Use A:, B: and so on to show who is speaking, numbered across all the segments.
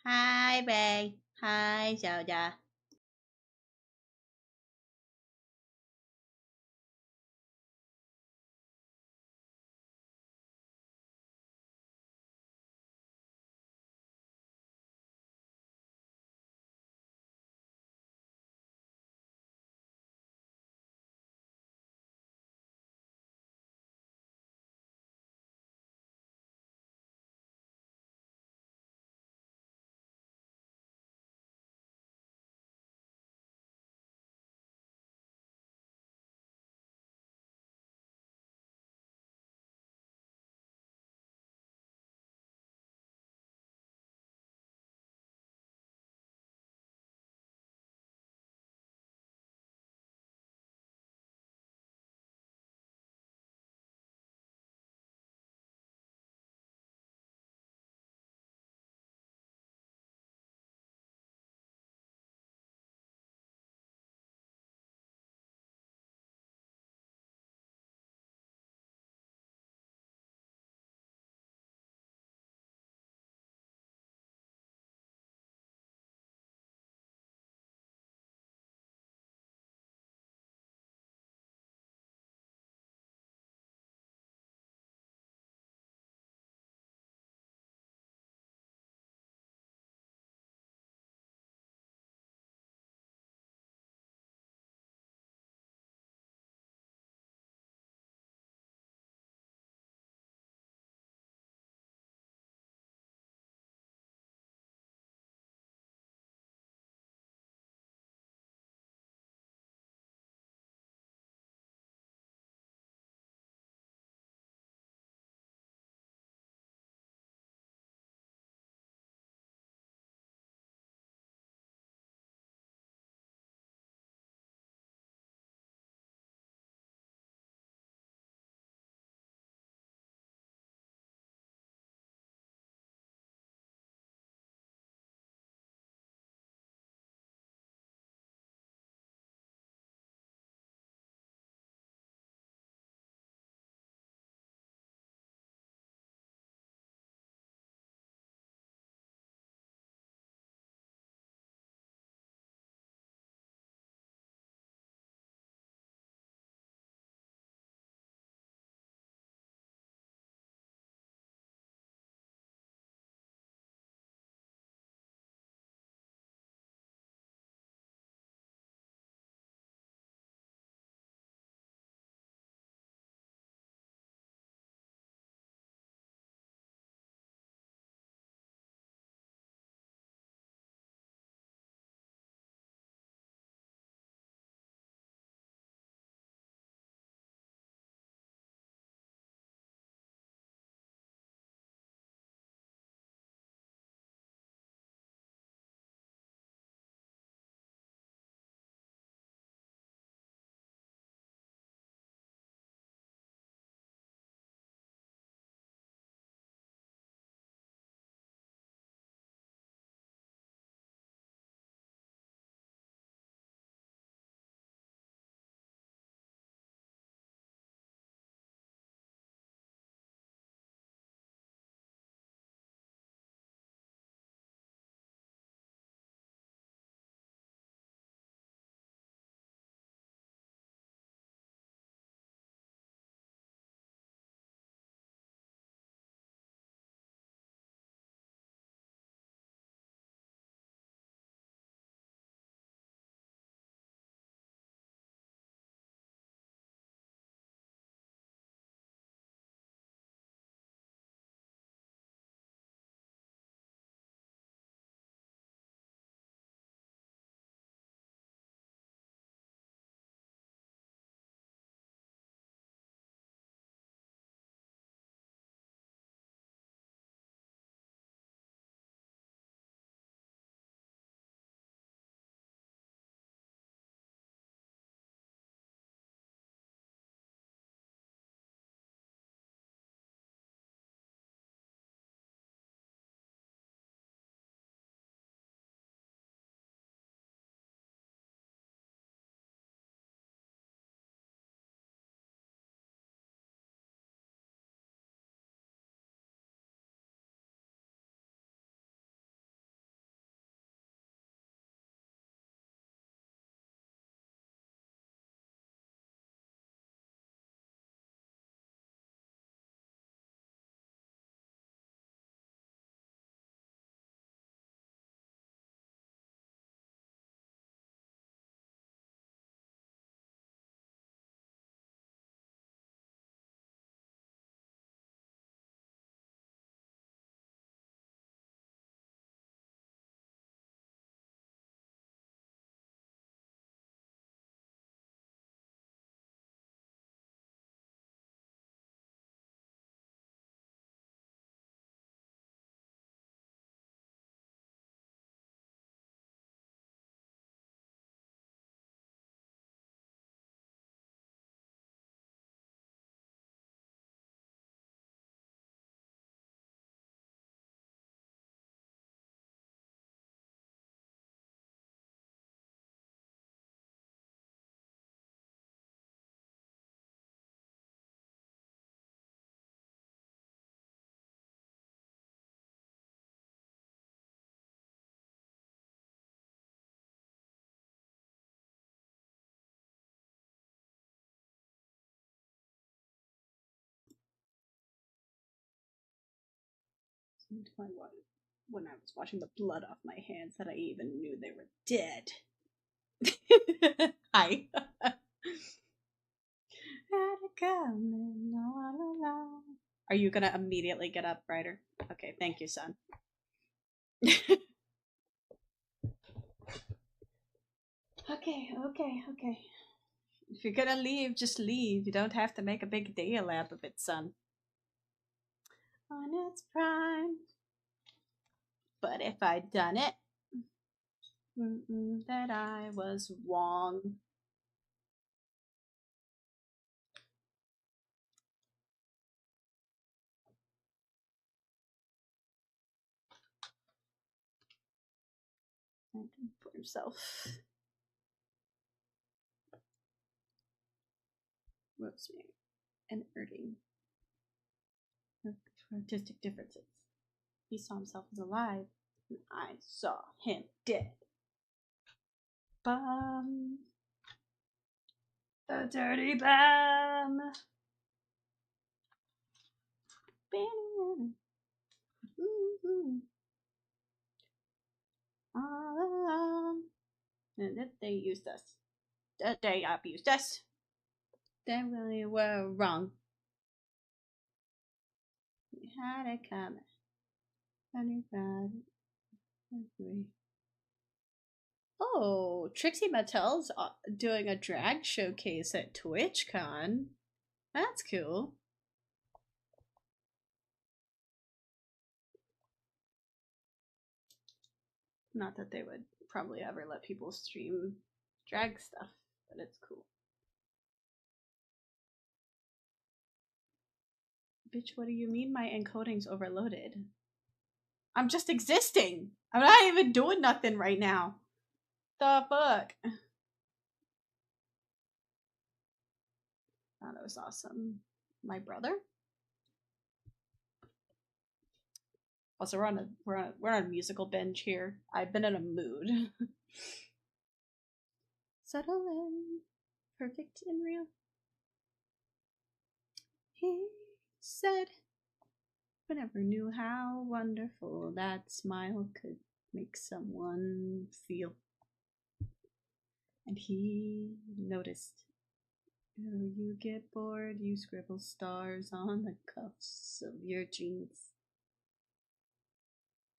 A: Hai bạn, hai chào chào. when I was washing the blood off my hands that I even knew they were dead. Hi. Are you gonna immediately get up, Ryder? Okay, thank you, son. Okay. If you're gonna leave, just leave. You don't have to make a big deal out of it, son. On its prime. But if I'd done it, that I was wrong. For himself. Rosemary and Erding. For artistic differences. He saw himself as alive, and I saw him dead. Bum. The dirty bum. All alone. And that they used us. That they abused us. They really were wrong. We had it coming. Oh, Trixie Mattel's doing a drag showcase at TwitchCon. That's cool. Not that they would probably ever let people stream drag stuff, but it's cool. Bitch, what do you mean my encoding's overloaded? I'm just existing. I'm not even doing nothing right now. The fuck? Oh, that was awesome. My brother? Also, we're on a musical binge here. I've been in a mood. Settle in, perfect and real. He said, "I never knew how wonderful that smile could make someone feel." And he noticed. You get bored, you scribble stars on the cuffs of your jeans.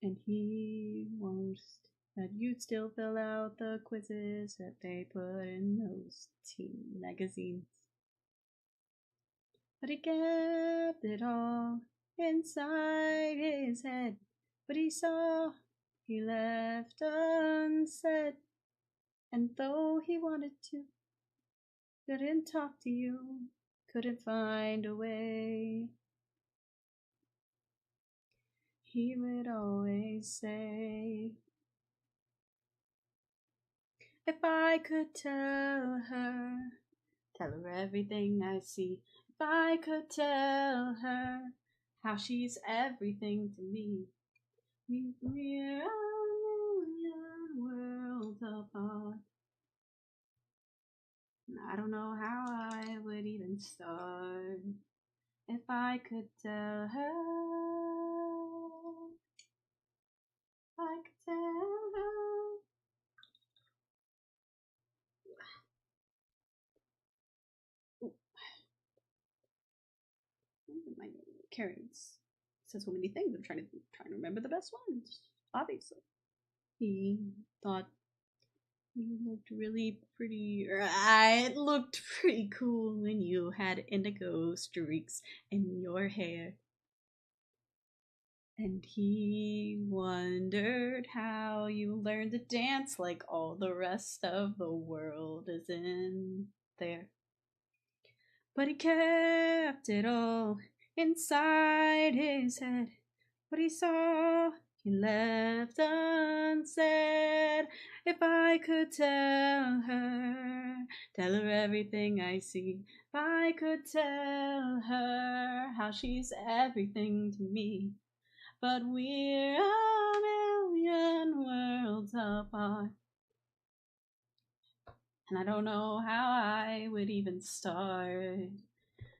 A: And he wished that you'd still fill out the quizzes that they put in those teen magazines. But he kept it all inside his head. What he saw, he left unsaid. And though he wanted to, couldn't talk to you, couldn't find a way. He would always say, if I could tell her everything I see. If I could tell her how she's everything to me. We're a million worlds apart. And I don't know how I would even start if I could tell her. I could tell her. My Karen's says so many things. I'm trying to remember the best ones. Obviously, he thought you looked really pretty. It looked pretty cool when you had indigo streaks in your hair. And he wondered how you learned to dance like all the rest of the world is in there. But he kept it all inside his head. What he saw, he left unsaid. If I could tell her everything I see. If I could tell her how she's everything to me. But we're a million worlds apart. And I don't know how I would even start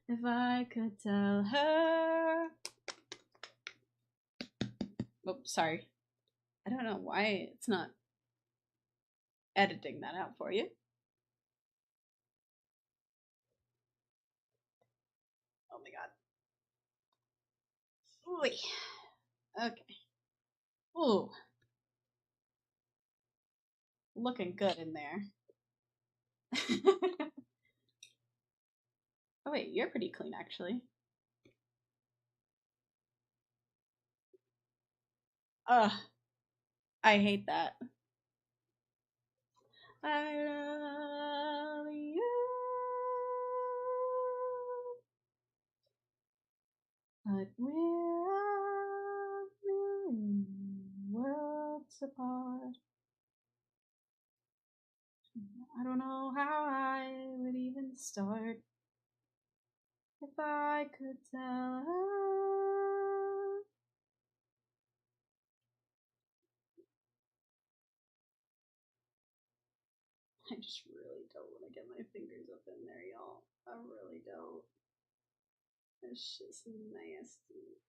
A: if I could tell her. Oh, sorry. I don't know why it's not editing that out for you. Oh my god. Ooh. Okay. Ooh. Looking good in there. Oh wait, you're pretty clean actually. Ugh. I hate that. I love you. But we're a million worlds apart. I don't know how I would even start if I could tell her. I just really don't want to get my fingers up in there, y'all. I really don't. It's just nasty.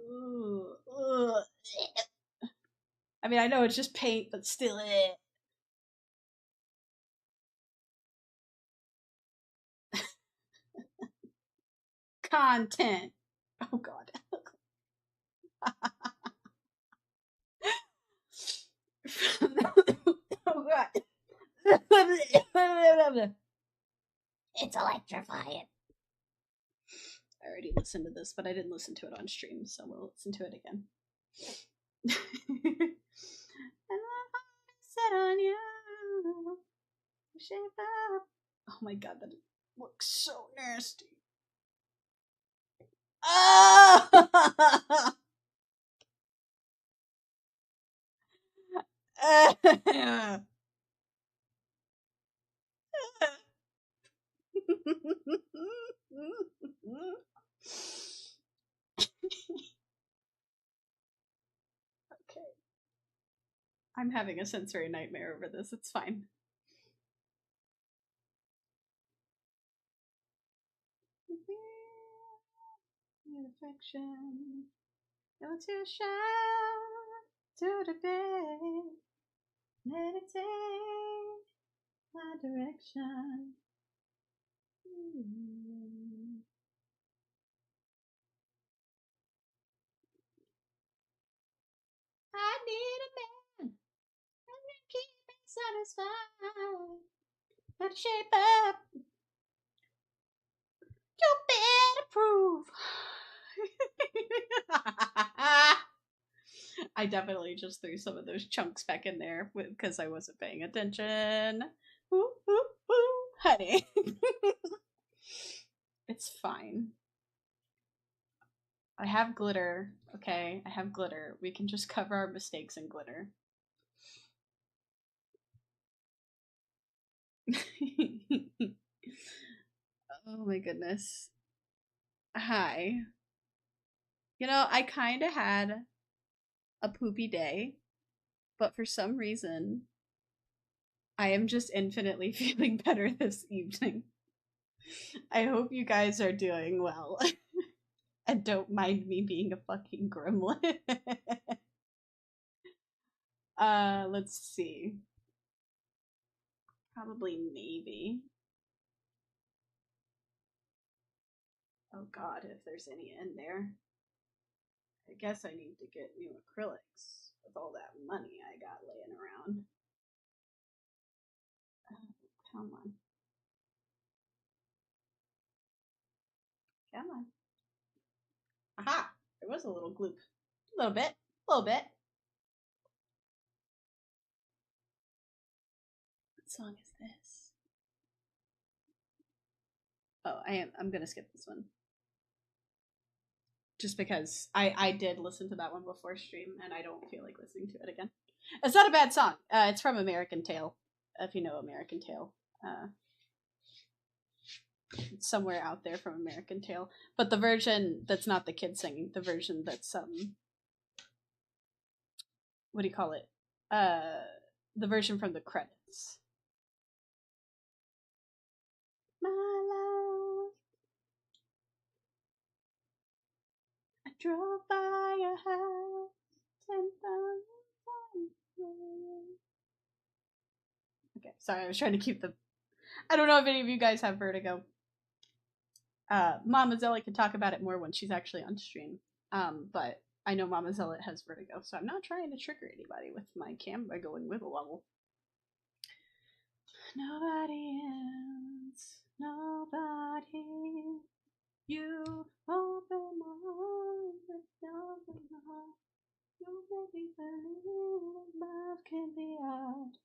A: Ooh, ugh. I mean, I know it's just paint, but still, content. Oh god. Oh god. It's electrifying. I already listened to this, but I didn't listen to it on stream, so we'll listen to it again. And I set on you. Shape up. Oh my god, that looks so nasty. Oh! Okay. I'm having a sensory nightmare over this. It's fine. Affection. Go to shine to the day. Meditate my direction. I need a man who can keep me satisfied. Gotta shape up. You better prove. I definitely just threw some of those chunks back in there because I wasn't paying attention. Woo, woo, woo, honey. It's fine. I have glitter, okay? I have glitter. We can just cover our mistakes in glitter. Oh my goodness. Hi. You know, I kind of had a poopy day, but for some reason, I am just infinitely feeling better this evening. I hope you guys are doing well and don't mind me being a fucking gremlin. Let's see. Probably maybe. Oh god, if there's any in there. I guess I need to get new acrylics with all that money I got laying around. Oh, come on. Come on. Aha! There was a little gloop. A little bit. A little bit. What song is this? Oh, I'm gonna skip this one. Just because I did listen to that one before stream and I don't feel like listening to it again. It's not a bad song. It's from American Tail, if you know American Tail. It's somewhere out there from American Tail. But the version that's not the kid singing, the version that's what do you call it? The version from the credits. My love, I drove by your house Okay, sorry, I was trying to keep the. I don't know if any of you guys have vertigo. Mama Zealot could talk about it more when she's actually on stream. But I know Mama Zealot has vertigo, so I'm not trying to trigger anybody with my camera going wiggle wobble. Nobody else, nobody. You open my heart, open my heart. You make me believe love can be out.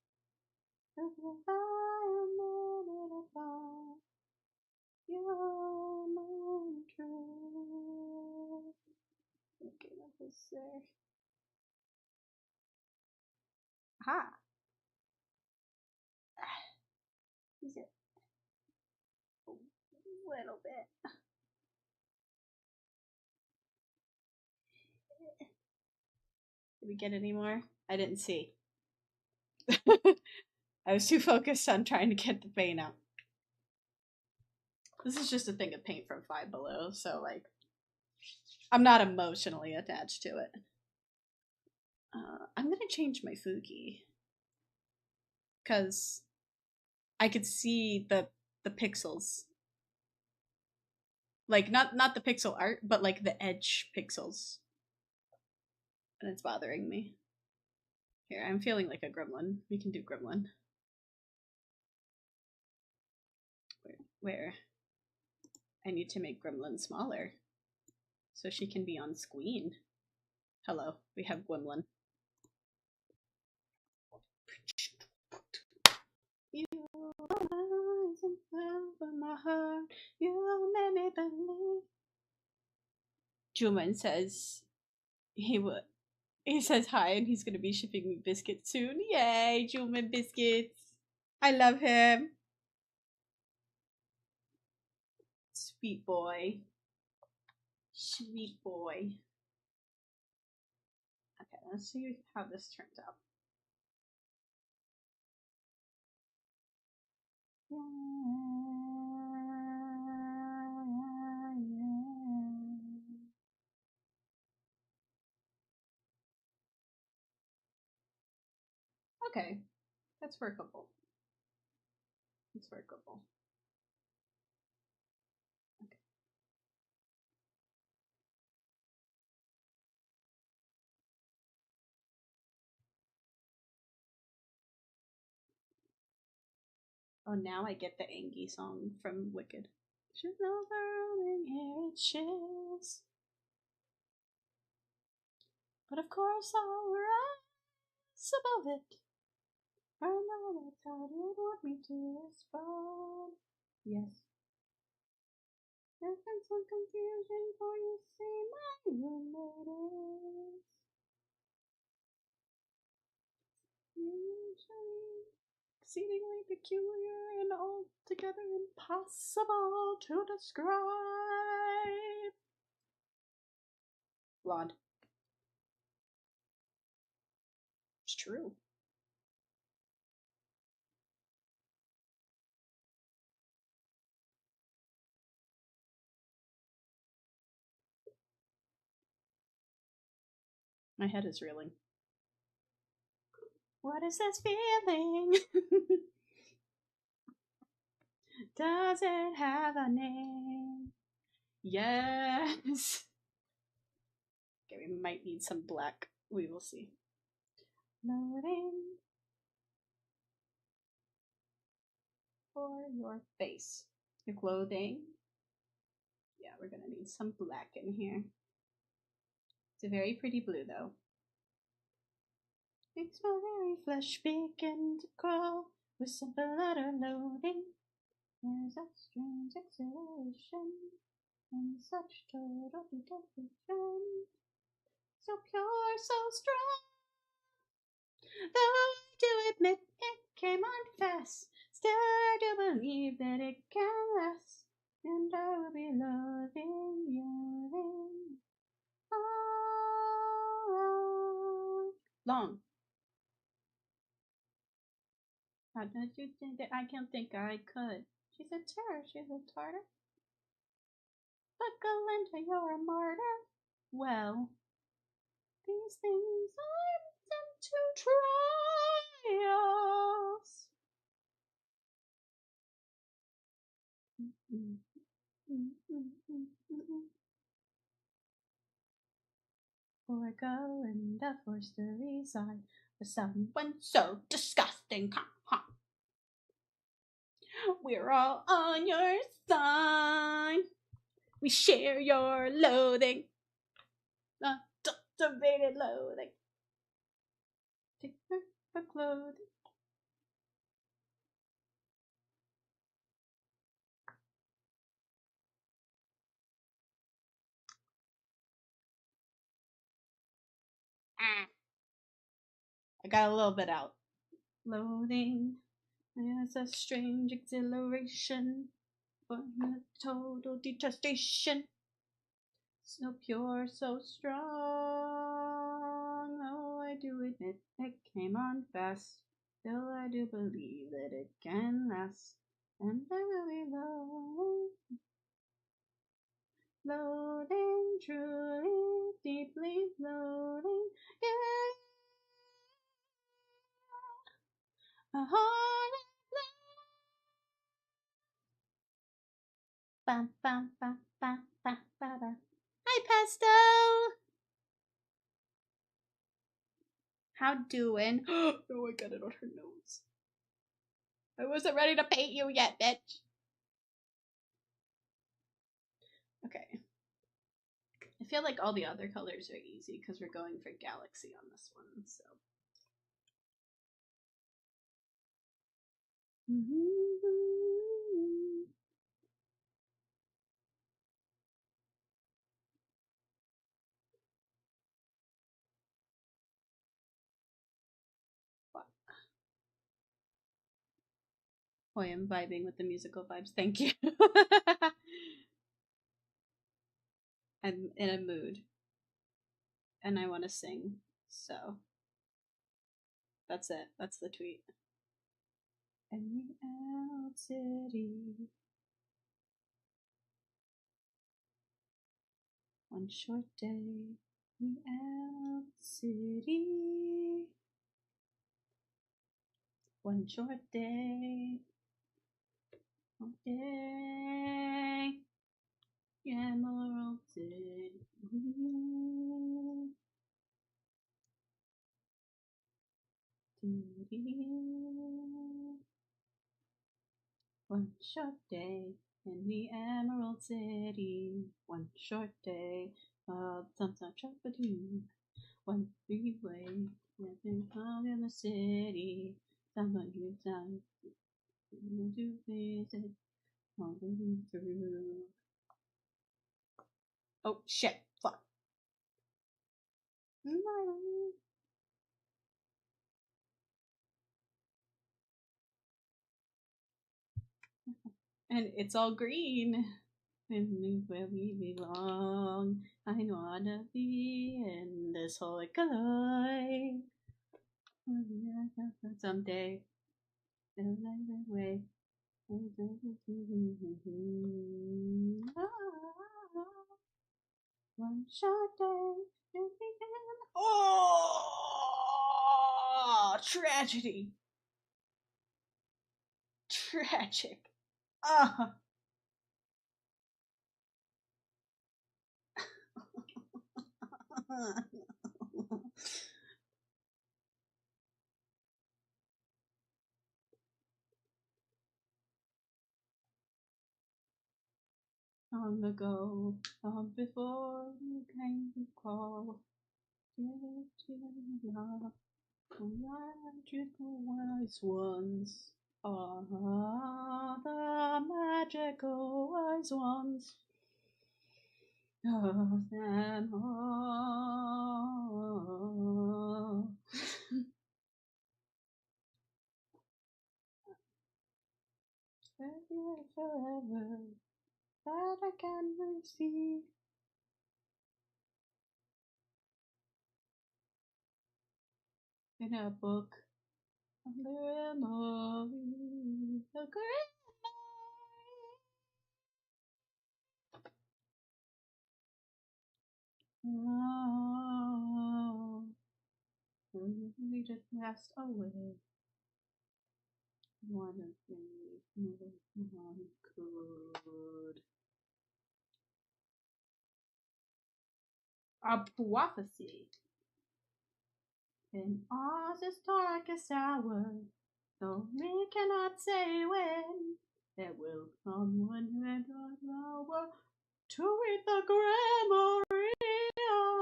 A: Look if I am it apart. You're my truth. Okay, that was there. Ha! Is it a little bit? Did we get any more? I didn't see. I was too focused on trying to get the paint out. This is just a thing of paint from Five Below, so like, I'm not emotionally attached to it. I'm gonna change my Fuki because I could see the pixels, like not the pixel art, but like the edge pixels, and it's bothering me. Here, I'm feeling like a gremlin. We can do gremlin. Where? I need to make gremlin smaller so she can be on screen. Hello, we have gremlin. You eyes and over my heart. You made me believe. Juman says he would. He says hi and he's gonna be shipping me biscuits soon. Yay, Juman biscuits! I love him. Sweet boy. Sweet boy. Okay, let's see how this turns out. Okay, that's workable. It's workable. Okay. Oh, now I get the Angie song from Wicked. She's overwhelming here, it chills. But of course I'll rise above it. I know that's how you'd want me to respond. Yes. There's been some confusion, for you see my roommate is usually exceedingly peculiar and altogether impossible to describe. Blonde. It's true. My head is reeling. What is this feeling? Does it have a name? Yes. Okay, we might need some black. We will see. Loading for your face. Your clothing. Yeah, we're gonna need some black in here. It's a very pretty blue though. Makes my very flesh begin to crawl with simple letter loading. There's a strange exhilaration and such total detection. So pure, so strong. Though I do admit it came on fast, still I do believe that it can last. And I will be loving you. Oh, long. How did you think that? I can't think I could. She's a terror, she's a tartar. But Galinda, you're a martyr. Well, These things are meant to try us. Poor Glinda forced to reside with someone so disgusting. We're all on your side. We share your loathing. Debated loathing. Take her clothing. I got a little bit out. Loathing is a strange exhilaration, but a total detestation. So pure, so strong. Oh, I do admit it came on fast. Still, I do believe that it can last. And I will be loading, truly, deeply loading. Yeah. A heart bam, bam, bam, bam, bam, bam, bam. Hi, Pesto! How doing? Oh, I got it on her nose. I wasn't ready to paint you yet, bitch. Okay. I feel like all the other colors are easy because we're going for Galaxy on this one, so. Boy, I'm vibing with the musical vibes. Thank you. I'm in a mood and I want to sing, so that's it. That's the tweet. And the out city. One short day, the out city. One short day, one day. Emerald City. One short day in the Emerald City. One short day of some tragedy. One freeway, nothing found in the city. Someone you time to visit. All the way through. Oh shit! Fuck. And it's all green. And where we belong, I wanna be in this whole life. Someday, way. One short day, oh, tragedy, tragic. Ah. Long ago, long before you came to call, love, magical wise ones. Ah, the magical wise ones of them all. Forever, that I can receive. In a book, the memory, the great memory. we just passed away. One of things no one could. A prophecy. In Oz's darkest hour, though we cannot say when, there will come one red hour to read the Grammary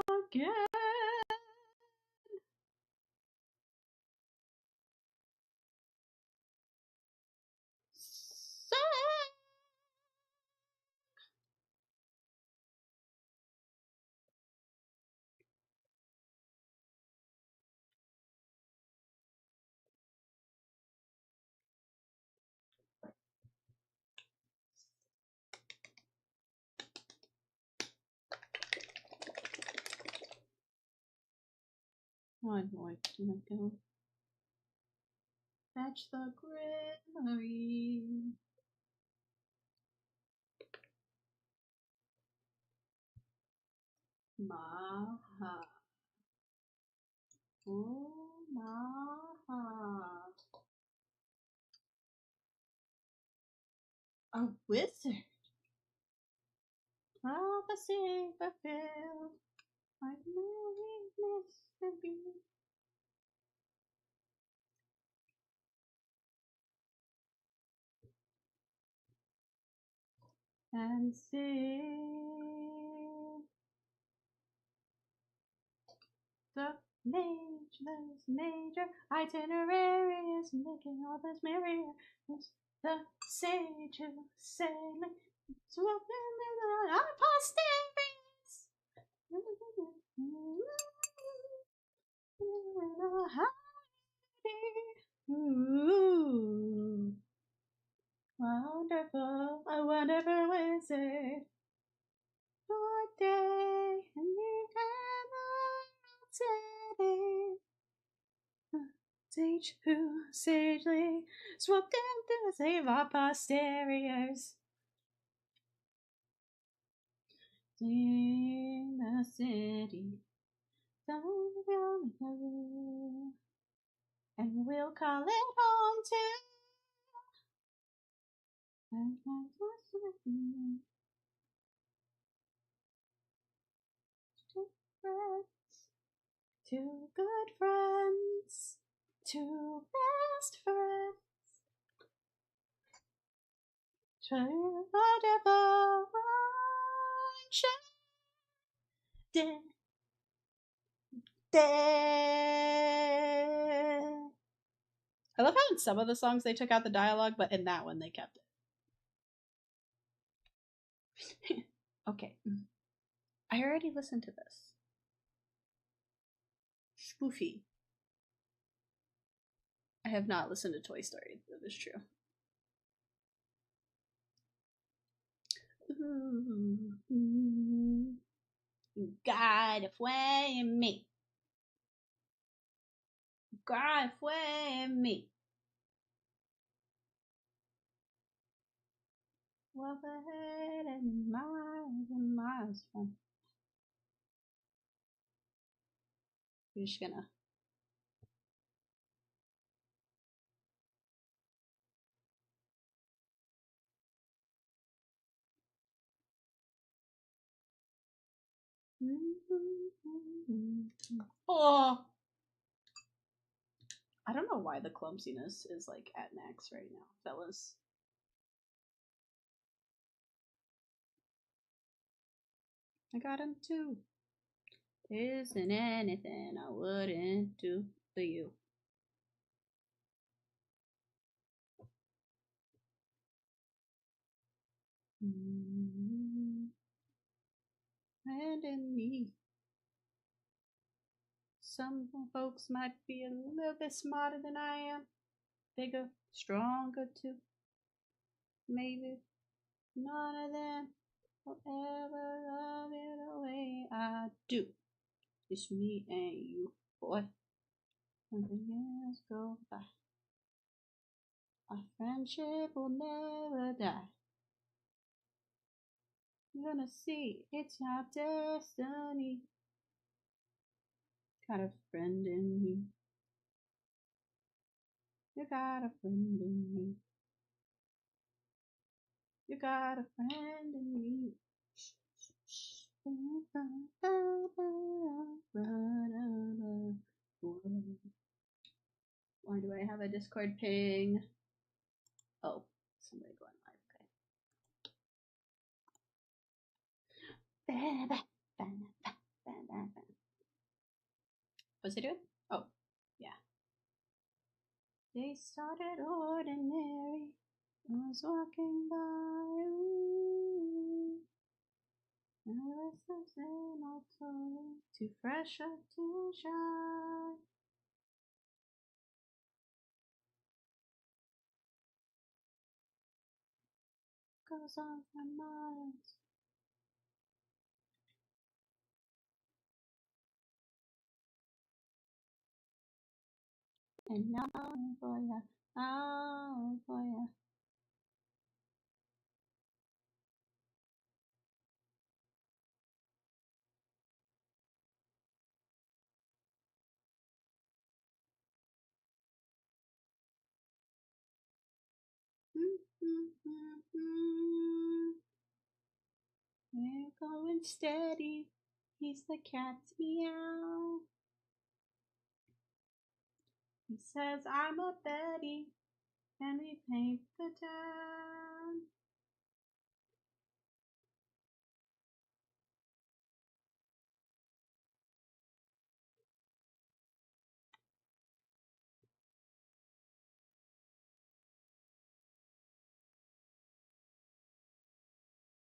A: again. So one more to go. Fetch the Grammary. Maha. Oh, Maha. A wizard. Prophecy fulfilled. I know weakness to be. And sing the major itinerary is making all this merrier. It's the sage who sailing swooping in the apostates. Ooh, wonderful, a wonderful wizard. Your day in the Emerald City. Sage who sagely swooped in to save our posteriors. In the city, and we'll call it home too. Two friends, two good friends, two best friends. Whatever I love how in some of the songs they took out the dialogue, but in that one they kept it. Okay. I already listened to this. Spoofy. I have not listened to Toy Story, that is true. God fue en mí. God fue en mí. Well ahead and miles from. You're just gonna. Oh! I don't know why the clumsiness is like at max right now, fellas. I got him too. There isn't anything I wouldn't do for you. And in me. Some folks might be a little bit smarter than I am. Bigger, stronger too. Maybe none of them will ever love you the way I do. It's me and you, boy. Something else go by. Our friendship will never die. You're gonna see it's our destiny. Got a friend in me. You got a friend in me. You got a friend in me. Why do I have a Discord ping? Oh, somebody going live. Okay. What's he doing? Oh, yeah. They started ordinary. I was walking by. Ooh, and the rest of them all told. Too fresh or too shy. Goes on for miles. And now for ya, oh for ya. We're going steady. He's the cat's meow. He says I'm a Betty, and we paint the town.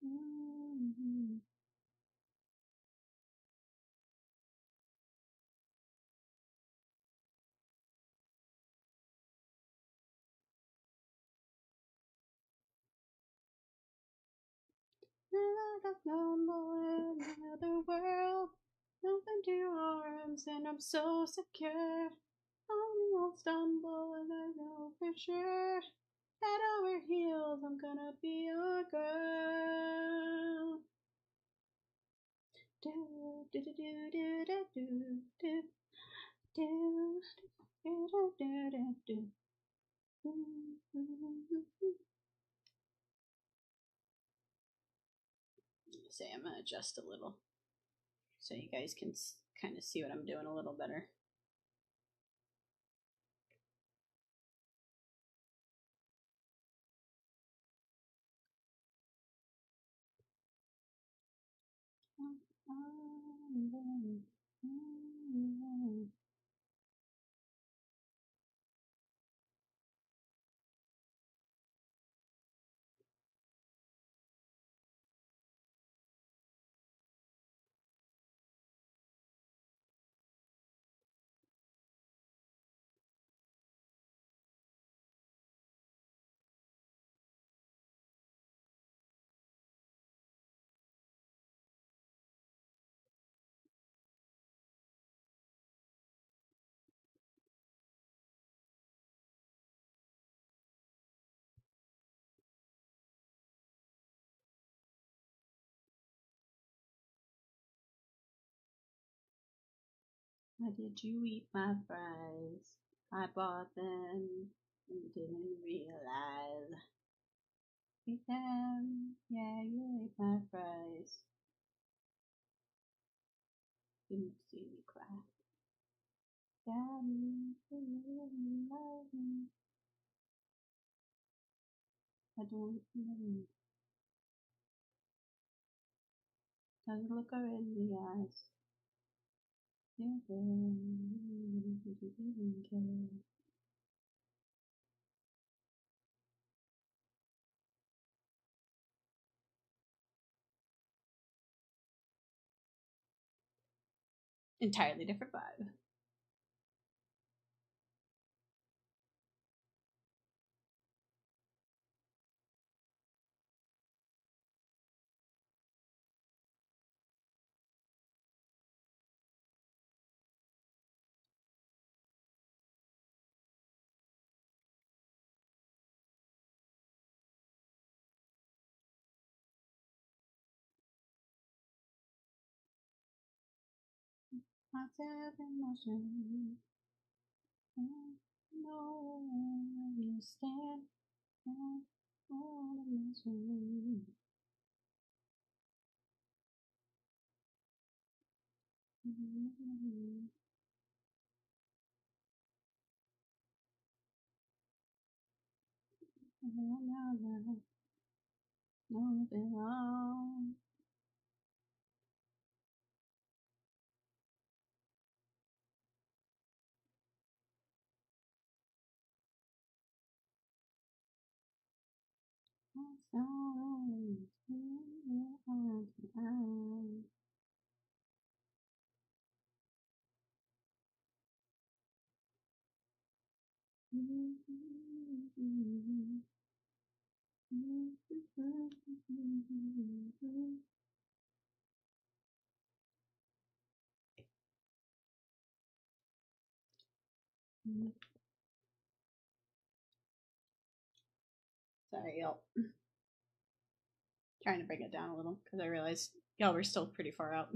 A: Mm-hmm. Like I've known more in another world. Open to your arms, and I'm so secure. Only I'll stumble, and I know for sure. Head over heels, I'm gonna be your girl. Do do do do do do do do do do do do do. Say I'm gonna adjust a little so you guys can kind of see what I'm doing a little better. Why did you eat my fries? I bought them and didn't realize. Eat them, yeah, you ate my fries. Didn't see me cry. Daddy, you love me. I don't know. Doesn't look her in the eyes. You're there. Didn't care. Entirely different vibe. myself in motion. No understand all emotion. No belong. Sorry, y'all. Trying to bring it down a little because I realized y'all were still pretty far out.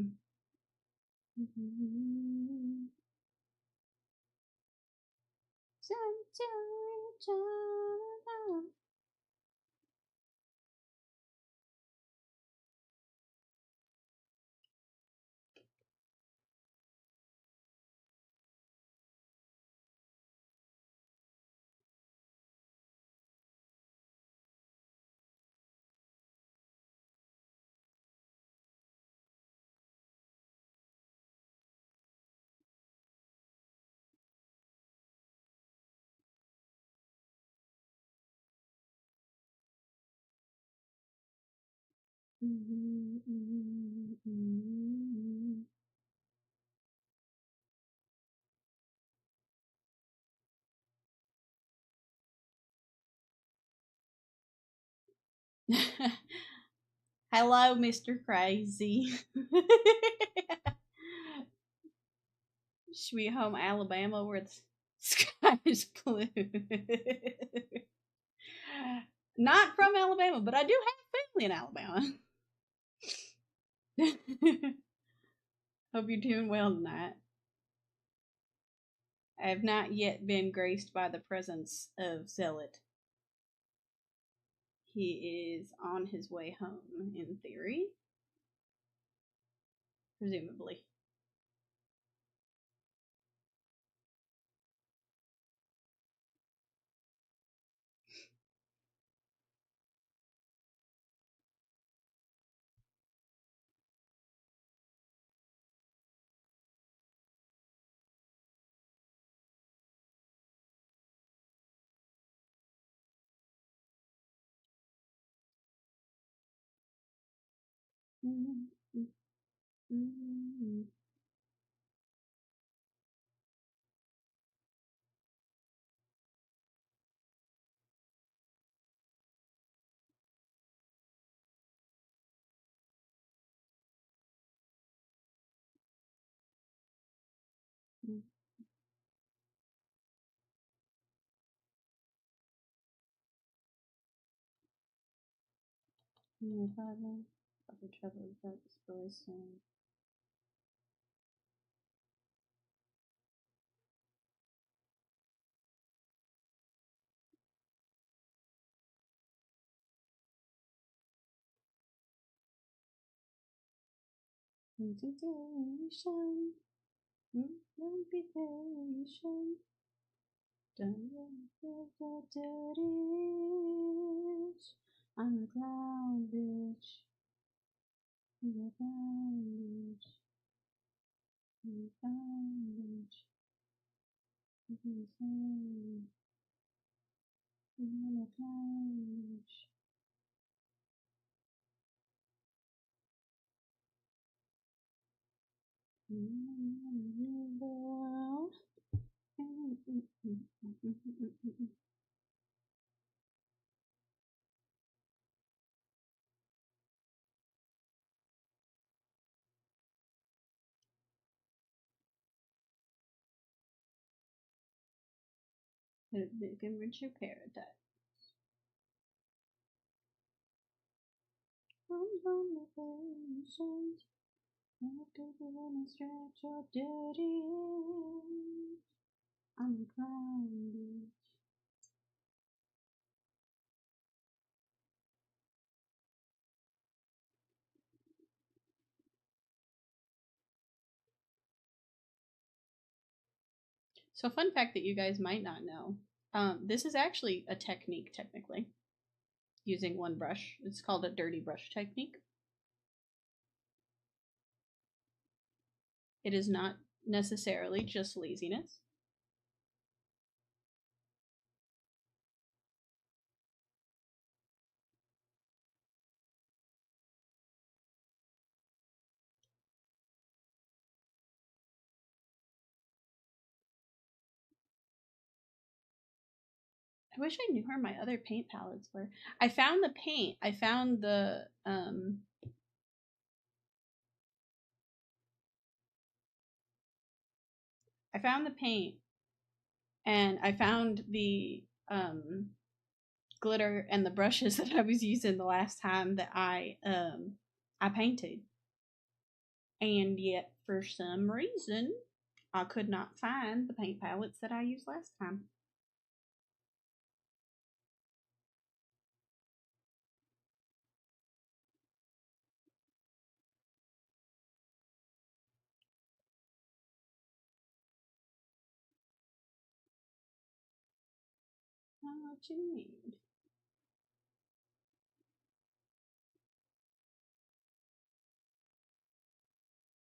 A: Hello, Mr. Crazy. Sweet Home Alabama, where the sky is blue. Not from Alabama, but I do have family in Alabama. Hope you're doing well tonight. I have not yet been graced by the presence of Zealot. He is on his way home, in theory. Presumably. My father, the trouble about this boy soon. Temptation, don't be patient. Don't feel so dirty. I'm a clown bitch. I'm a clown bitch. I'm a clown bitch. I'm a clown bitch. Big and richer paradise. I'm on the patient. What do you wanna stretch your dirty hands on the ground? So, fun fact that you guys might not know, this is actually a technique, technically, using one brush. It's called a dirty brush technique. It is not necessarily just laziness. I wish I knew where my other paint palettes were. I found the paint. I found the paint, and I found the glitter and the brushes that I was using the last time that I painted. And yet for some reason I could not find the paint palettes that I used last time. What you need?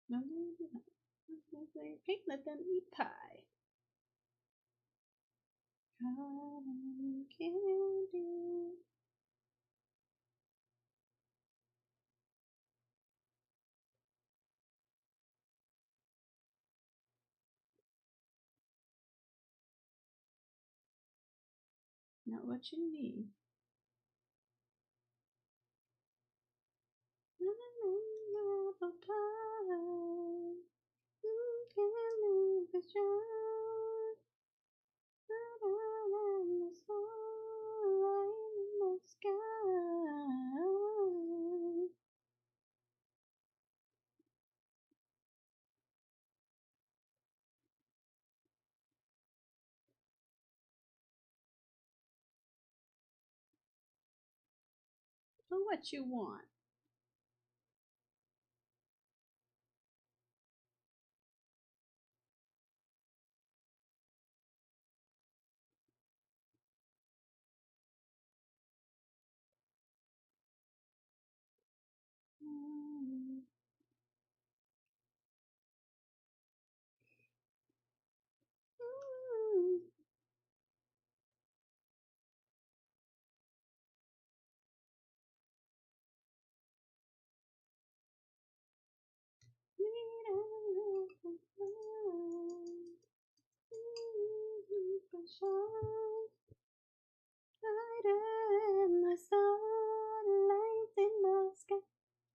A: No, paint, let them eat pie. Cotton candy. Not what you need. Apple pie. You can leave the jar. The sunlight in the sky. So what you want?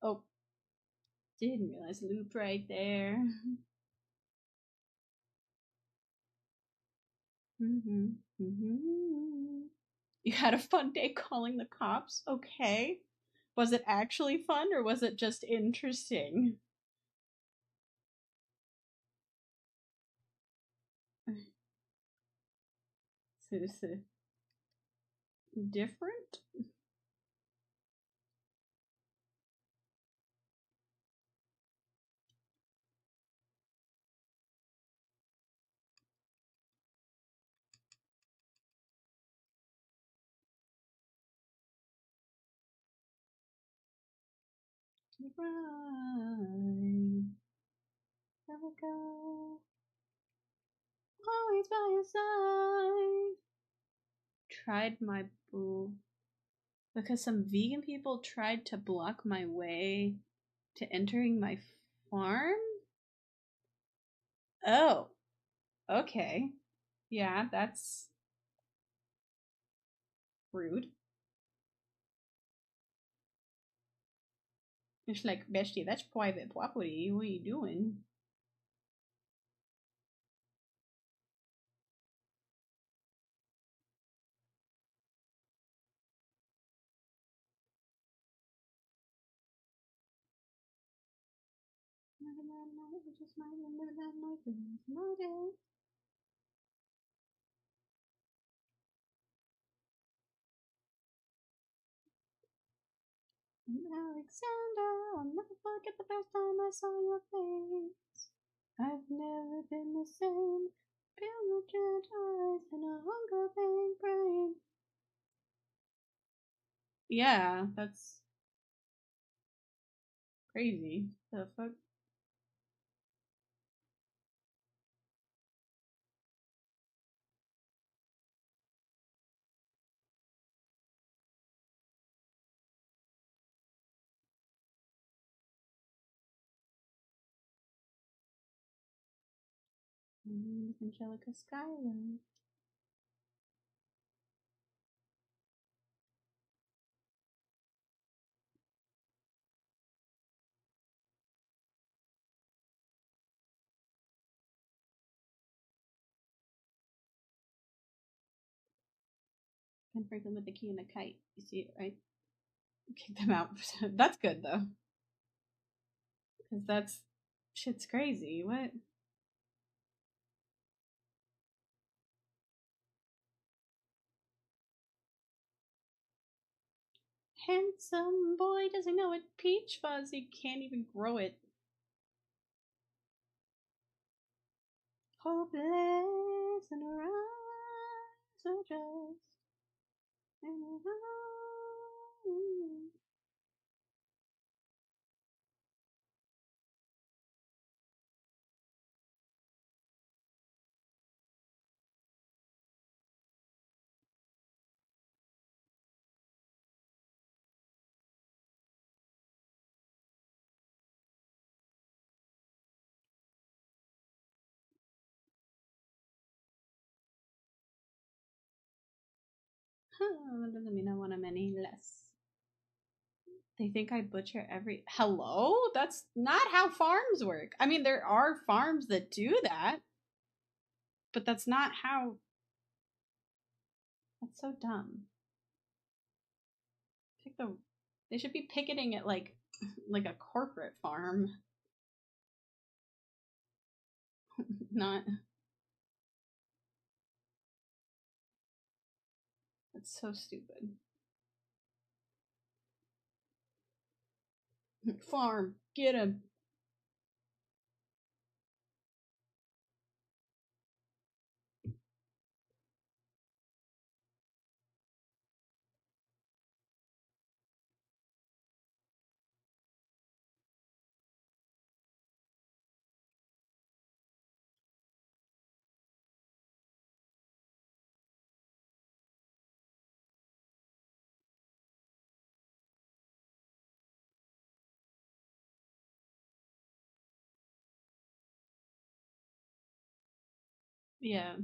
A: Oh, didn't realize loop right there. You had a fun day calling the cops? Okay. Was it actually fun or was it just interesting? Is this different? Right. There we go. Always by your side. Tried my boo. Because some vegan people tried to block my way to entering my farm? Oh, okay. Yeah, that's rude. It's like, bestie, that's private property. What are you doing? that night, I just might remember that night for the rest of my days. Alexander, I'll never forget the first time I saw your face. I've never been the same. Pale legit eyes and a hunger pain brain. Yeah, that's crazy. The fuck? My name is Angelica Schuyler. Ben Franklin with the key and a kite. You see it, right? Kick them out. That's good though, because that's shit's crazy. What? Handsome boy, does he know it? Peach fuzz, he can't even grow it. Hopeless and around, so just. That doesn't mean I want him any less. They think I butcher every. Hello? That's not how farms work. I mean, there are farms that do that, but that's not how. That's so dumb. Pick the. They should be picketing it like a corporate farm, not. That's so stupid. Farm, get him. Yeah.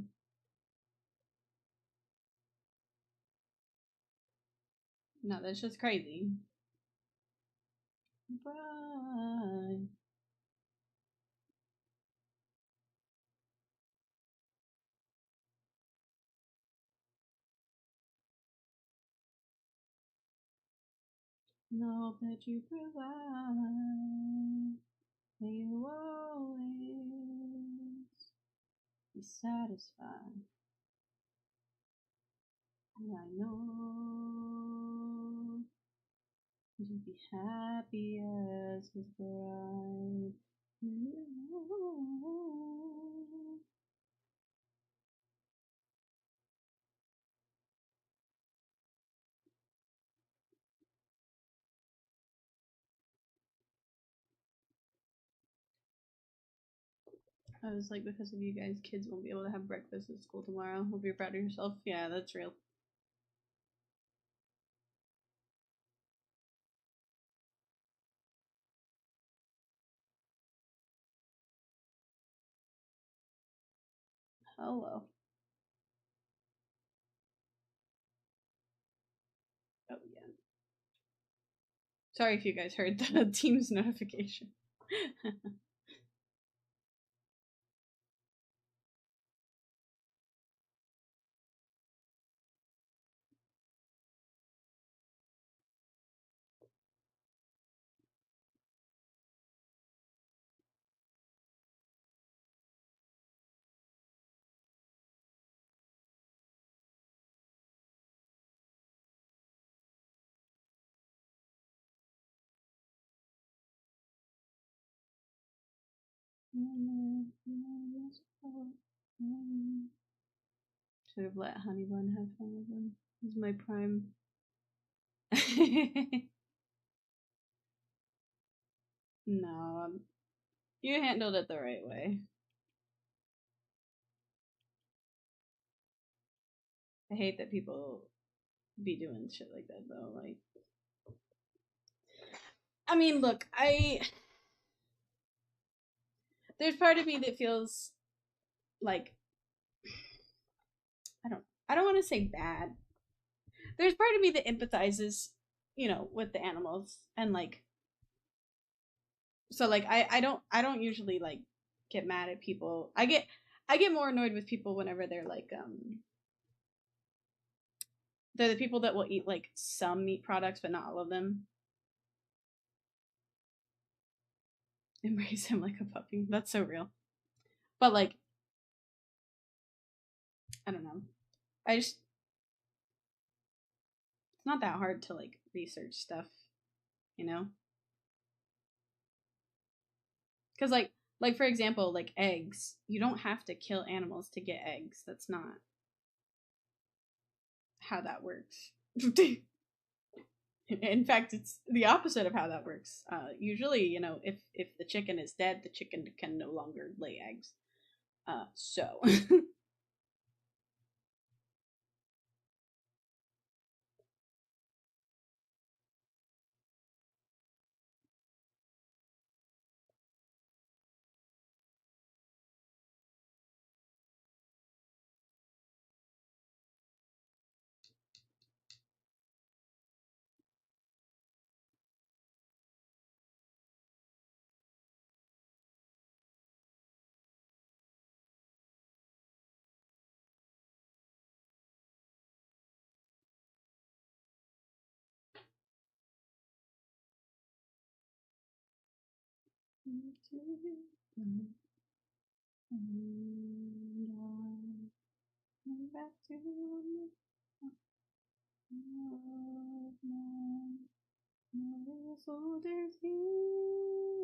A: No, that's just crazy. Bye. Know that you provide. May you always be satisfied. And I know you'll be happy as his bride. I was like, because of you guys, kids won't be able to have breakfast at school tomorrow. Hope you're proud of yourself. Yeah, that's real. Hello. Oh, yeah. Sorry if you guys heard the Teams notification. Should have let Honeybun have fun with them. This is my prime. No, you handled it the right way. I hate that people be doing shit like that though. Like, I mean, look, there's part of me that feels like I don't want to say bad. There's part of me that empathizes, with the animals and like so like I don't usually like get mad at people. I get more annoyed with people whenever they're like they're the people that will eat like some meat products but not all of them. Embrace him like a puppy. That's so real. But like I don't know. I just it's not that hard to like research stuff, you know? Cuz like for example, like eggs, you don't have to kill animals to get eggs. That's not how that works. In fact, it's the opposite of how that works. Usually, if the chicken is dead, the chicken can no longer lay eggs. So back to soldiers he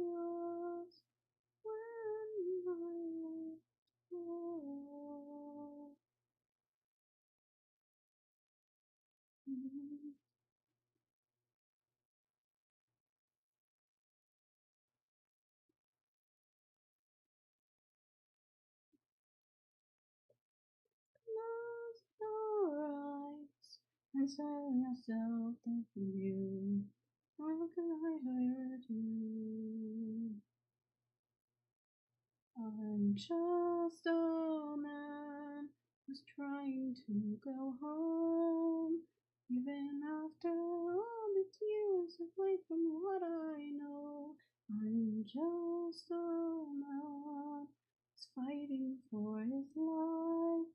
A: was when I was lost your eyes and sell yourself to you. How can I hurt you? I'm just a man who's trying to go home. Even after all these years away from what I know, I'm just a man who's fighting for his life.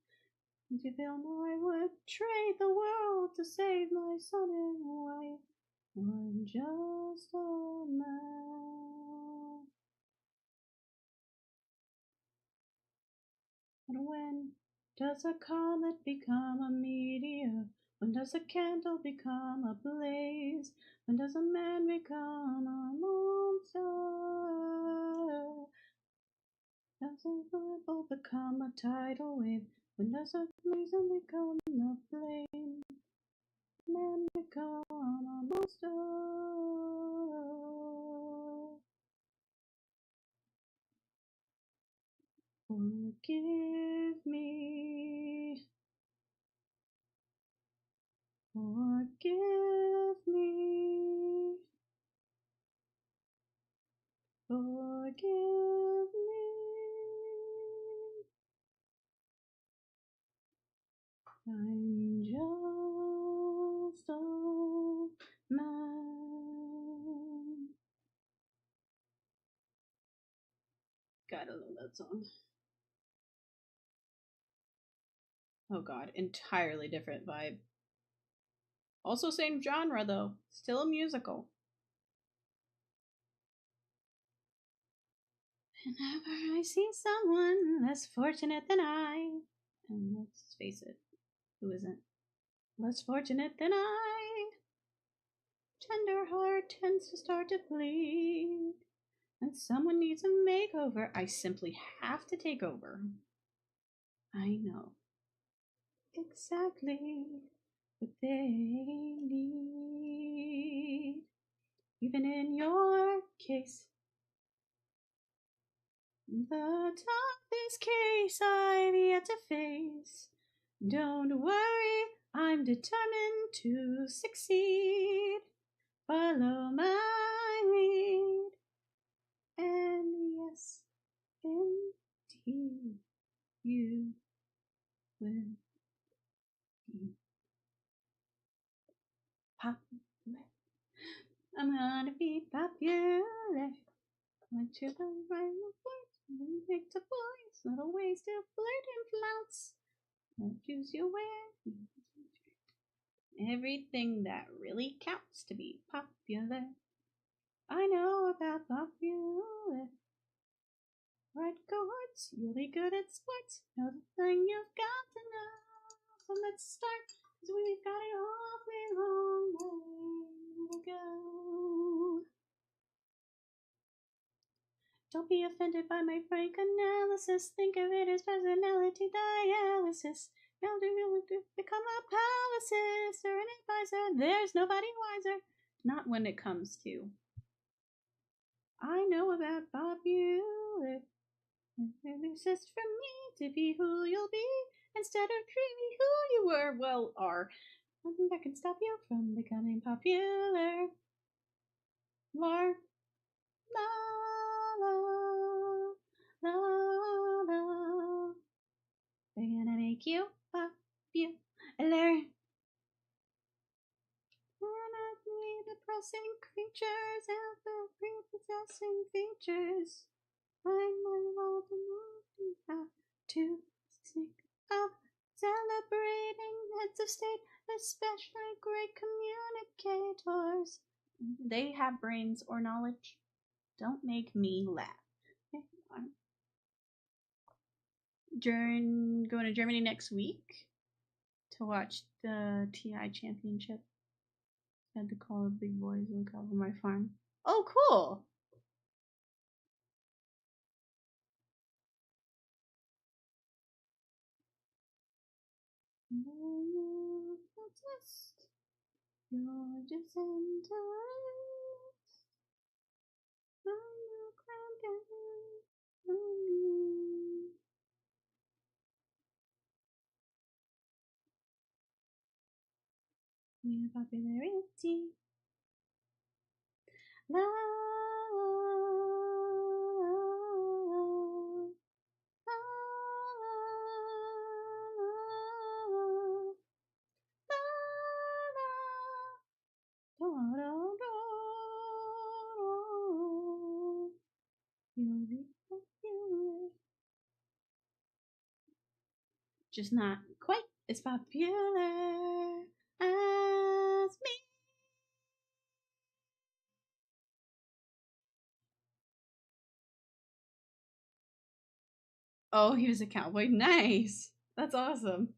A: And you feel I would trade the world to save my son and wife. I'm just a man. And when does a comet become a meteor? When does a candle become a blaze? When does a man become a monster? Does a ripple become a tidal wave? When does a reason become a flame? Man become a monster? Forgive me. Forgive me. Forgive me. I'm just a man. Gotta love that song. Oh god, entirely different vibe. Also same genre though. Still a musical. Whenever I see someone less fortunate than I, and let's face it, who isn't less fortunate than I? Tender heart tends to start to bleed. And someone needs a makeover. I simply have to take over. I know exactly what they need. Even in your case, the toughest case I've yet to face. Don't worry, I'm determined to succeed. Follow my lead. And yes, indeed, you will be popular. I'm gonna be popular. Went to the right place, picked a voice, not a waste to flirt and flounce. Don't choose your way. Everything that really counts to be popular. I know about popular. Right chords, you'll be good at sports. Know the thing you've got to know. So let's start, cause we've got an awfully long way to go. Don't be offended by my frank analysis. Think of it as personality dialysis. You'll become a palaces or an advisor. There's nobody wiser. Not when it comes to I know about popular. It's just for me to be who you'll be instead of treating who you were. Well, are nothing that can stop you from becoming popular. Lar, la, la, la, la. They're gonna make you popular. We're not the depressing creatures and the prepossessing features. I'm involved in what we have to think of celebrating heads of state, especially great communicators. They have brains or knowledge. Don't make me laugh. Going to Germany next week to watch the TI Championship. Had to call the big boys and cover my farm. Oh, cool! You're just into New popularity. La, la, just not quite as popular as me. Oh, he was a cowboy. Nice. That's awesome.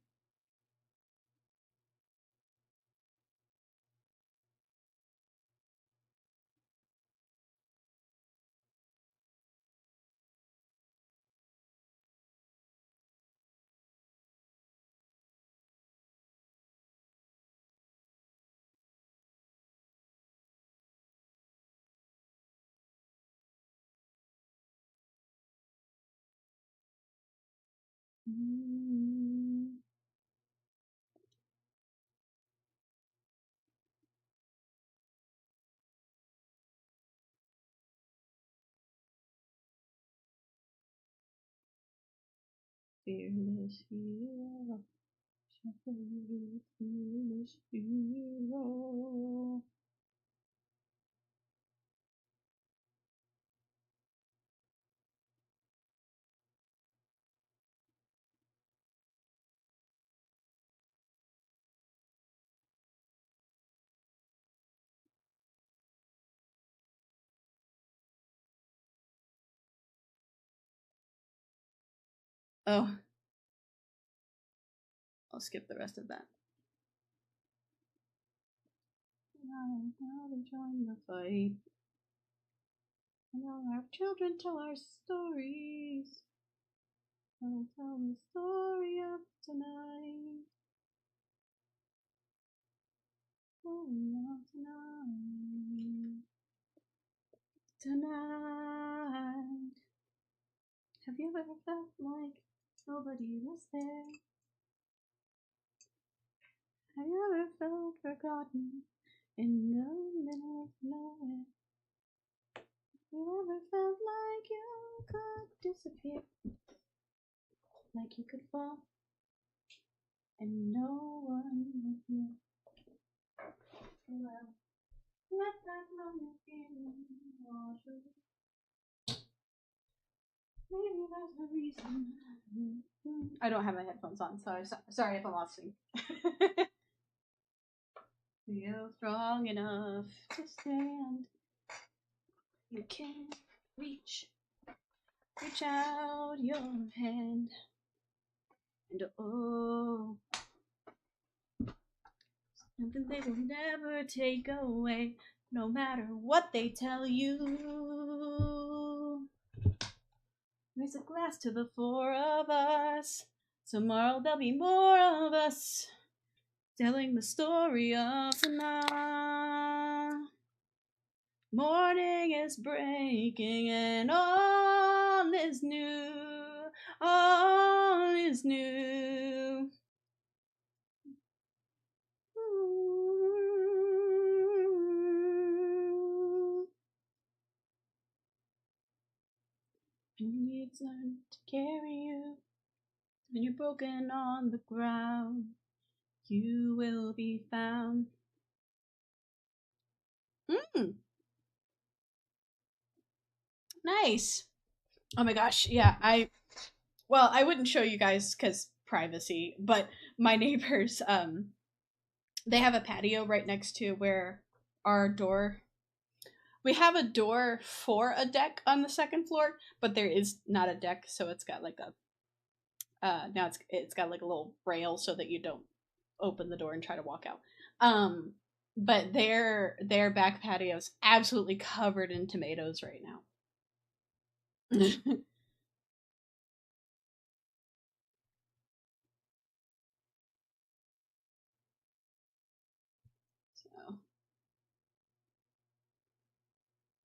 A: Fearless hero. Fearless hero. Oh, I'll skip the rest of that. Now to join the fight. And all our children tell our stories. I'll tell the story of tonight. Story of tonight. Tonight. Have you ever felt like nobody was there? Have you ever felt forgotten in the middle of nowhere? Have you ever felt like you could disappear? Like you could fall and no one would know? Well, let that lonely feeling wash away. Maybe there's a reason. I don't have my headphones on, so sorry if I'm lost. Feel strong enough to stand. You can reach out your hand, and oh, something they will never take away, no matter what they tell you. Raise a glass to the four of us. Tomorrow there'll be more of us telling the story of tonight. Morning is breaking and all is new. All is new. And you need someone to carry you. When you're broken on the ground, you will be found. Nice. Oh my gosh, yeah, I wouldn't show you guys because privacy, but my neighbors, they have a patio right next to where our door. We have a door for a deck on the second floor, but there is not a deck, so it's got like a now it's got like a little rail so that you don't open the door and try to walk out. But their back patio is absolutely covered in tomatoes right now. So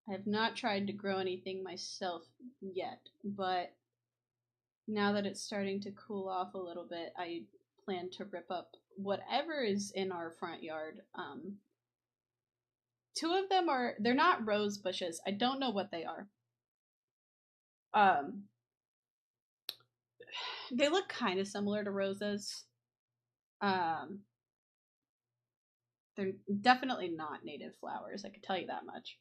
A: I have not tried to grow anything myself yet, but now that it's starting to cool off a little bit, I plan to rip up whatever is in our front yard. Two of them they're not rose bushes. I don't know what they are. Um, they look kind of similar to roses. Um, they're definitely not native flowers. I can tell you that much.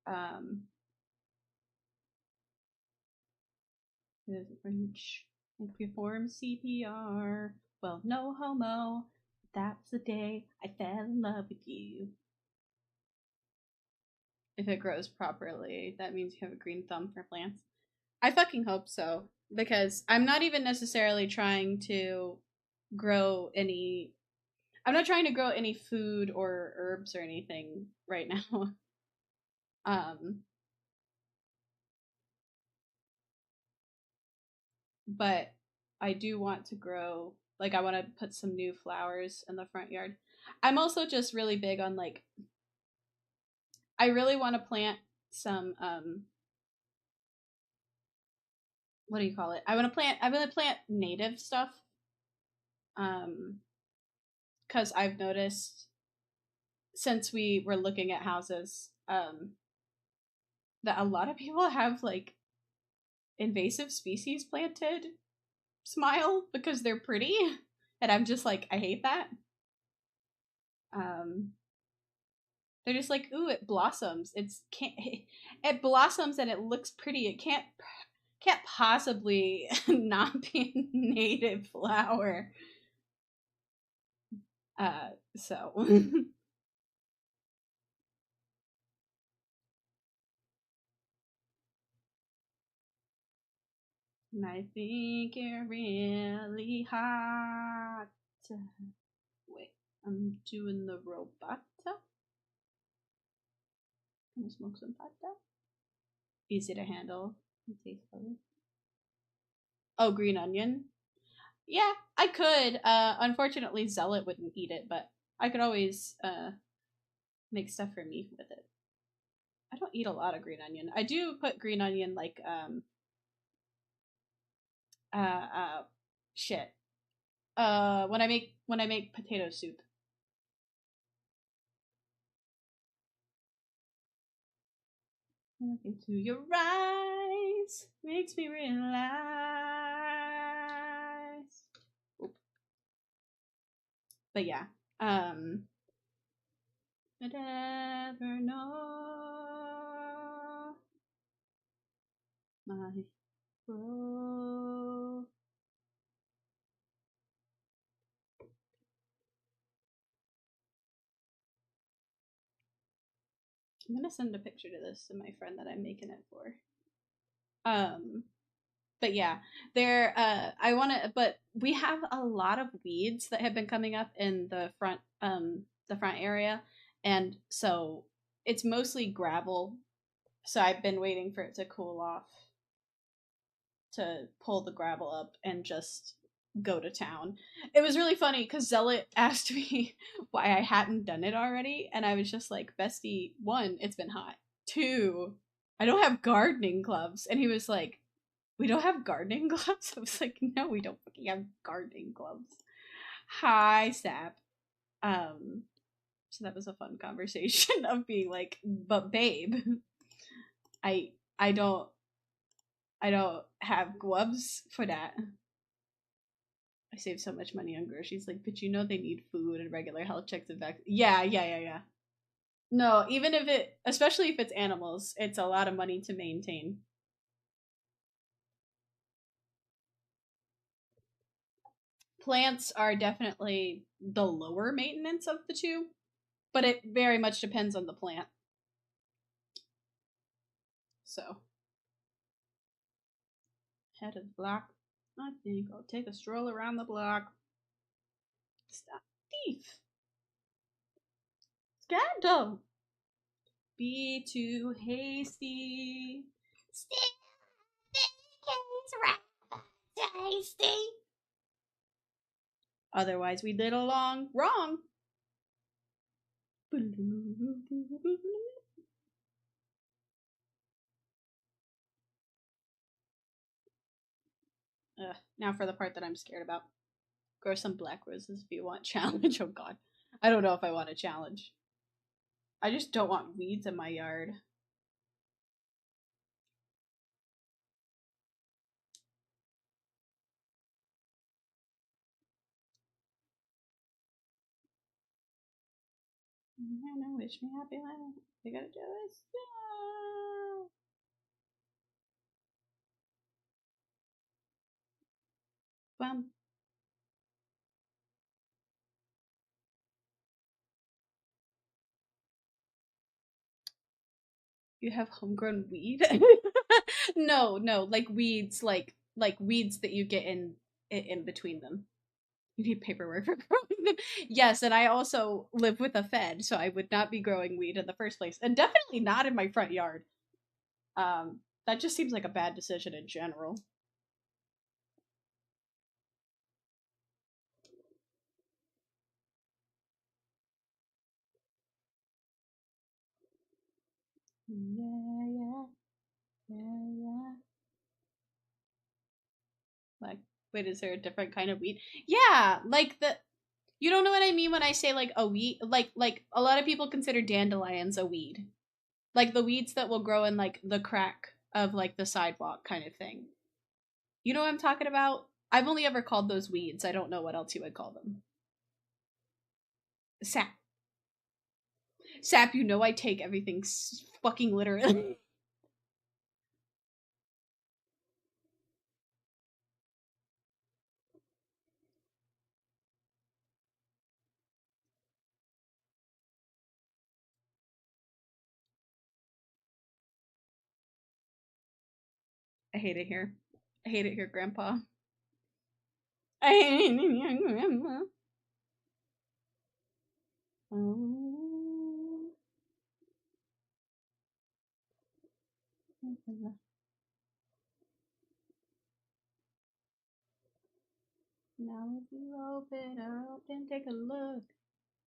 A: Um, French perform CPR. Well, no homo. That's the day I fell in love with you. If it grows properly, that means you have a green thumb for plants. I fucking hope so, because I'm not even necessarily trying to grow any. I'm not trying to grow any food or herbs or anything right now. um, but I do want to grow. Like, I want to put some new flowers in the front yard. I'm also just really big on like. I really want to plant some what do you call it? I want to plant native stuff. Cuz I've noticed since we were looking at houses that a lot of people have like invasive species planted smile because they're pretty and I'm just like I hate that. Um they're just like ooh it blossoms. It blossoms and it looks pretty. It can't possibly not be a native flower. So and I think you're really hot. Wait, I'm doing the robot. Gonna smoke some pasta. Easy to handle. Oh, green onion. Yeah, I could. Unfortunately, Zealot wouldn't eat it, but I could always make stuff for me with it. I don't eat a lot of green onion. I do put green onion like uh uh shit. When I make potato soup. Look into your eyes makes me realize. Oop. But yeah, I never know my bro. I'm gonna send a picture to this to my friend that I'm making it for. Um, but yeah, there. I want to, but we have a lot of weeds that have been coming up in the front area, and so it's mostly gravel. So I've been waiting for it to cool off to pull the gravel up and just go to town. It was really funny because Zealot asked me why I hadn't done it already, and I was just like, "Bestie, one, it's been hot. Two, I don't have gardening gloves." And he was like, "We don't have gardening gloves?" I was like, "No, we don't fucking have gardening gloves." Hi, Sap. Um, so that was a fun conversation of being like, "But babe, I I don't I don't have gloves for that." I save so much money on groceries. Like, but you know they need food and regular health checks and vaccines. Yeah. No, even if it, especially if it's animals, it's a lot of money to maintain. Plants are definitely the lower maintenance of the two, but it very much depends on the plant. So, head of the block. I think I'll take a stroll around the block. Stop. Thief. Scandal. Be too hasty. Still tasty. Otherwise, we did along wrong. Now for the part that I'm scared about. Grow some black roses if you want challenge. Oh god. I don't know if I want a challenge. I just don't want weeds in my yard. Wish me happy life. You gotta do is yeah. Bum. You have homegrown weed? No, like weeds, like weeds that you get in between them. You need paperwork for growing them. Yes, and I also live with a fed, so I would not be growing weed in the first place, and definitely not in my front yard. That just seems like a bad decision in general. Yeah. Like, wait, is there a different kind of weed? Yeah, like the you don't know what I mean when I say like a weed, like a lot of people consider dandelions a weed, like the weeds that will grow in like the crack of like the sidewalk kind of thing. You know what I'm talking about? I've only ever called those weeds. I don't know what else you would call them. Sap, sap. You know I take everything fucking literally. I hate it here. I hate it here, Grandpa. I hate it here, Grandpa. Oh. Now if you open her up and take a look,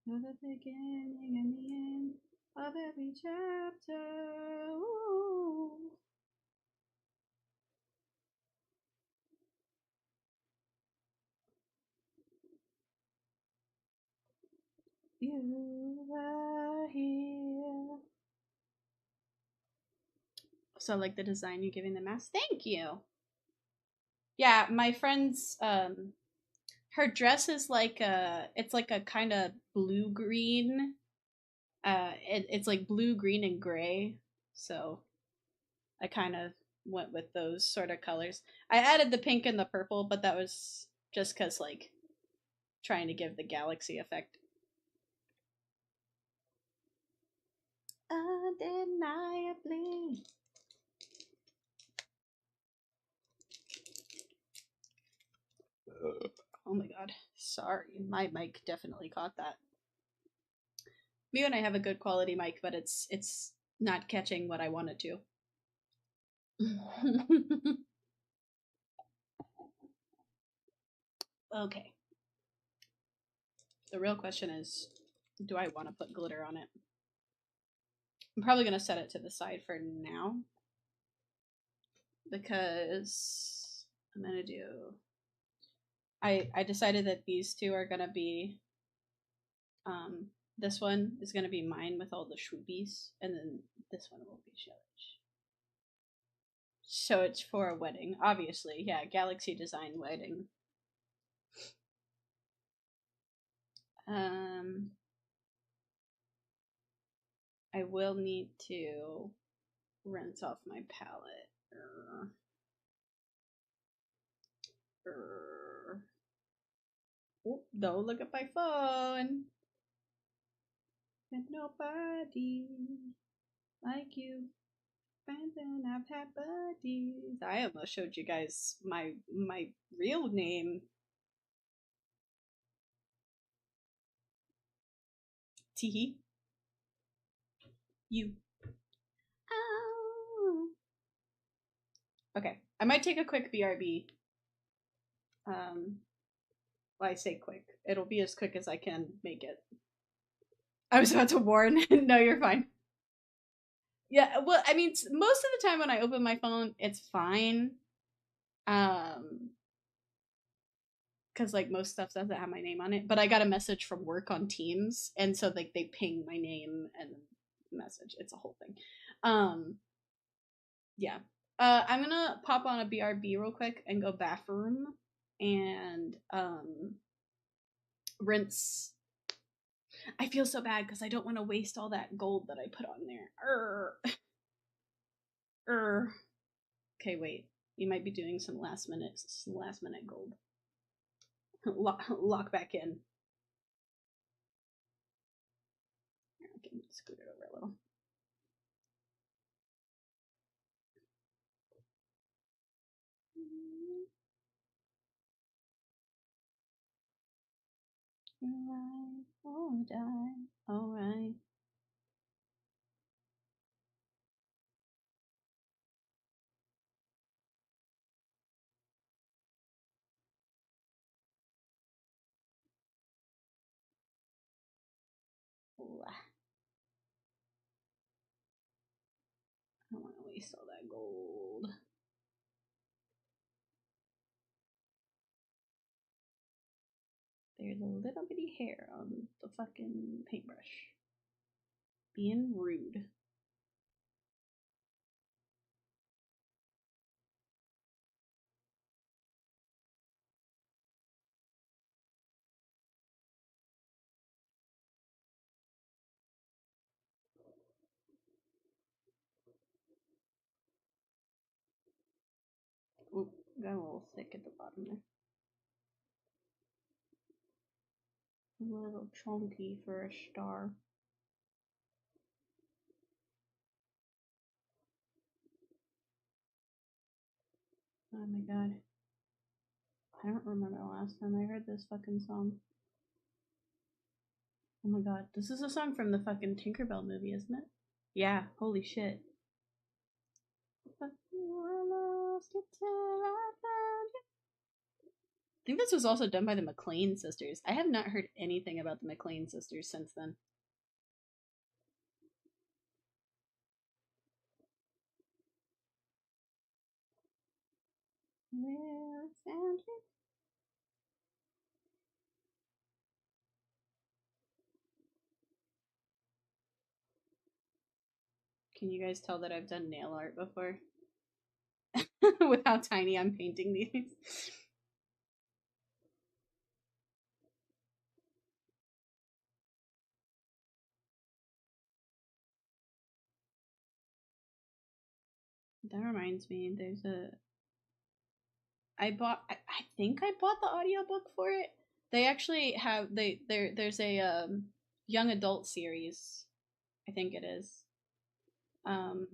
A: know the beginning and the end of every chapter. Ooh. You are here. So like the design you're giving the mask. Thank you. Yeah, my friend's her dress is like it's like a kind of blue green. It's like blue, green, and gray. So I kind of went with those sort of colors. I added the pink and the purple, but that was just because like trying to give the galaxy effect. Undeniably. Oh my god. Sorry. My mic definitely caught that. Me and I have a good quality mic, but it's not catching what I wanted to. Okay. The real question is, do I want to put glitter on it? I'm probably going to set it to the side for now because I'm going to do I decided that these two are going to be this one is going to be mine with all the shwoopies, and then this one will be Shellage. So it's for a wedding, obviously. Yeah, Galaxy Design wedding. I will need to rinse off my palette. Oh, don't look at my phone. And nobody like you. Friends and I've had buddies. I almost showed you guys my real name. Teehee. You. Oh. Okay. I might take a quick BRB. Well, I say quick. It'll be as quick as I can make it. I was about to warn. No, you're fine. Yeah, well, I mean, most of the time when I open my phone, it's fine. Because like most stuff doesn't have my name on it. But I got a message from work on Teams, and so like they ping my name and message. It's a whole thing. Yeah. I'm gonna pop on a BRB real quick and go bathroom and rinse. I feel so bad because I don't want to waste all that gold that I put on there. Okay, wait. You might be doing some last minute gold. Lock back in. I can scoot it over a little. Alright, or die. Alright. I don't want to waste all that gold. There's a little bitty hair on the fucking paintbrush. Being rude. Ooh, got a little thick at the bottom there. A little chunky for a star. Oh my god. I don't remember the last time I heard this fucking song. Oh my god. This is a song from the fucking Tinkerbell movie, isn't it? Yeah, holy shit. I lost you till I found you. I think this was also done by the McLean sisters. I have not heard anything about the McLean sisters since then. Where I found you. Can you guys tell that I've done nail art before? With how tiny I'm painting these. That reminds me, there's a I think I bought the audiobook for it. They actually have there's a young adult series, I think it is. Um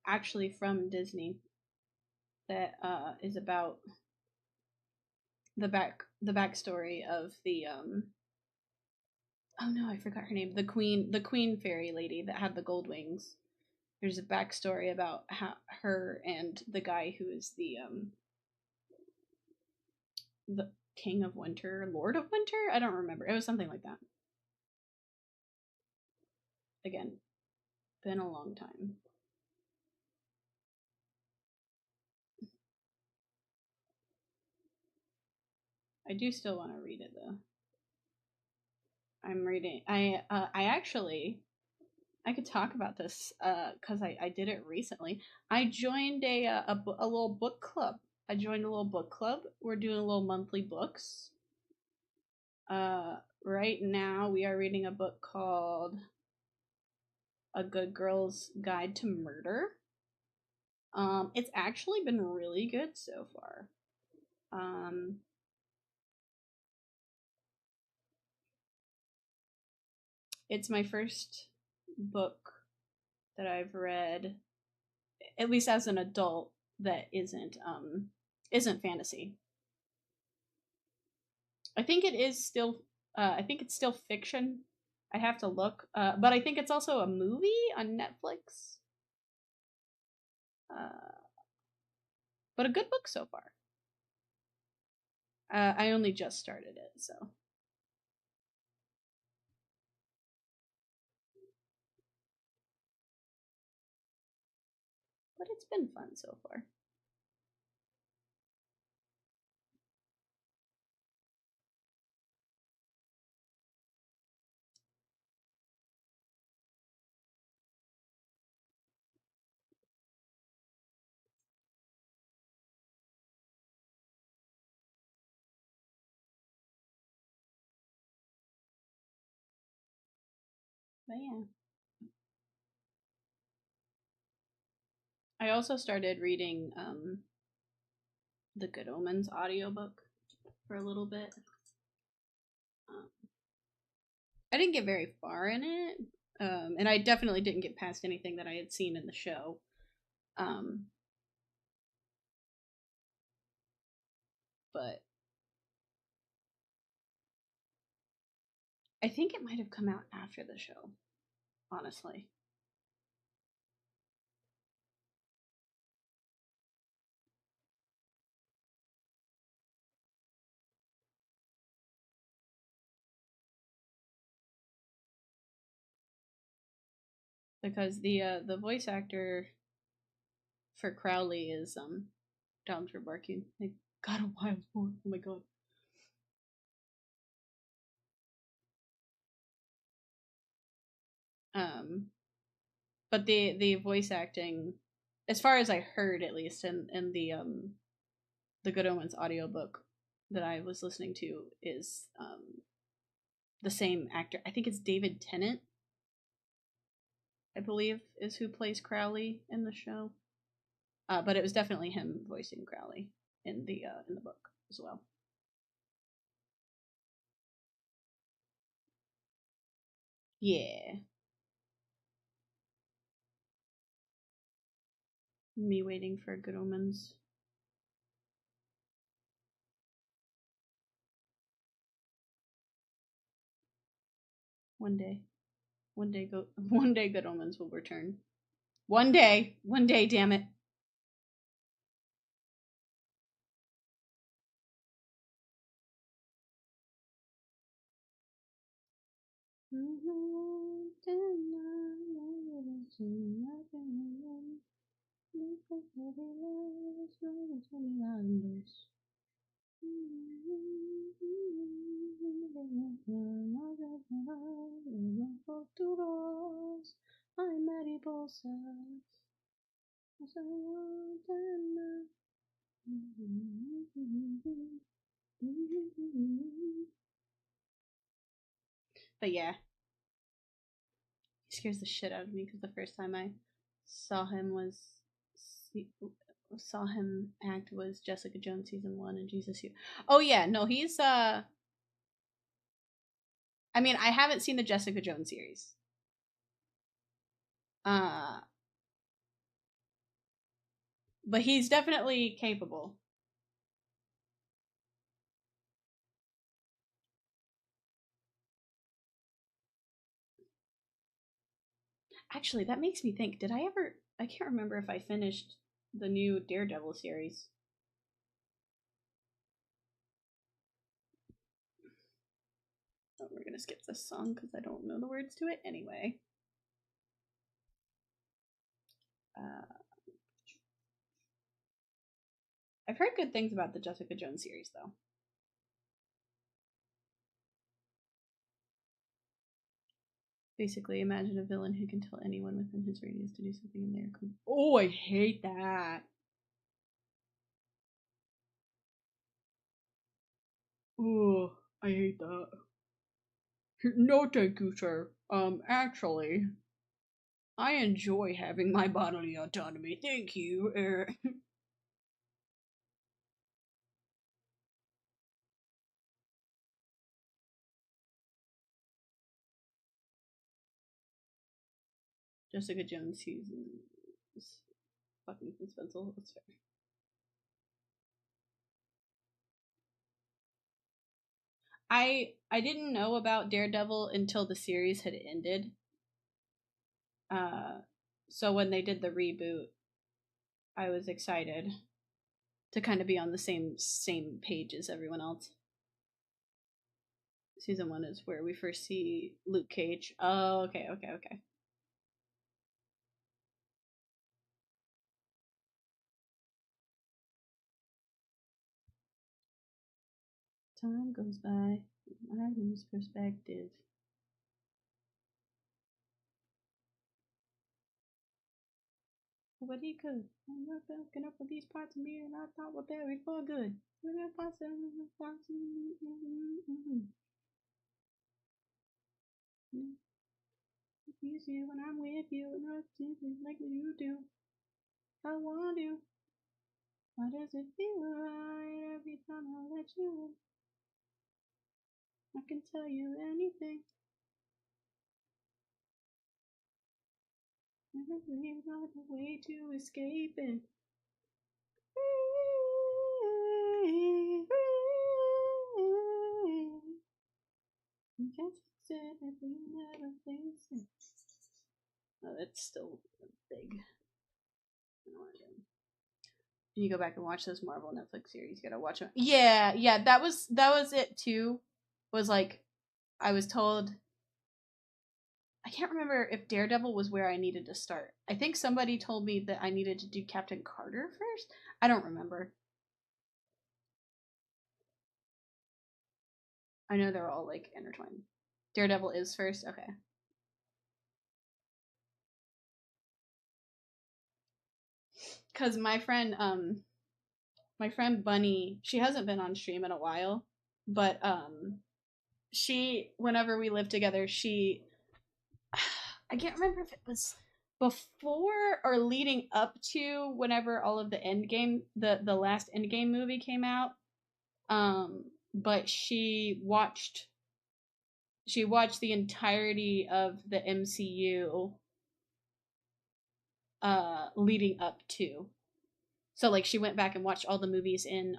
A: Actually from Disney that is about the backstory of the oh no, I forgot her name. The queen fairy lady that had the gold wings. There's a backstory about how her and the guy who is the King of Winter, Lord of Winter. I don't remember. It was something like that. Again, been a long time. I do still want to read it though. I'm reading. I actually I could talk about this because I did it recently. I joined a little book club. I joined a little book club. We're doing little monthly books. Right now we are reading a book called A Good Girl's Guide to Murder. It's actually been really good so far. Um, it's my first book that I've read, at least as an adult, that isn't fantasy. I think it is still. I think it's still fiction. I have to look, but I think it's also a movie on Netflix. Uh, but a good book so far. I only just started it, so but it's been fun so far. But yeah, I also started reading the Good Omens audiobook for a little bit. Um, I didn't get very far in it, and I definitely didn't get past anything that I had seen in the show. Um, but I think it might have come out after the show, honestly. Because the voice actor for Crowley is Donald Barkin. Like, got a wild boar. Oh my god. Um, but the voice acting, as far as I heard, at least in the Good Omens audiobook that I was listening to, is the same actor. I think it's David Tennant. I believe is who plays Crowley in the show. But it was definitely him voicing Crowley in the book as well. Yeah, me waiting for Good Omens. One day, one day, Good Omens will return. One day, damn it. Ay, mariposas. But yeah, he scares the shit out of me because the first time I saw him was saw him act was Jessica Jones season 1 and Jesus. Oh yeah, no, he's I mean, I haven't seen the Jessica Jones series. Uh, but he's definitely capable. Actually, that makes me think. Did I ever? I can't remember if I finished the new Daredevil series. Oh, we're gonna skip this song because I don't know the words to it anyway. Uh, I've heard good things about the Jessica Jones series, though. Basically, imagine a villain who can tell anyone within his radius to do something in their. Oh, I hate that. Oh, I hate that. No, thank you, sir. Actually, I enjoy having my bodily autonomy. Thank you. Jessica Jones season fucking suspenseful. That's fair. I didn't know about Daredevil until the series had ended. Uh, so when they did the reboot, I was excited to kind of be on the same page as everyone else. Season 1 is where we first see Luke Cage. Oh, okay. Time goes by, I lose perspective. But he could. I'm not looking up for these parts of me, and I thought were buried for good. It's easier when I'm with you, not simply like you do. I want you. Why does it feel right every time I let you in? I can tell you anything. Never really got a way to escape it. You can't fix it if you never face it. Oh, that's still big. You go back and watch those Marvel Netflix series. You gotta watch them. Yeah, that was it too. Was like I was told. I can't remember if Daredevil was where I needed to start. I think somebody told me that I needed to do Captain Carter first. I don't remember. I know they're all like intertwined. Daredevil is first. Okay. Cause my friend Bunny, she hasn't been on stream in a while, but she whenever we lived together, she I can't remember if it was before or leading up to whenever all of the Endgame the last Endgame movie came out. But she watched the entirety of the MCU leading up to. So like she went back and watched all the movies in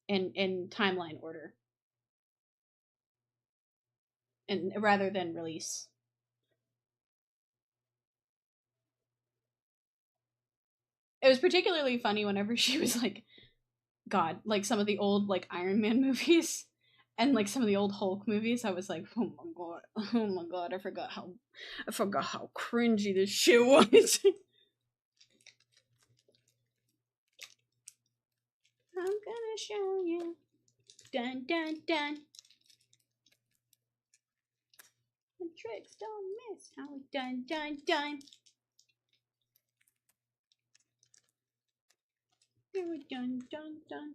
A: timeline order and rather than release. It was particularly funny whenever she was like, God, like some of the old like Iron Man movies and like some of the old Hulk movies. I was like, oh my god, I forgot how cringy this shit was. I'm gonna show you. Dun dun dun. The tricks don't miss. How we dun dun dun. Dun dun dun.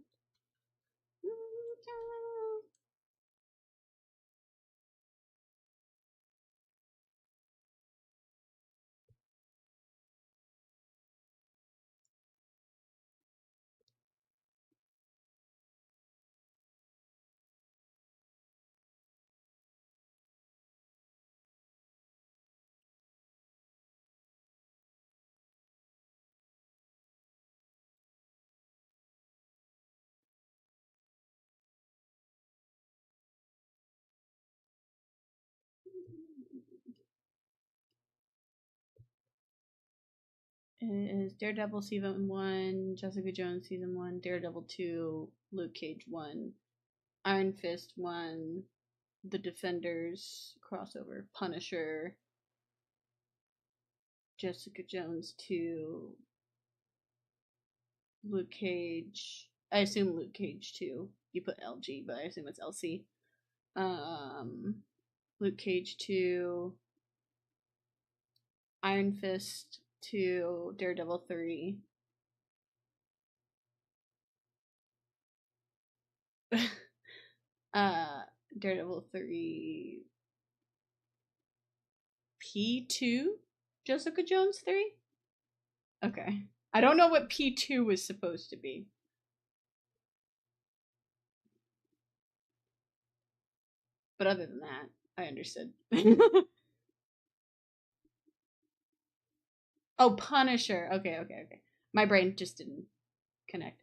A: Is Daredevil season 1, Jessica Jones season 1, Daredevil 2, Luke Cage 1, Iron Fist 1, The Defenders crossover, Punisher, Jessica Jones 2, Luke Cage. I assume Luke Cage 2. You put LG, but I assume it's LC. Luke Cage 2, Iron Fist 2, Daredevil 3. Daredevil 3, P2, Jessica Jones 3. Okay, I don't know what P2 was supposed to be. But other than that, I understood. Oh, Punisher. Okay. My brain just didn't connect.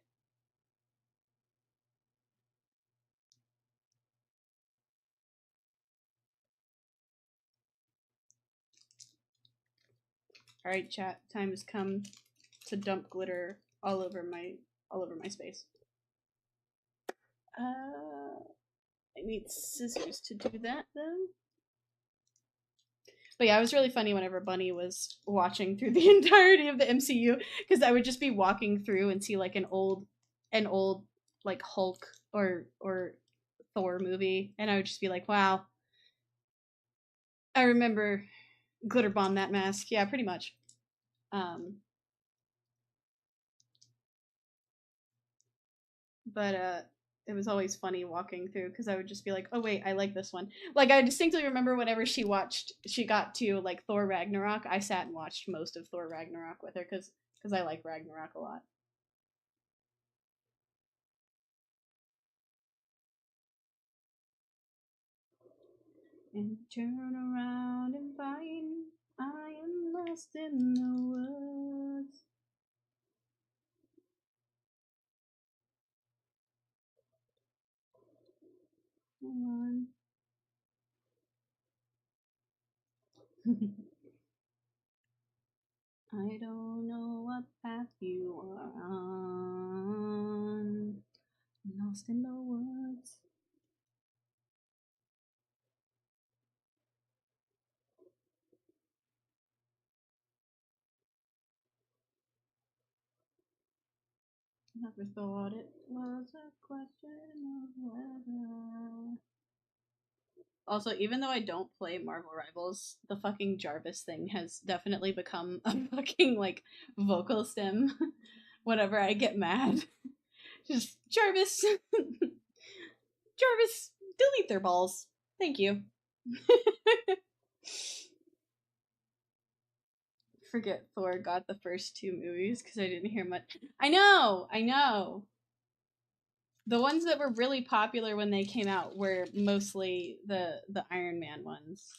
A: All right, chat. Time has come to dump glitter all over my space. I need scissors to do that though. But yeah, it was really funny whenever Bunny was watching through the entirety of the MCU because I would just be walking through and see like an old like Hulk or Thor movie, and I would just be like, wow, I remember glitter bomb that mask. Yeah, pretty much. But it was always funny walking through because I would just be like, oh wait, I like this one. Like I distinctly remember whenever she got to like Thor Ragnarok, I sat and watched most of Thor Ragnarok with her because I like Ragnarok a lot. And turn around and find I am lost in the woods. Hold on. I don't know what path you are on. Lost in the woods. Never thought it was a question of whether. Also, even though I don't play Marvel Rivals, the fucking Jarvis thing has definitely become a fucking like vocal stem whenever I get mad. Just Jarvis. Jarvis, delete their balls. Thank you. Forget Thor got the first 2 movies because I didn't hear much. I know. The ones that were really popular when they came out were mostly the Iron Man ones,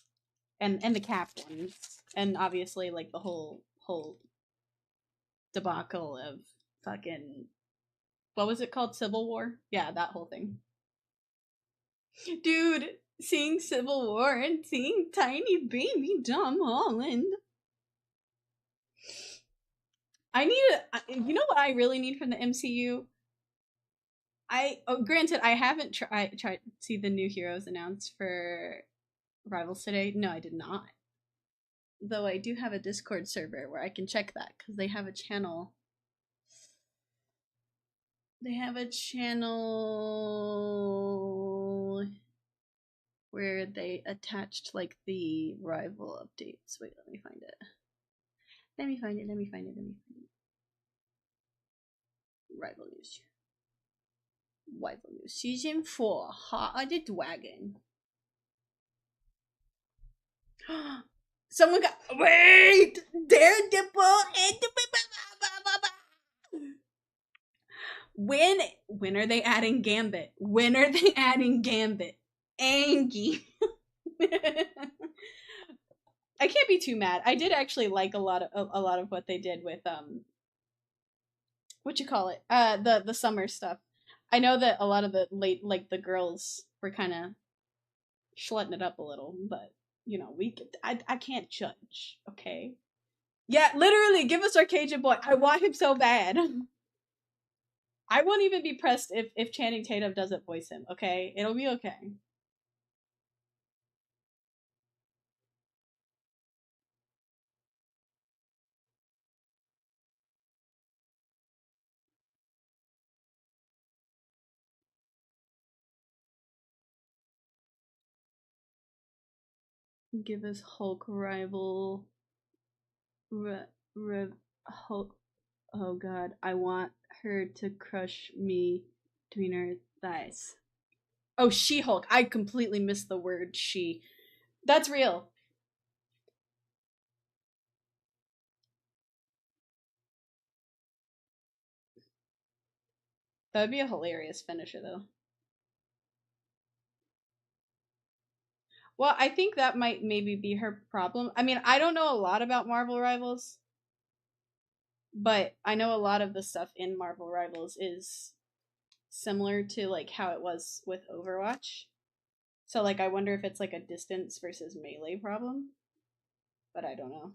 A: and the Cap ones, and obviously like the whole debacle of fucking what was it called, Civil War? Yeah, that whole thing. Dude, seeing Civil War and seeing tiny baby Tom Holland. I need you know what I really need from the MCU? Granted I haven't tried to see the new heroes announced for Rivals today. No, I did not. Though I do have a Discord server where I can check that because they have a channel. They have a channel where they attached like the rival updates. Wait, let me find it. Let me find it. Rival news. Rival news. Season 4. Heart of the Dragon. Someone got. Wait! Daredevil and. When are they adding Gambit? When are they adding Gambit? Angie. I can't be too mad. I did actually like a lot of what they did with what you call it? The summer stuff. I know that a lot of the late like the girls were kind of schlutting it up a little, but you know, I can't judge, okay? Yeah, literally give us Arcadian Boy. I want him so bad. I won't even be pressed if Channing Tatum doesn't voice him, okay? It'll be okay. Give us Hulk rival. Hulk. Oh god, I want her to crush me between her thighs. Oh, She Hulk. I completely missed the word she. That's real. That would be a hilarious finisher, though. Well, I think that might maybe be her problem. I mean, I don't know a lot about Marvel Rivals, but I know a lot of the stuff in Marvel Rivals is similar to like how it was with Overwatch. So like I wonder if it's like a distance versus melee problem, but I don't know.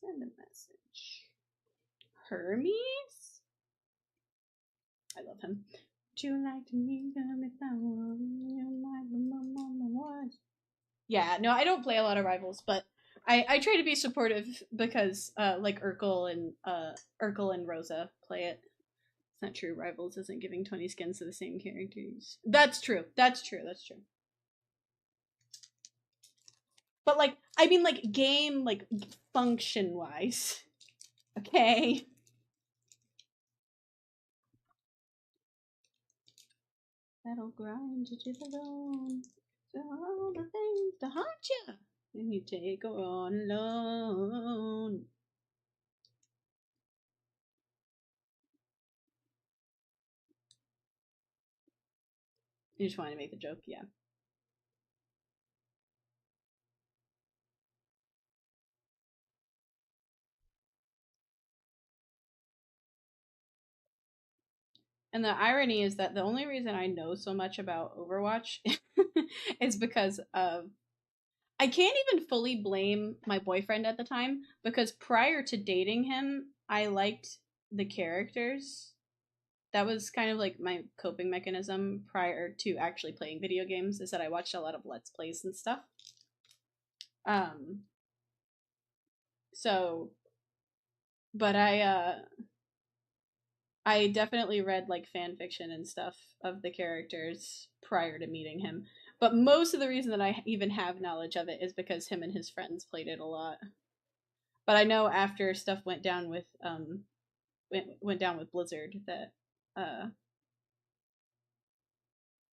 A: Send a message. Hermes? I love him. Would you like to meet them if I were was? Yeah, no, I don't play a lot of Rivals, but I try to be supportive because like Urkel and Rosa play it. It's not true. Rivals isn't giving 20 skins to the same characters. That's true. That's true. That's true. But like, I mean, like game, like function wise. Okay. That'll grind you to the bone. So all the things to haunt you, and you take her on alone. You just want to make the joke, yeah. And the irony is that the only reason I know so much about Overwatch is because of I can't even fully blame my boyfriend at the time because prior to dating him, I liked the characters. That was kind of like my coping mechanism prior to actually playing video games is that I watched a lot of let's plays and stuff. Um so but I definitely read like fan fiction and stuff of the characters prior to meeting him. But most of the reason that I even have knowledge of it is because him and his friends played it a lot. But I know after stuff went down with Blizzard that a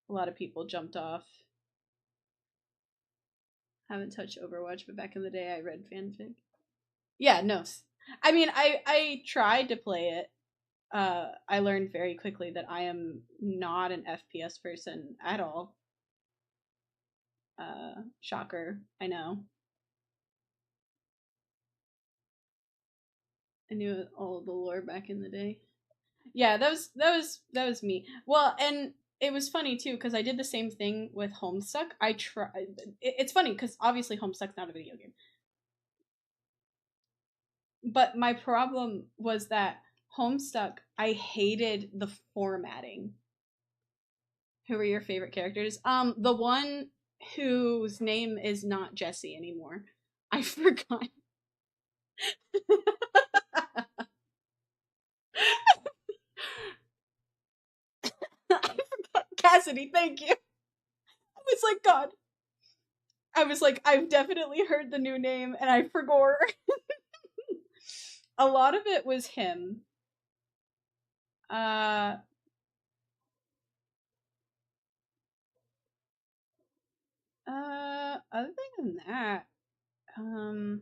A: lot of people jumped off. Haven't touched Overwatch, but back in the day I read fanfic. Yeah, no. I mean, I tried to play it. I learned very quickly that I am not an FPS person at all. Shocker, I know. I knew all the lore back in the day. Yeah, that was me. Well, and it was funny too because I did the same thing with Homestuck. I tried. It's funny because obviously Homestuck's not a video game, but my problem was that Homestuck, I hated the formatting. Who are your favorite characters? The one whose name is not Jesse anymore. I forgot. I forgot Cassidy. Thank you. I was like, God. I was like, I've definitely heard the new name, and I forgot. A lot of it was him. Uh, other than that, um,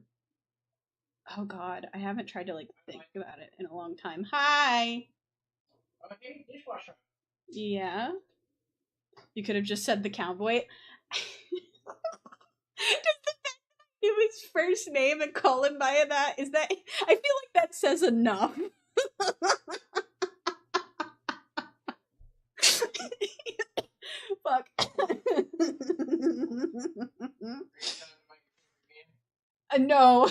A: oh God, I haven't tried to like think about it in a long time. Hi.
B: Okay, dishwasher.
A: Yeah. You could have just said the cowboy. Just the fact that it was first name and call him by that is that I feel like that says enough. Fuck. No.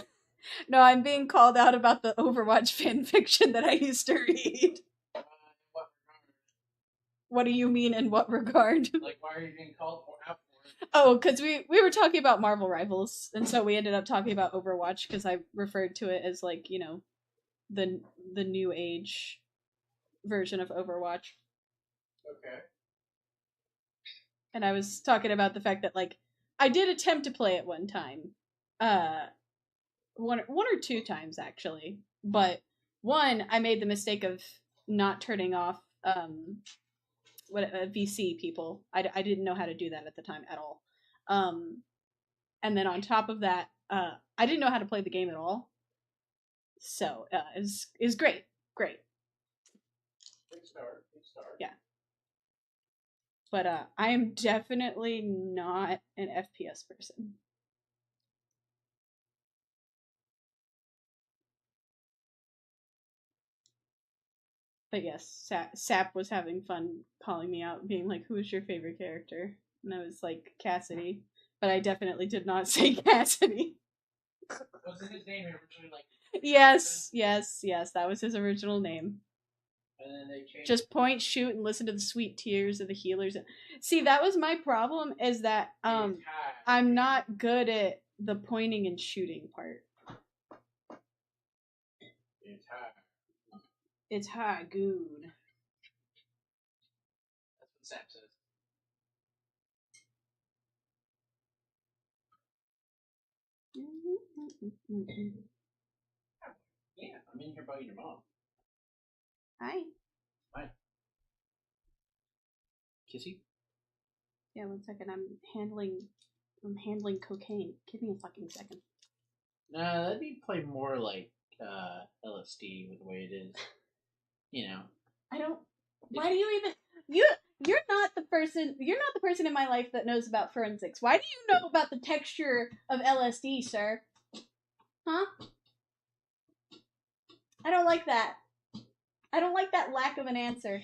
A: No, I'm being called out about the Overwatch fan fiction that I used to read. What do you mean in what regard?
B: Like, why are you being called out for it?
A: Oh, because we were talking about Marvel Rivals, and so we ended up talking about Overwatch because I referred to it as like, the new age version of Overwatch.
B: Okay.
A: And I was talking about the fact that like I did attempt to play it one time. One or two times actually. But one, I made the mistake of not turning off VC people. I didn't know how to do that at the time at all. And then on top of that, I didn't know how to play the game at all. So is great. Great.
B: Good start. Good start.
A: Yeah. But I am definitely not an FPS person. But yes, Sap was having fun calling me out, being like, "Who is your favorite character?" And I was like, "Cassidy," but I definitely did not say Cassidy.
B: Wasn't his name originally like?
A: Yes, that was his original name.
B: And then they changed.
A: Just point, shoot, and listen to the sweet tears of the healers. See, that was my problem. Is that I'm not good at the pointing and shooting part.
B: It's high.
A: It's high, good.
B: That's what Sam says. Yeah, I'm in here bugging your mom.
A: Hi.
B: Hi. Kissy?
A: Yeah, 1 second. I'm handling cocaine. Give me a fucking second.
B: Nah, that'd be play more like LSD with the way it is. You know.
A: I don't. Why do you even you're not the person. You're not the person in my life that knows about forensics. Why do you know about the texture of LSD, sir? Huh? I don't like that. I don't like that lack of an answer.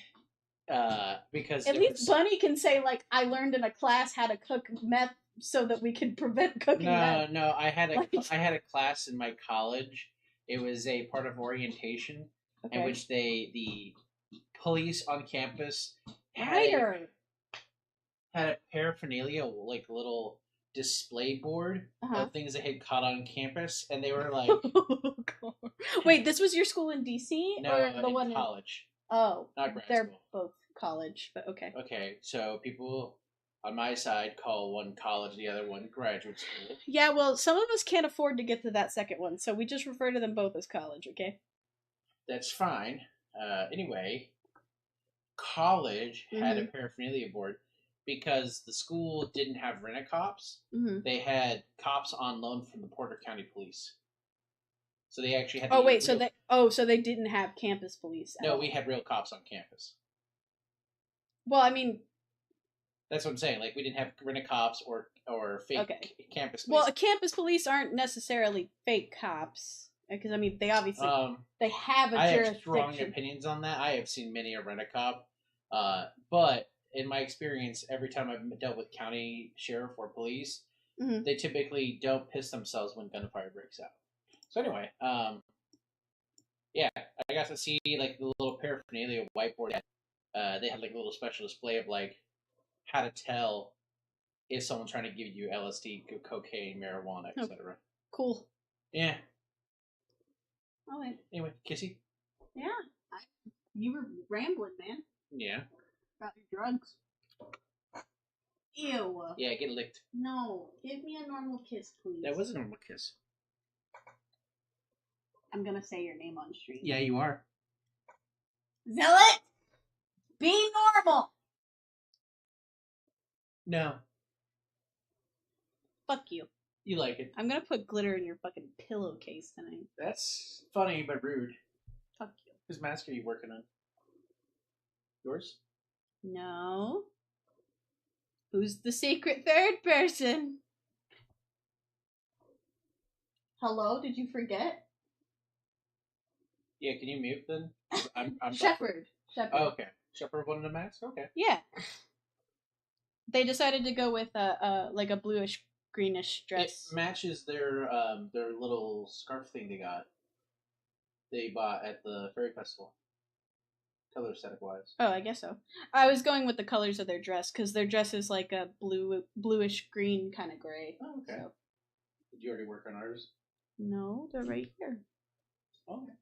B: Because
A: at least Bunny can say like, I learned in a class how to cook meth so that we could prevent cooking meth.
B: No, I had a class in my college. It was a part of orientation in which the police on campus had a paraphernalia, like a little display board of things that had caught on campus, and they were like,
A: Wait, this was your school in DC?
B: No,
A: or the
B: in
A: one
B: college.
A: Oh,
B: not grad
A: they're
B: school.
A: both college, but okay.
B: Okay, so people on my side call one college, the other one graduate school.
A: Yeah, well, some of us can't afford to get to that second one, so we just refer to them both as college, okay?
B: That's fine. Anyway, college had a paraphernalia board because the school didn't have rent-a-cops. They had cops on loan from the Porter County Police. So they actually had.
A: So they didn't have campus police.
B: No, we had real cops on campus.
A: Well, I mean,
B: that's what I'm saying. Like we didn't have rent-a-cops or fake campus police.
A: Well, campus police aren't necessarily fake cops. Because I mean, they obviously they have a jurisdiction.
B: I have strong opinions on that. I have seen many a rent-a-cop, but in my experience, every time I've dealt with county sheriff or police, they typically don't piss themselves when gunfire breaks out. So anyway, yeah, I got to see like the little paraphernalia whiteboard. They had like a little special display of like how to tell if someone's trying to give you LSD, cocaine, marijuana, etc.
A: Cool.
B: Yeah.
A: All right.
B: Anyway, Kissy.
A: Yeah. You were rambling, man.
B: Yeah.
A: About your drugs. Ew.
B: Yeah, get licked.
A: No, give me a normal kiss, please.
B: That was a normal kiss.
A: I'm gonna say your name on stream.
B: Yeah, you are.
A: Zealot! Be normal!
B: No.
A: Fuck you.
B: You like it.
A: I'm gonna put glitter in your fucking pillowcase tonight.
B: That's funny but rude.
A: Fuck you.
B: Whose mask are you working on? Yours?
A: No. Who's the secret third person? Hello? Did you forget?
B: Yeah, can you mute then? I'm
A: Shepard.
B: Oh, okay. Shepard wanted a mask? Okay.
A: Yeah. They decided to go with like a bluish greenish dress.
B: It matches their little scarf thing they bought at the Fairy Festival. Color aesthetic wise.
A: Oh, I guess so. I was going with the colors of their dress because their dress is like a bluish green kind of gray.
B: Oh, okay. So. Did you already work on ours?
A: No, they're right here.
B: Okay.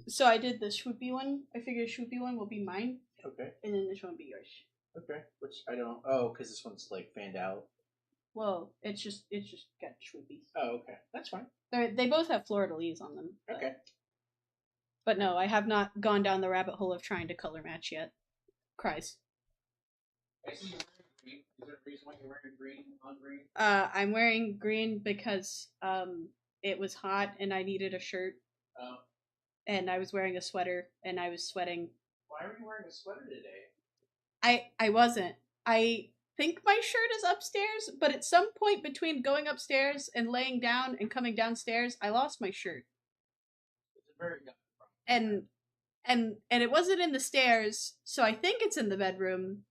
A: So I did the swoopy one. I figured swoopy one will be mine.
B: Okay.
A: And then this one will be yours.
B: Okay. Which I don't. Oh, because this one's like fanned out.
A: Well, it's just got swoopy.
B: Oh, okay. That's fine.
A: They both have fleur-de-lis on them.
B: Okay.
A: But no, I have not gone down the rabbit hole of trying to color match yet. Cries.
B: I see you're wearing green. Is there a reason why you're wearing green on green?
A: I'm wearing green because it was hot and I needed a shirt.
B: Oh.
A: And I was wearing a sweater and I was sweating.
B: Why were you wearing a sweater today?
A: I wasn't. I think my shirt is upstairs, but at some point between going upstairs and laying down and coming downstairs, I lost my shirt.
B: It's a very
A: and it wasn't in the stairs, so I think it's in the bedroom.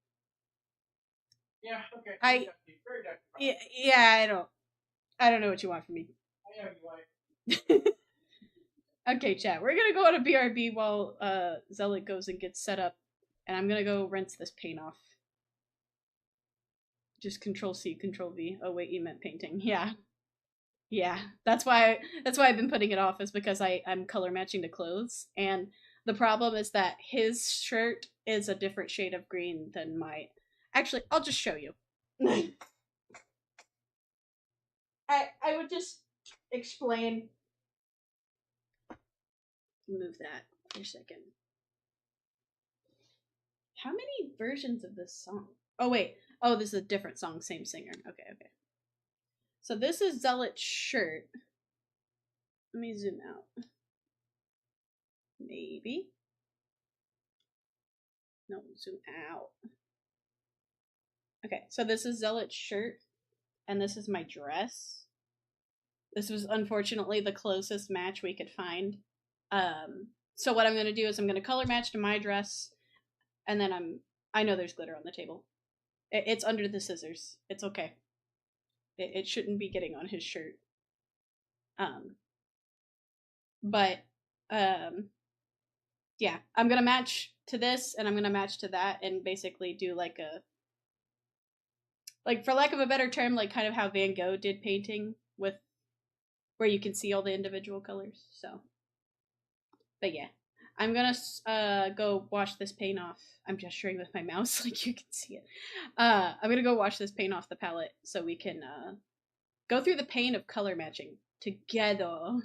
B: Yeah, okay.
A: Yeah, I don't know what you want from me.
B: I know you want.
A: Okay, chat. We're gonna go on a BRB while Zealot goes and gets set up, and I'm gonna go rinse this paint off. Just Control-C, Control-V. Oh wait, you meant painting. Yeah. That's why I've been putting it off, is because I'm color matching the clothes, and the problem is that his shirt is a different shade of green than my. Actually, I'll just show you. I would just explain. Move that for a second. How many versions of this song? Oh wait. Oh, this is a different song, same singer. Okay. So this is Zealot's shirt. Let me zoom out. Maybe. No, zoom out. Okay, so this is Zealot's shirt, and this is my dress. This was unfortunately the closest match we could find. So what I'm going to do is I'm going to color match to my dress, and then I know there's glitter on the table. It's under the scissors. It's okay. It shouldn't be getting on his shirt. Yeah, I'm gonna match to this, and I'm gonna match to that, and basically do like for lack of a better term, like kind of how Van Gogh did painting, with where you can see all the individual colors. So, but yeah, I'm gonna go wash this paint off. I'm gesturing with my mouse like you can see it. I'm gonna go wash this paint off the palette so we can go through the pain of color matching together.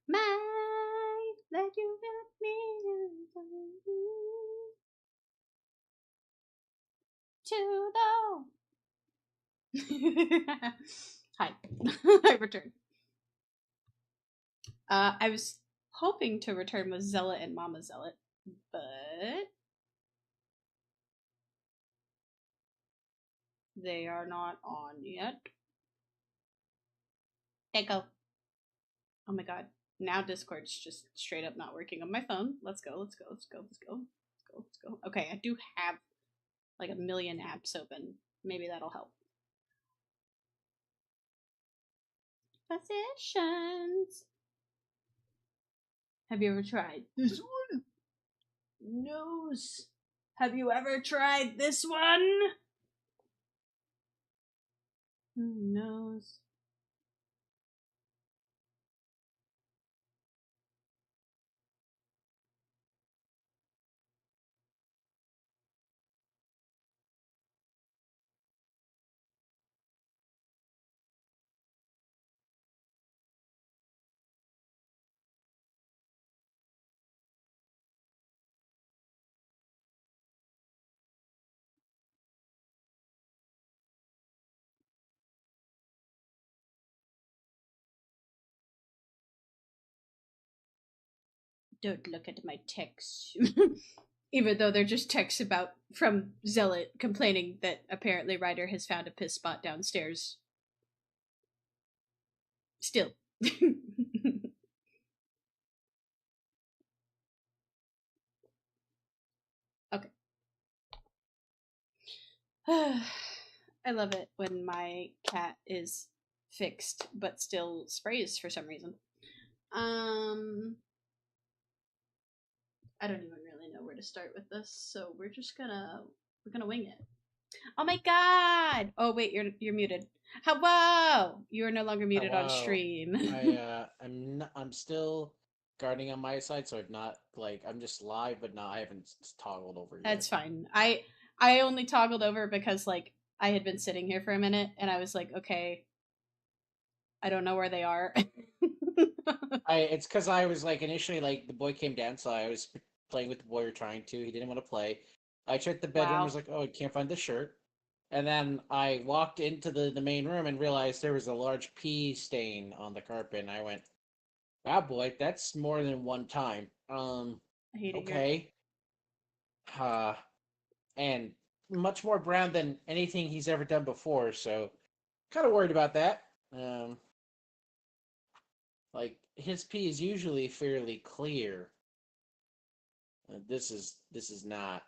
A: My, that you got me to the. Hi, I returned. I was hoping to return with Zealot and Mama Zealot, but they are not on yet. Echo. Oh my god. Now Discord's just straight up not working on my phone. Let's go, let's go, let's go, let's go. Let's go, let's go. Okay, I do have like a million apps open. Maybe that'll help. Positions. Have you ever tried this one? Nose. Have you ever tried this one? Who knows? Don't look at my texts. Even though they're just texts about from Zealot complaining that apparently Ryder has found a piss spot downstairs. Still. Okay. I love it when my cat is fixed but still sprays for some reason. I don't even really know where to start with this, so we're gonna wing it. Oh my god! Oh wait, you're muted. Hello! You're no longer muted on
C: Hello.
A: stream.
C: I'm still guarding on my side, so I'm just live, but I haven't toggled over yet.
A: That's fine. I only toggled over because like I had been sitting here for a minute and I was like, okay, I don't know where they are.
C: It's because I was like initially the boy came down, so I was playing with the boy or trying to. He didn't want to play. I checked the bedroom,
A: Wow.
C: was like, oh, I can't find the shirt. And then I walked into the main room and realized there was a large pee stain on the carpet, and I went, wow, boy, that's more than one time.
A: I hate it here.
C: Okay. And much more brown than anything he's ever done before, so kind of worried about that. Like his pee is usually fairly clear. This is not.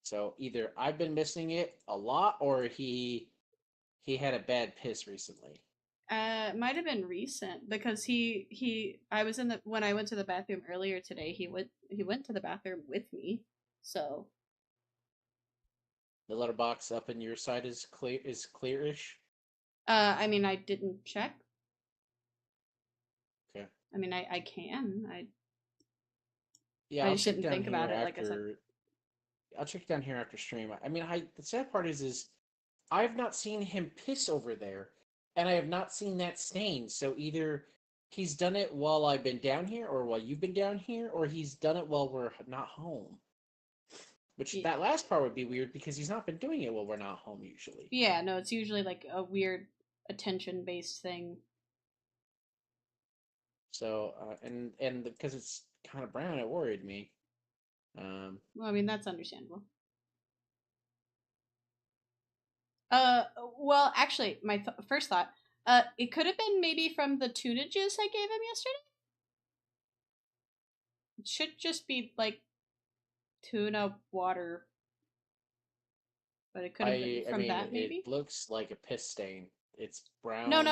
C: So either I've been missing it a lot, or he had a bad piss recently.
A: It might have been recent because I was in the when I went to the bathroom earlier today. He went to the bathroom with me, so
C: The letterbox up in your side is clearish.
A: I mean, I didn't check.
C: Okay.
A: I mean, I can.
C: Yeah,
A: I
C: I'll
A: just
C: check
A: didn't
C: down
A: think
C: here
A: about it.
C: after.
A: Like I said,
C: I'll check down here after stream. I mean, the sad part is I've not seen him piss over there, and I have not seen that stain. So either he's done it while I've been down here, or while you've been down here, or he's done it while we're not home. Which
A: yeah.
C: that last part would be weird because he's not been doing it while we're not home usually.
A: Yeah, no, it's usually like a weird attention-based thing.
C: So and because it's kind of brown, it worried me.
A: Well, I mean, that's understandable. Well, actually, my first thought, it could have been maybe from the tuna juice I gave him yesterday. It should just be like tuna water, but it could have been from that maybe.
C: It looks like a piss stain. It's brown.
A: No,
C: on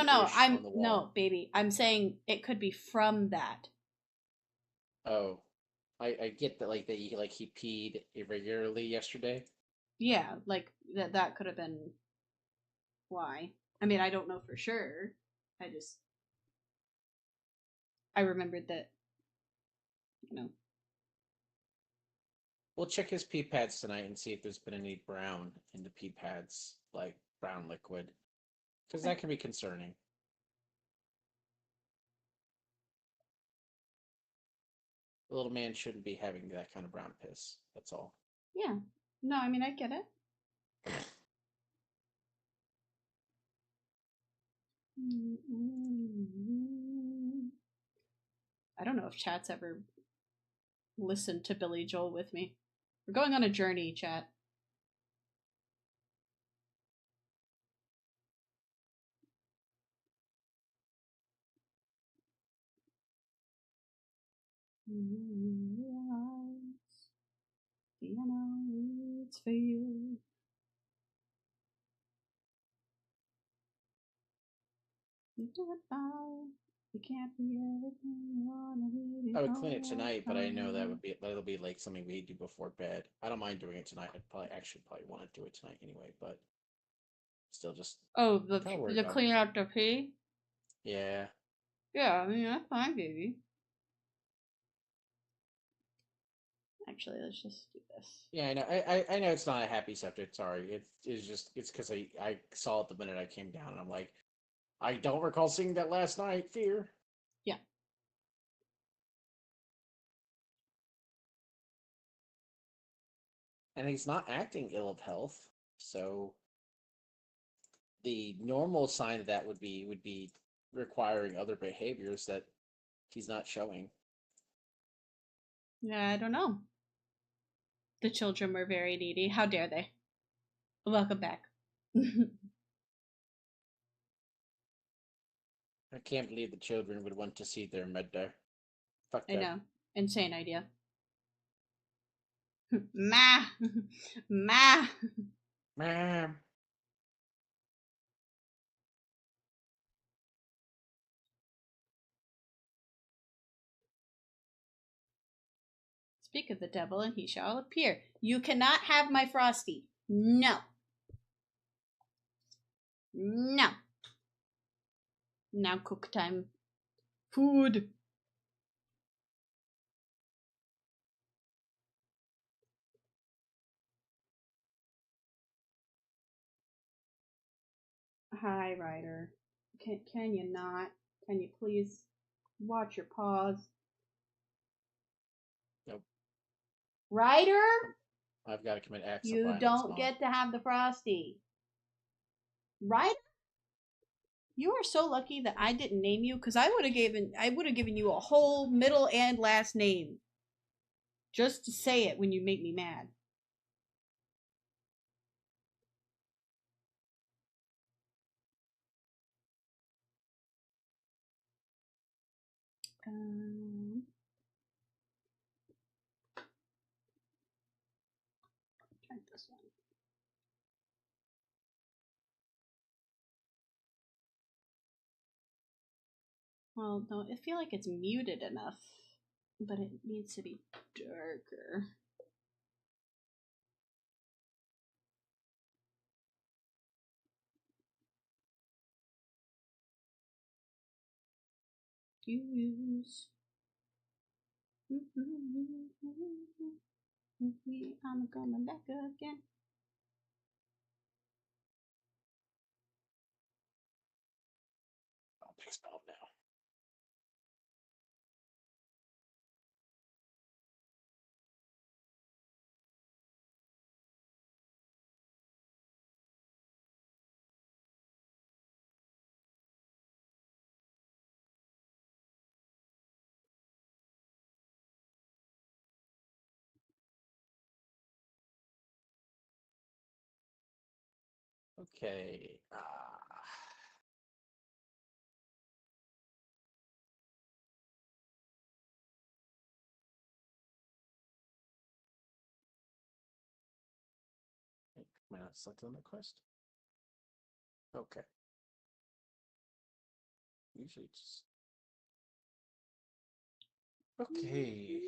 C: the wall.
A: no, baby. I'm saying it could be from that.
C: Oh, I get that that he peed irregularly yesterday.
A: Yeah, like that could have been why. I mean, I don't know for sure. I remembered that, you know.
C: We'll check his pee pads tonight and see if there's been any brown in the pee pads, like brown liquid, because that can be concerning. little man shouldn't be having that kind of brown piss. That's all.
A: Yeah. No, I mean, I get it. I don't know if chat's ever listened to Billy Joel with me. We're going on a journey, chat. It's for you. You do it fine. You can't be everything you wanna be.
C: I would clean it tonight, but I know that'll be like something we do before bed. I don't mind doing it tonight. I'd probably want to do it tonight anyway, but still just
A: the clean out the pee.
C: Yeah.
A: Yeah, I mean that's fine, baby. Actually, let's just do this.
C: Yeah, I know. I know it's not a happy subject. Sorry, it's because I saw it the minute I came down, and I'm like, I don't recall seeing that last night. Fear.
A: Yeah.
C: And he's not acting ill of health, so the normal sign of that would be requiring other behaviors that he's not showing.
A: Yeah, I don't know. The children were very needy. How dare they? Welcome back.
C: I can't believe the children would want to see their mother. Fuck
A: I
C: that.
A: know. Insane idea. Ma! Ma!
C: Ma'am.
A: Speak of the devil, and he shall appear. You cannot have my Frosty. No. No. Now cook time. Food. Hi, Ryder. Can you not? Can you please watch your paws?
C: Nope.
A: Ryder?
C: I've got to commit acts of
A: You
C: violence.
A: don't get to have the Frosty. Ryder? You are so lucky that I didn't name you, because I would have given you a whole middle and last name. Just to say it when you make me mad. Try this one. Well, no, I feel like it's muted enough, but it needs to be darker. Use. I'm coming back again.
C: I'll pick spell now. Okay. Am I not selected on the quest? Okay. Usually just. Okay.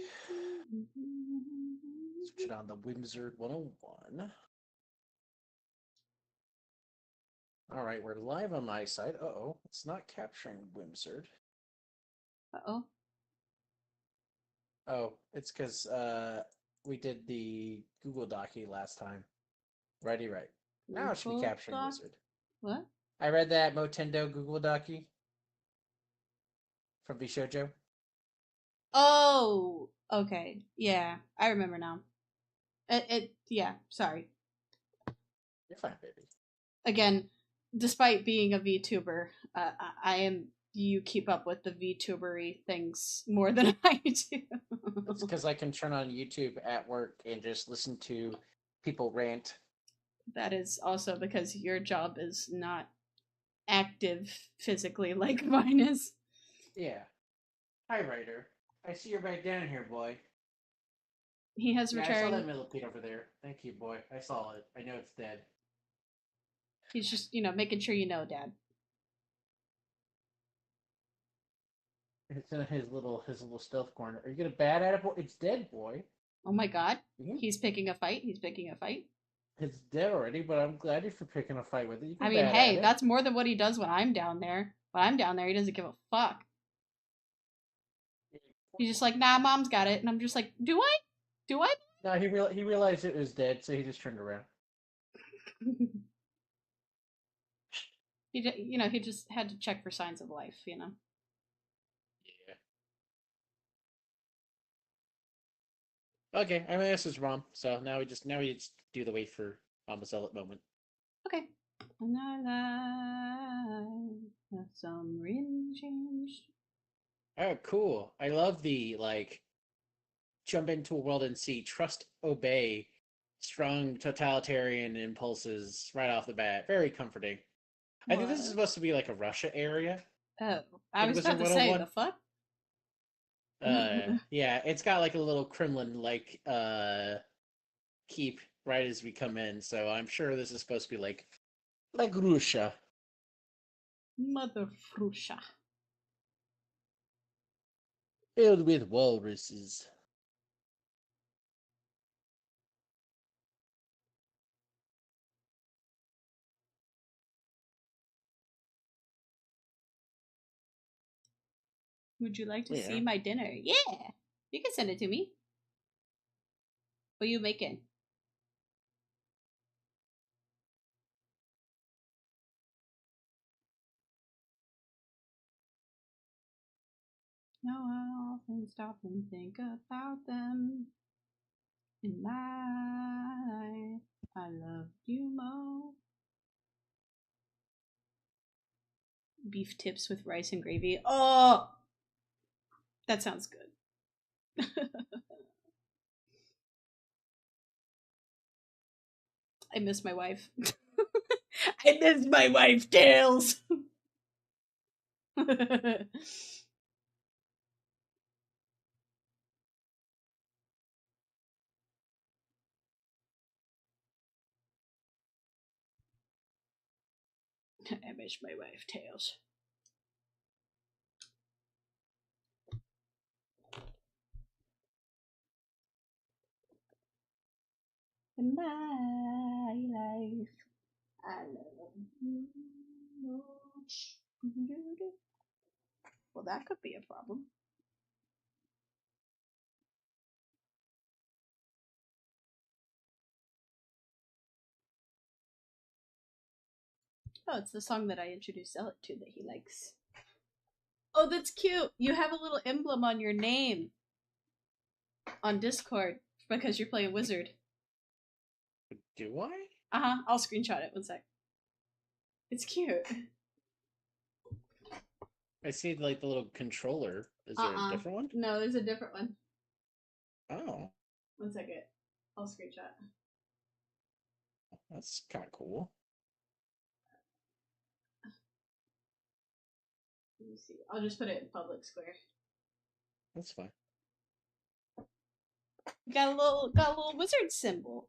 C: Switch it on the Wimsard 101. Alright, we're live on my side. Uh-oh, it's not capturing Wimsard.
A: Uh-oh.
C: Oh, it's because we did the Google Docky last time. Righty right. Now it should be capturing Wizard.
A: What?
C: I read that Motendo Google Docky from Bishojo.
A: Oh, Okay, yeah, I remember now. Yeah, sorry.
C: You're fine, baby.
A: Again, despite being a VTuber, I am. You keep up with the VTubery things more than I do.
C: It's because I can turn on YouTube at work and just listen to people rant.
A: That is also because your job is not active physically like mine is.
C: Yeah. Hi, Ryder. I see you're back down here, boy.
A: He has
C: Yeah, I saw that
A: returned.
C: millipede over there. Thank you, boy. I saw it. I know it's dead.
A: He's just, making sure you know, Dad.
C: It's in his little stealth corner. Are you gonna bat at it, boy? It's dead, boy.
A: Oh my God,
C: Mm-hmm.
A: he's picking a fight. He's picking a fight.
C: It's dead already, but I'm glad you're for picking a fight with it. You can
A: I mean,
C: bat at
A: hey,
C: it.
A: that's more than what he does when I'm down there. When I'm down there, he doesn't give a fuck. He's just like, nah, mom's got it. And I'm just like, do I? Do I?
C: No, he realized it was dead, so he just turned around.
A: he just had to check for signs of life,
C: Yeah. Okay, I mean this is Mom, so now we just do the wait for Mama Zealot moment.
A: Okay. And I like some really changed.
C: Oh, cool! I love the jump into a world and see, trust, obey, strong totalitarian impulses right off the bat. Very comforting. I think this is
A: What?
C: supposed to be like a Russia area
A: Oh, I
C: in
A: was
C: Wizard
A: about to say
C: 101.
A: the fuck.
C: Yeah, it's got like a little Kremlin keep right as we come in, so I'm sure this is supposed to be like Russia.
A: Mother Frusha.
C: Filled with walruses.
A: Would you like to see
C: Yeah.
A: my dinner? Yeah. You can send it to me. What are you making? Now I often stop and think about them. In my life, I loved you more. Beef tips with rice and gravy. Oh, that sounds good. I miss my wife. I miss my wife, Tails. I miss my wife, Tails. In my life, I love you much. Well, that could be a problem. Oh, it's the song that I introduced Zealot to that he likes. Oh, that's cute. You have a little emblem on your name on Discord because you're playing Wizard.
C: Do I?
A: I'll screenshot it. One sec. It's cute.
C: I see like the little controller. Is there a different one?
A: No, there's a different one.
C: Oh.
A: 1 second. I'll screenshot.
C: That's kind of cool.
A: Let me see. I'll just put it in public square.
C: That's fine.
A: Got a little wizard symbol.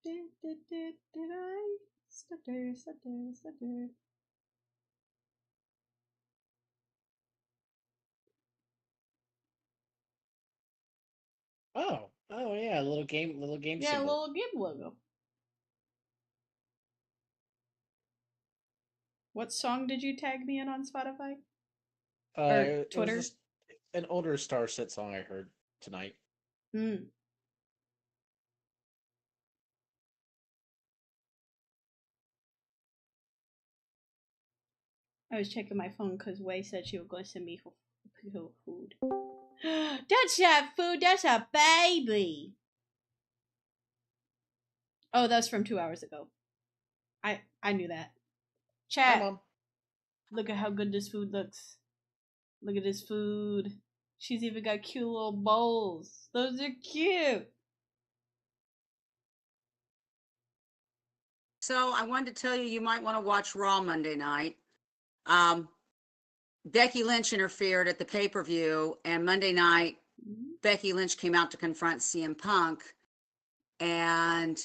A: Did I stutter?
C: Oh yeah, little game
A: Yeah, a
C: symbol.
A: little game logo. What song did you tag me in on Spotify? Or
C: It was
A: Twitter?
C: just an older Starset song I heard tonight.
A: Hmm. I was checking my phone because Wei said she was going to send me food. That's not food. That's a baby. Oh, that's from 2 hours ago. I knew that. Chat.
C: Hi, Mom.
A: Look at how good this food looks. Look at this food. She's even got cute little bowls. Those are cute.
D: So I wanted to tell you might want to watch Raw Monday night. Becky Lynch interfered at the pay-per-view, and Monday night, Becky Lynch came out to confront CM Punk. And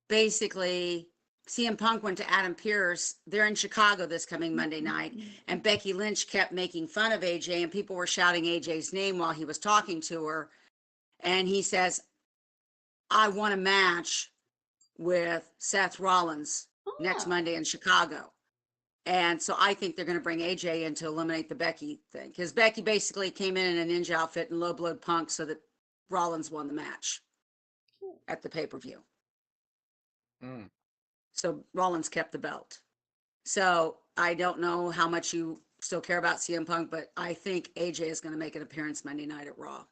D: basically, CM Punk went to Adam Pearce. They're in Chicago this coming Monday night. And Becky Lynch kept making fun of AJ, and people were shouting AJ's name while he was talking to her. And he says, I want a match with Seth Rollins next Monday in Chicago. And so I think they're going to bring AJ in to eliminate the Becky thing. Because Becky basically came in a ninja outfit and low-blowed Punk so that Rollins won the match at the pay-per-view. So Rollins kept the belt. So I don't know how much you still care about CM Punk, but I think AJ is going to make an appearance Monday night at Raw.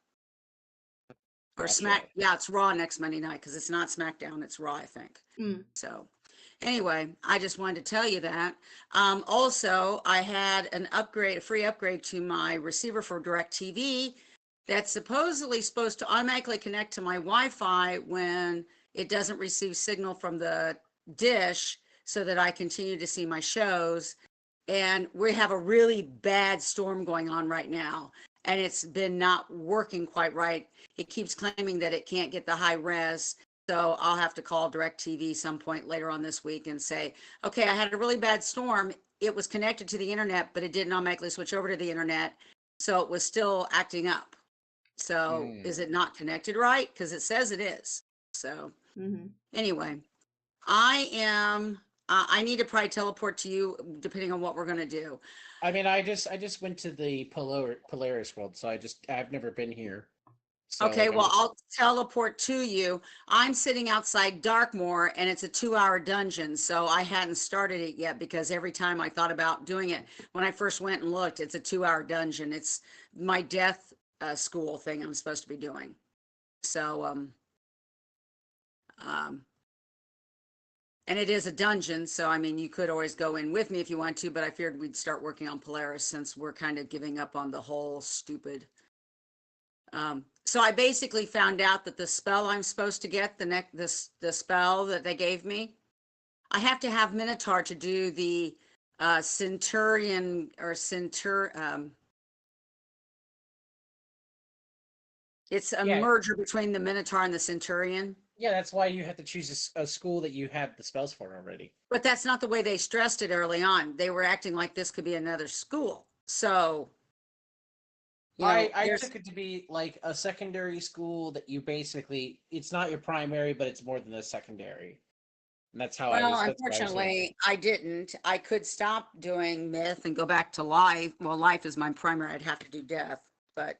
D: Or Smack. Yeah, it's Raw next Monday night because it's not SmackDown. It's Raw, I think. So anyway, I just wanted to tell you that. Also, I had a free upgrade to my receiver for DirecTV that's supposedly supposed to automatically connect to my Wi-Fi when it doesn't receive signal from the dish so that I continue to see my shows. And we have a really bad storm going on right now, and it's been not working quite right. It keeps claiming that it can't get the high res. So I'll have to call DirecTV some point later on this week and say, okay, I had a really bad storm. It was connected to the internet, but it didn't automatically switch over to the internet. So it was still acting up. So is it not connected right? Because it says it is. So anyway, I need to probably teleport to you depending on what we're going to do.
C: I mean, I just went to the Polaris world, so I've never been here. So
D: okay, well, I'll teleport to you. I'm sitting outside Darkmoor, and it's a 2-hour dungeon, so I hadn't started it yet because every time I thought about doing it, when I first went and looked, it's a 2-hour dungeon. It's my death school thing I'm supposed to be doing. So, and it is a dungeon, so I mean, you could always go in with me if you want to, but I feared we'd start working on Polaris since we're kind of giving up on the whole stupid. So I basically found out that the spell I'm supposed to get, the spell that they gave me, I have to have Minotaur to do the Centurion or it's a merger between the Minotaur and the Centurion.
C: Yeah, that's why you have to choose a school that you have the spells for already.
D: But that's not the way they stressed it early on. They were acting like this could be another school. So
C: you know, I took it to be like a secondary school that you basically, it's not your primary, but it's more than a secondary. And that's how I was.
D: Unfortunately, I didn't. I could stop doing myth and go back to life. Well, life is my primary. I'd have to do death. But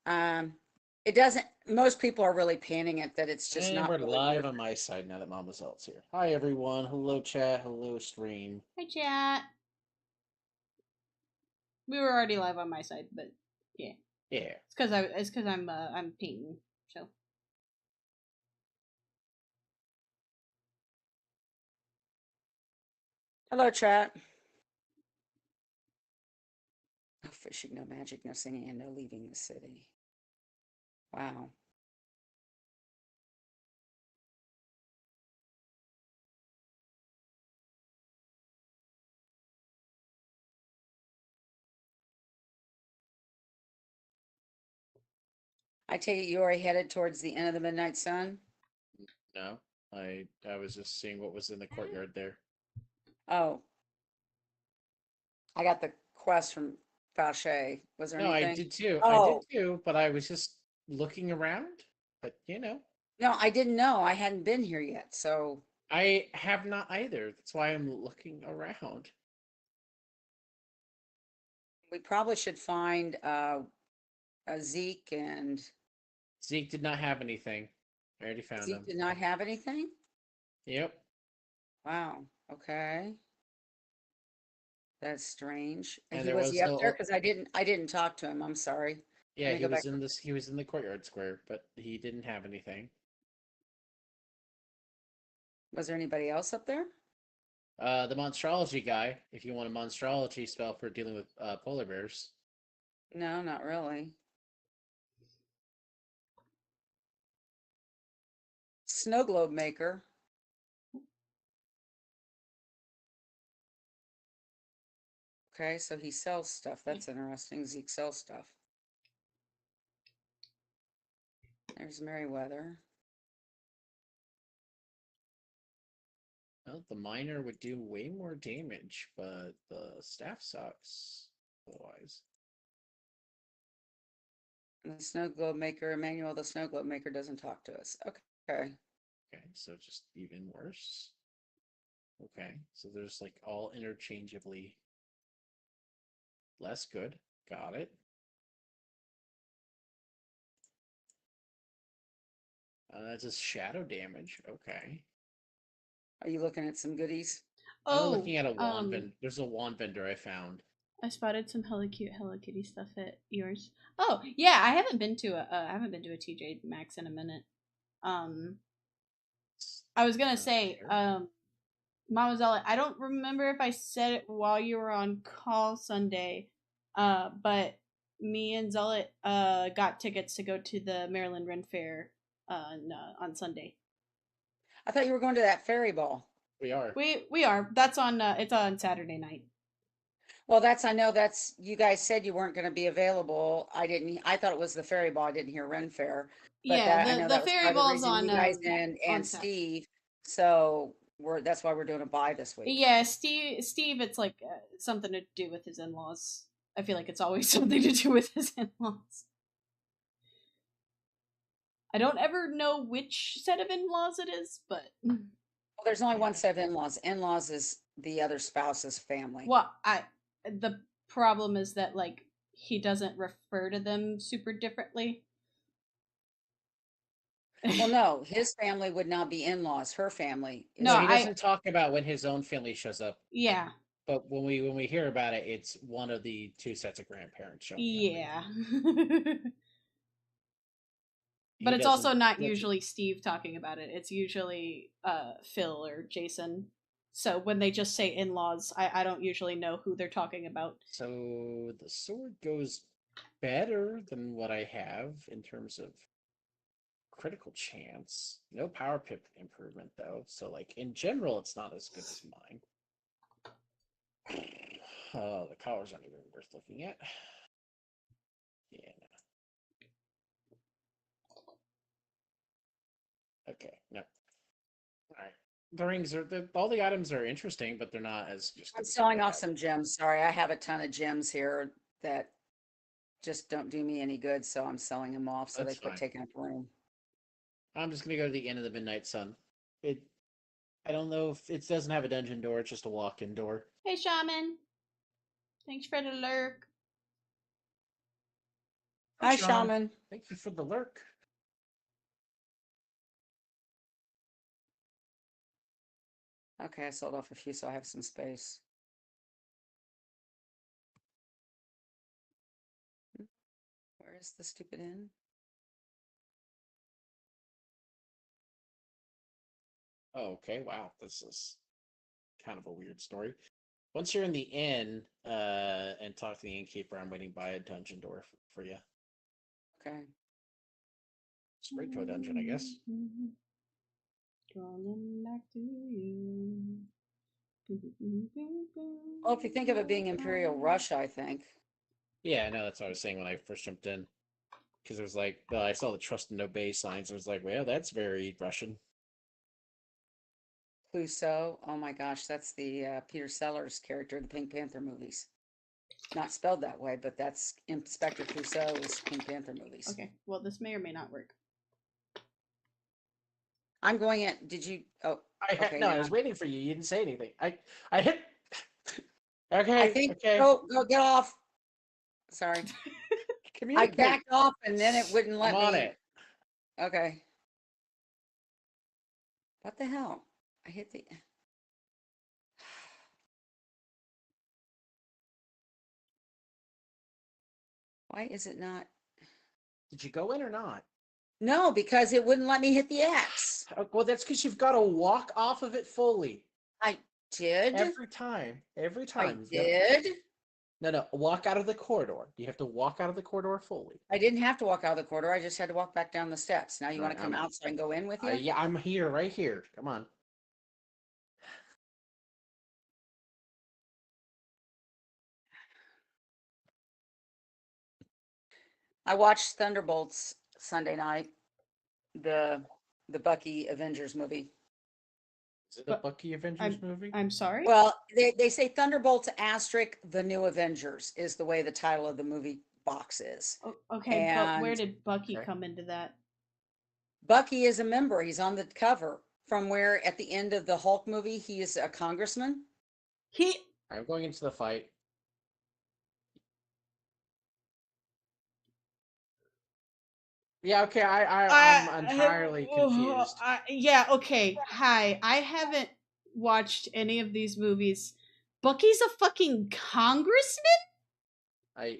D: it doesn't, most people are really panning it that it's just not.
C: We're live on my side now that Mama Zelt's here. Hi, everyone. Hello, chat. Hello, stream.
A: Hi, chat. We were already live on my side, but yeah.
C: Yeah.
A: It's because I'm painting, so.
D: Hello, chat. No fishing, no magic, no singing, and no leaving the city. Wow. I take it you already headed towards the end of the Midnight Sun?
C: No, I was just seeing what was in the courtyard there.
D: Oh. I got the quest from Fauché. Was there anything?
C: No, I did too.
D: Oh.
C: I did too, but I was just looking around. But, you know.
D: No, I didn't know. I hadn't been here yet, so.
C: I have not either. That's why I'm looking around.
D: We probably should find a Zeke and.
C: Zeke did not have anything. I already found him.
D: Zeke did not have anything?
C: Yep.
D: Wow. Okay. That's strange.
C: And
D: He
C: there
D: was he
C: was
D: up there?
C: no.
D: Because I didn't talk to him. I'm sorry. Let
C: Yeah,
D: me
C: he
D: go
C: was
D: back.
C: in this. He was in the courtyard square, but he didn't have anything.
D: Was there anybody else up there?
C: The monstrology guy. If you want a monstrology spell for dealing with polar bears.
D: No, not really. Snow globe maker. Okay, so he sells stuff. That's interesting. Zeke sells stuff. There's Meriwether.
C: Well, the miner would do way more damage, but the staff sucks otherwise.
D: And the snow globe maker, Emmanuel, the snow globe maker doesn't talk to us. Okay.
C: Okay, so just even worse. Okay, so there's like all interchangeably less good. Got it. That's just shadow damage. Okay.
D: Are you looking at some goodies?
C: I'm
A: Oh,
C: looking at a wand vendor. There's a wand vendor I found.
A: I spotted some hella cute Hello Kitty stuff at yours. Oh yeah, I haven't been to a TJ Maxx in a minute. I was gonna say,
C: Sure.
A: Mama Zella, I don't remember if I said it while you were on call Sunday, but me and Zealot got tickets to go to the Maryland Ren Fair on Sunday.
D: I thought you were going to that fairy ball.
C: We are.
A: We are. That's on. It's on Saturday night.
D: Well, I know that's, you guys said you weren't going to be available. I thought it was the fairy ball. I didn't hear Ren Fair, but
A: Yeah,
D: I know
A: the
D: that was
A: fairy
D: part of the
A: ball's
D: reason you guys
A: on
D: and
A: Sat.
D: Steve. So that's why we're doing a buy this week.
A: Yeah, Steve, it's like something to do with his in-laws. I feel like it's always something to do with his in-laws. I don't ever know which set of in-laws it is, but
D: Well, there's only one set of in-laws. In-laws is the other spouse's family.
A: well, the problem is that like he doesn't refer to them super differently.
D: Well, no, his family would not be in-laws. Her family is.
A: No,
C: No, he doesn't talk about when his own family shows up.
A: Yeah.
C: But when we hear about it, it's one of the two sets of grandparents showing
A: Yeah.
C: up.
A: But it's also not
C: doesn't-
A: usually Steve talking about it. It's usually Phil or Jason. So when they just say in-laws, I don't usually know who they're talking about.
C: So the sword goes better than what I have in terms of critical chance. No power pip improvement though. So like in general, it's not as good as mine. Oh, the collars aren't even worth looking at. Yeah. No. Okay. No. All right. The rings are all the items are interesting, but they're not as just.
D: I'm
C: good as
D: selling
C: what I
D: off
C: have.
D: some gems. Sorry, I have a ton of gems here that just don't do me any good, so I'm selling them off so
C: That's
D: they quit
C: fine.
D: taking up room.
C: I'm just gonna go to the end of the Midnight Sun. It. I don't know if it doesn't have a dungeon door. It's just a walk-in door.
A: Hey, Shaman. Thanks for the lurk.
D: Hi, Shaman.
C: Thank you for the lurk.
D: Okay, I sold off a few, so I have some space. Where is the stupid inn?
C: Oh, okay. Wow, this is kind of a weird story. Once you're in the inn and talk to the innkeeper, I'm waiting by a dungeon door for you.
D: Okay.
C: Straight to a dungeon, I guess.
A: Calling back to you.
D: Well, if you think of it being Imperial Russia, I think.
C: Yeah, I know. That's what I was saying when I first jumped in. Because it was like, I saw the trust and obey signs. I was like, well, that's very Russian.
D: Clouseau. Oh my gosh, that's the Peter Sellers character in the Pink Panther movies. Not spelled that way, but that's Inspector Clouseau's Pink Panther movies.
A: Okay, well, this may or may not work.
D: I'm going at. Did you? Oh, okay.
C: No, I was waiting for you. You didn't say anything. I hit. Okay.
D: I think.
C: Okay.
D: Go get off. Sorry. I backed off and then it wouldn't let me.
C: I'm on it.
D: Okay. What the hell? I hit the. Why is it not?
C: Did you go in or not?
D: No, because it wouldn't let me hit the X.
C: Well, that's because you've got to walk off of it fully.
D: I did.
C: Every time. Every
D: I
C: time.
D: did.
C: No, walk out of the corridor. You have to walk out of the corridor fully.
D: I didn't have to walk out of the corridor. I just had to walk back down the steps. Now you want to come
C: I'm-
D: out so I can go in with you?
C: Yeah, I'm here, right here. Come on.
D: I watched Thunderbolts Sunday night, the Bucky Avengers movie.
C: Is it a Bucky Avengers movie?
A: I'm sorry?
D: Well, they say Thunderbolts asterisk the New Avengers is the way the title of the movie box is.
A: Okay, but where
D: And-
A: did Bucky
C: Okay.
A: come into that?
D: Bucky is a member. He's on the cover from where at the end of the Hulk movie, he is a congressman.
C: I'm going into the fight. Yeah, okay, I'm entirely confused.
A: Yeah, okay. Hi. I haven't watched any of these movies. Bucky's a fucking congressman?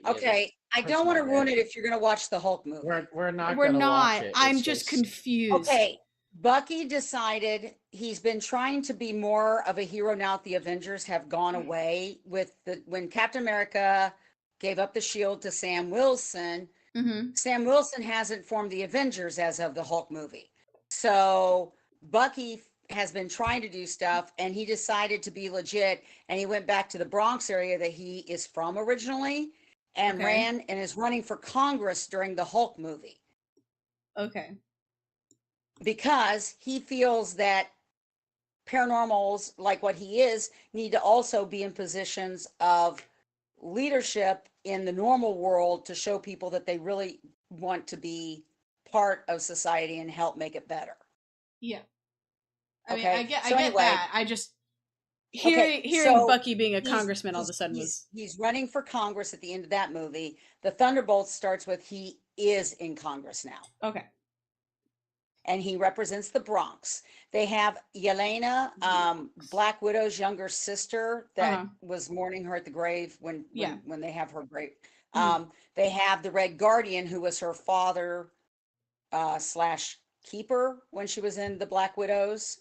D: Okay, I don't want to ruin it if you're going to watch the Hulk movie.
C: We're not
A: We're
C: gonna
A: not.
C: watch it.
A: I'm
C: It's
A: just confused.
D: Okay, Bucky decided he's been trying to be more of a hero now that the Avengers have gone away with when Captain America gave up the shield to Sam Wilson.
A: Mm-hmm.
D: Sam Wilson hasn't formed the Avengers as of the Hulk movie. So Bucky has been trying to do stuff and he decided to be legit and he went back to the Bronx area that he is from originally and
A: Okay.
D: ran and is running for Congress during the Hulk movie
A: Okay.
D: because he feels that paranormals like what he is need to also be in positions of leadership in the normal world to show people that they really want to be part of society and help make it better.
A: Yeah. I mean,
D: Okay,
A: I get
D: so anyway-
A: that. I just
D: Okay,
A: hearing
D: so
A: Bucky being a
D: he's-
A: congressman all of a sudden
D: he's running for Congress at the end of that movie. The Thunderbolts starts with he is in Congress now.
A: okay.
D: And he represents the Bronx. They have Yelena, Black Widow's younger sister that was mourning her at the grave when they have her grave. They have the Red Guardian, who was her father / keeper when she was in the Black Widows.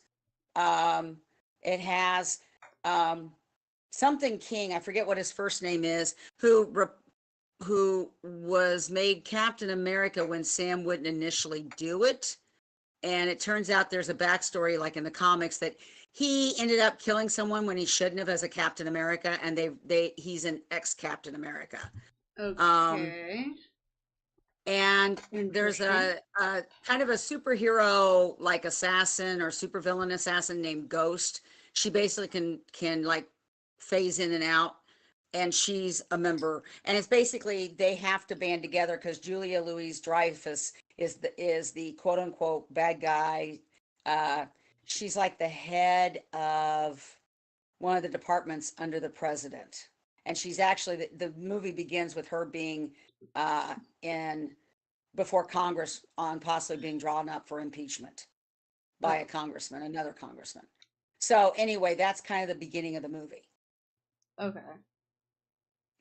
D: It has something King, I forget what his first name is, who was made Captain America when Sam wouldn't initially do it. And it turns out there's a backstory, like in the comics, that he ended up killing someone when he shouldn't have as a Captain America, and he's an ex-Captain America.
A: Okay.
D: And there's a kind of a superhero like assassin or supervillain assassin named Ghost. She basically can like phase in and out, and she's a member. And it's basically they have to band together because Julia Louis-Dreyfus is the quote unquote bad guy. She's like the head of one of the departments under the president, and she's actually the movie begins with her being in before Congress on possibly being drawn up for impeachment by a congressman, another congressman. So anyway, that's kind of the beginning of the movie.
A: Okay.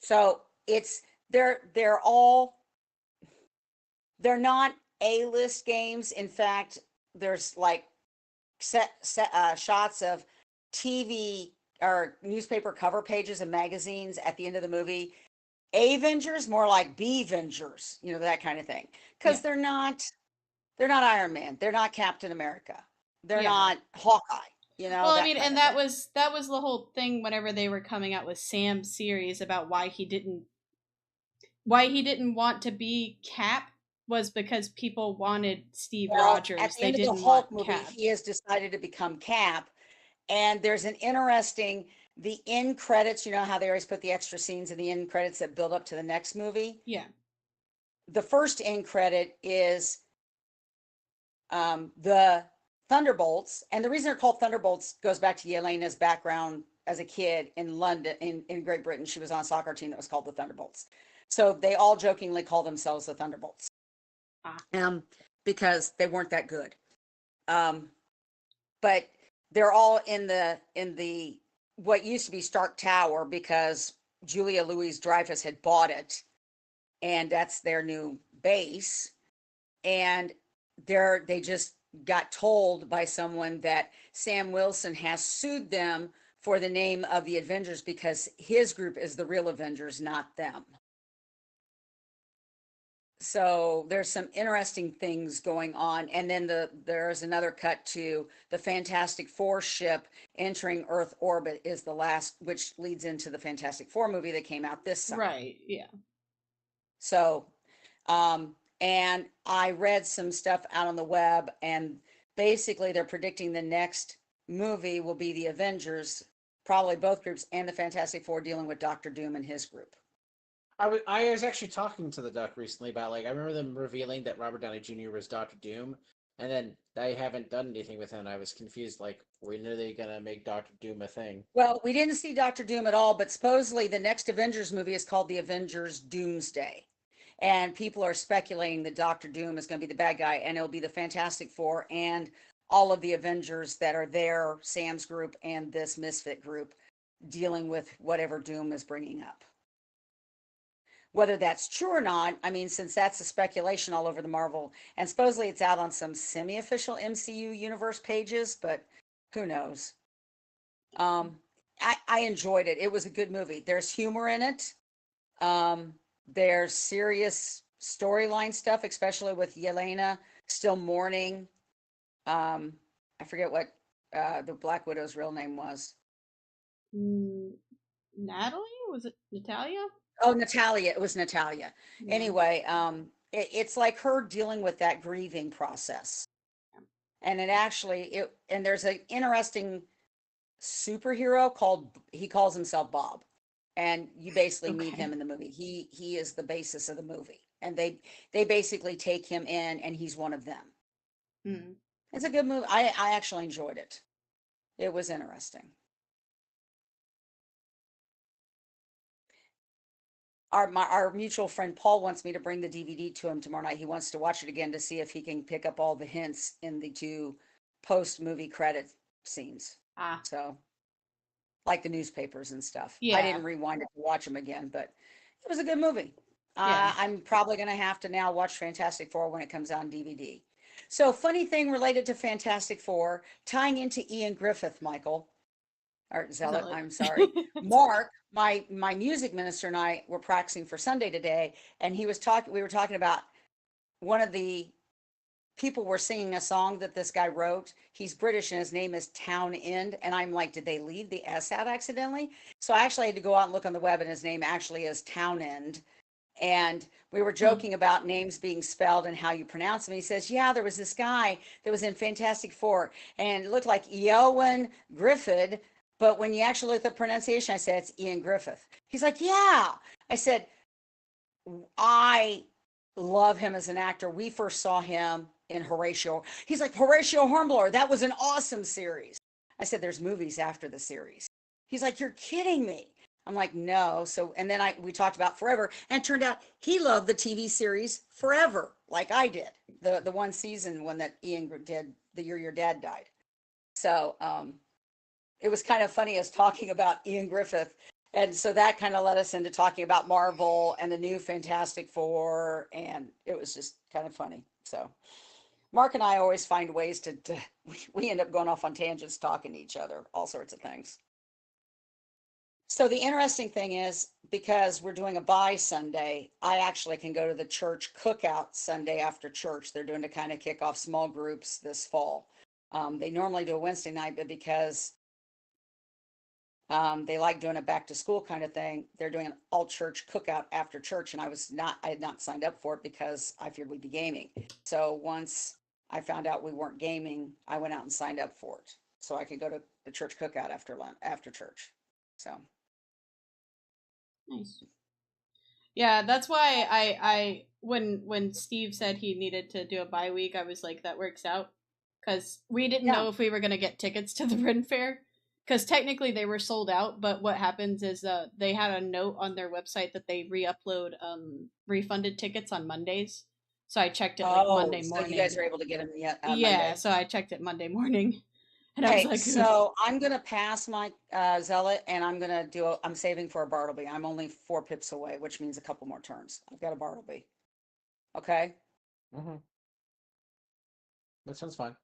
D: So they're not A-list games. In fact, there's like shots of TV or newspaper cover pages and magazines at the end of the movie. Avengers, more like B-Vengers, that kind of thing. Because they're not Iron Man. They're not Captain America. They're not Hawkeye.
A: Well, I mean, and that was the whole thing whenever they were coming out with Sam's series about why he didn't want to be Cap was because people wanted Steve Rogers.
D: At the
A: they
D: end
A: didn't
D: of the Hulk
A: want
D: movie,
A: Cap.
D: he has decided to become Cap, and there's an interesting the end credits. You know how they always put the extra scenes in the end credits that build up to the next movie.
A: Yeah.
D: The first end credit is the Thunderbolts, and the reason they're called Thunderbolts goes back to Yelena's background as a kid in London, in Great Britain. She was on a soccer team that was called the Thunderbolts. So they all jokingly call themselves the Thunderbolts. Because they weren't that good. But they're all in the what used to be Stark Tower because Julia Louis-Dreyfus had bought it and that's their new base. And they just got told by someone that Sam Wilson has sued them for the name of the Avengers because his group is the real Avengers, not them. So there's some interesting things going on. And then there's another cut to the Fantastic Four ship entering Earth orbit is the last, which leads into the Fantastic Four movie that came out this summer.
A: Right, yeah.
D: So, and I read some stuff out on the web, and basically they're predicting the next movie will be the Avengers, probably both groups, and the Fantastic Four dealing with Doctor Doom and his group.
C: I was actually talking to the Duck recently about, like, I remember them revealing that Robert Downey Jr. was Doctor Doom, and then they haven't done anything with him. I was confused, like, when are they gonna make Doctor Doom a thing?
D: Well, we didn't see Doctor Doom at all, but supposedly the next Avengers movie is called The Avengers Doomsday. And people are speculating that Doctor Doom is going to be the bad guy, and it'll be the Fantastic Four and all of the Avengers that are there, Sam's group and this Misfit group, dealing with whatever Doom is bringing up. Whether that's true or not, I mean, since that's a speculation all over the Marvel, and supposedly it's out on some semi-official MCU universe pages, but who knows? I enjoyed it. It was a good movie. There's humor in it. There's serious storyline stuff, especially with Yelena still mourning. I forget what the Black Widow's real name was.
A: Natalie? Was it Natalia?
D: Oh, Natalia. It was Natalia.
A: Yeah.
D: Anyway, it's like her dealing with that grieving process. And and there's an interesting superhero he calls himself Bob. And you basically meet him in the movie. He is the basis of the movie. And they basically take him in, and he's one of them.
A: Mm.
D: It's a good movie. I actually enjoyed it. It was interesting. Our mutual friend Paul wants me to bring the DVD to him tomorrow night. He wants to watch it again to see if he can pick up all the hints in the 2 post-movie credit scenes. So, like the newspapers and stuff.
A: Yeah.
D: I didn't rewind it to watch them again, but it was a good movie. Yeah. I'm probably going to have to now watch Fantastic Four when it comes out on DVD. So, funny thing related to Fantastic Four, tying into Ian Griffith, Michael, or Zealot. I'm sorry. Mark, my music minister, and I were practicing for Sunday today, and we were talking about one of the people were singing a song that this guy wrote. He's British, and his name is Townend, and I'm like, did they leave the S out accidentally? So I actually had to go out and look on the web, and his name actually is Townend. And we were joking about names being spelled and how you pronounce them. He says, yeah, there was this guy that was in Fantastic Four, and it looked like Eoin Griffith. But when you actually look at the pronunciation, I said, it's Ian Griffith. He's like, yeah. I said, I love him as an actor. We first saw him in Horatio. He's like, Horatio Hornblower, that was an awesome series. I said, there's movies after the series. He's like, you're kidding me. I'm like, no. So, and then we talked about Forever, and it turned out he loved the TV series Forever, like I did. The one season one that Ian did the year your dad died. So, it was kind of funny us talking about Ian Griffith. And so that kind of led us into talking about Marvel and the new Fantastic Four. And it was just kind of funny. So Mark and I always find ways we end up going off on tangents, talking to each other, all sorts of things. So the interesting thing is, because we're doing a buy Sunday, I actually can go to the church cookout Sunday after church. They're doing to kind of kick off small groups this fall. They normally do a Wednesday night, but because they like doing a back to school kind of thing, they're doing an all church cookout after church. And I had not signed up for it because I feared we'd be gaming. So once I found out we weren't gaming, I went out and signed up for it so I could go to the church cookout after church. So
A: nice. Yeah, that's why I when Steve said he needed to do a bye week, I was like, that works out, because we didn't know if we were gonna get tickets to the Ren Fair. Because technically they were sold out, but what happens is they had a note on their website that they re-upload refunded tickets on Mondays. So I checked it Monday morning.
D: So you guys are able to get them
A: Monday. So I checked it Monday morning. And I was
D: Okay,
A: like,
D: so I'm gonna pass my zealot, and I'm saving for a Bartleby. I'm only 4 pips away, which means a couple more turns. I've got a Bartleby. Okay,
C: Mm-hmm. That sounds fine.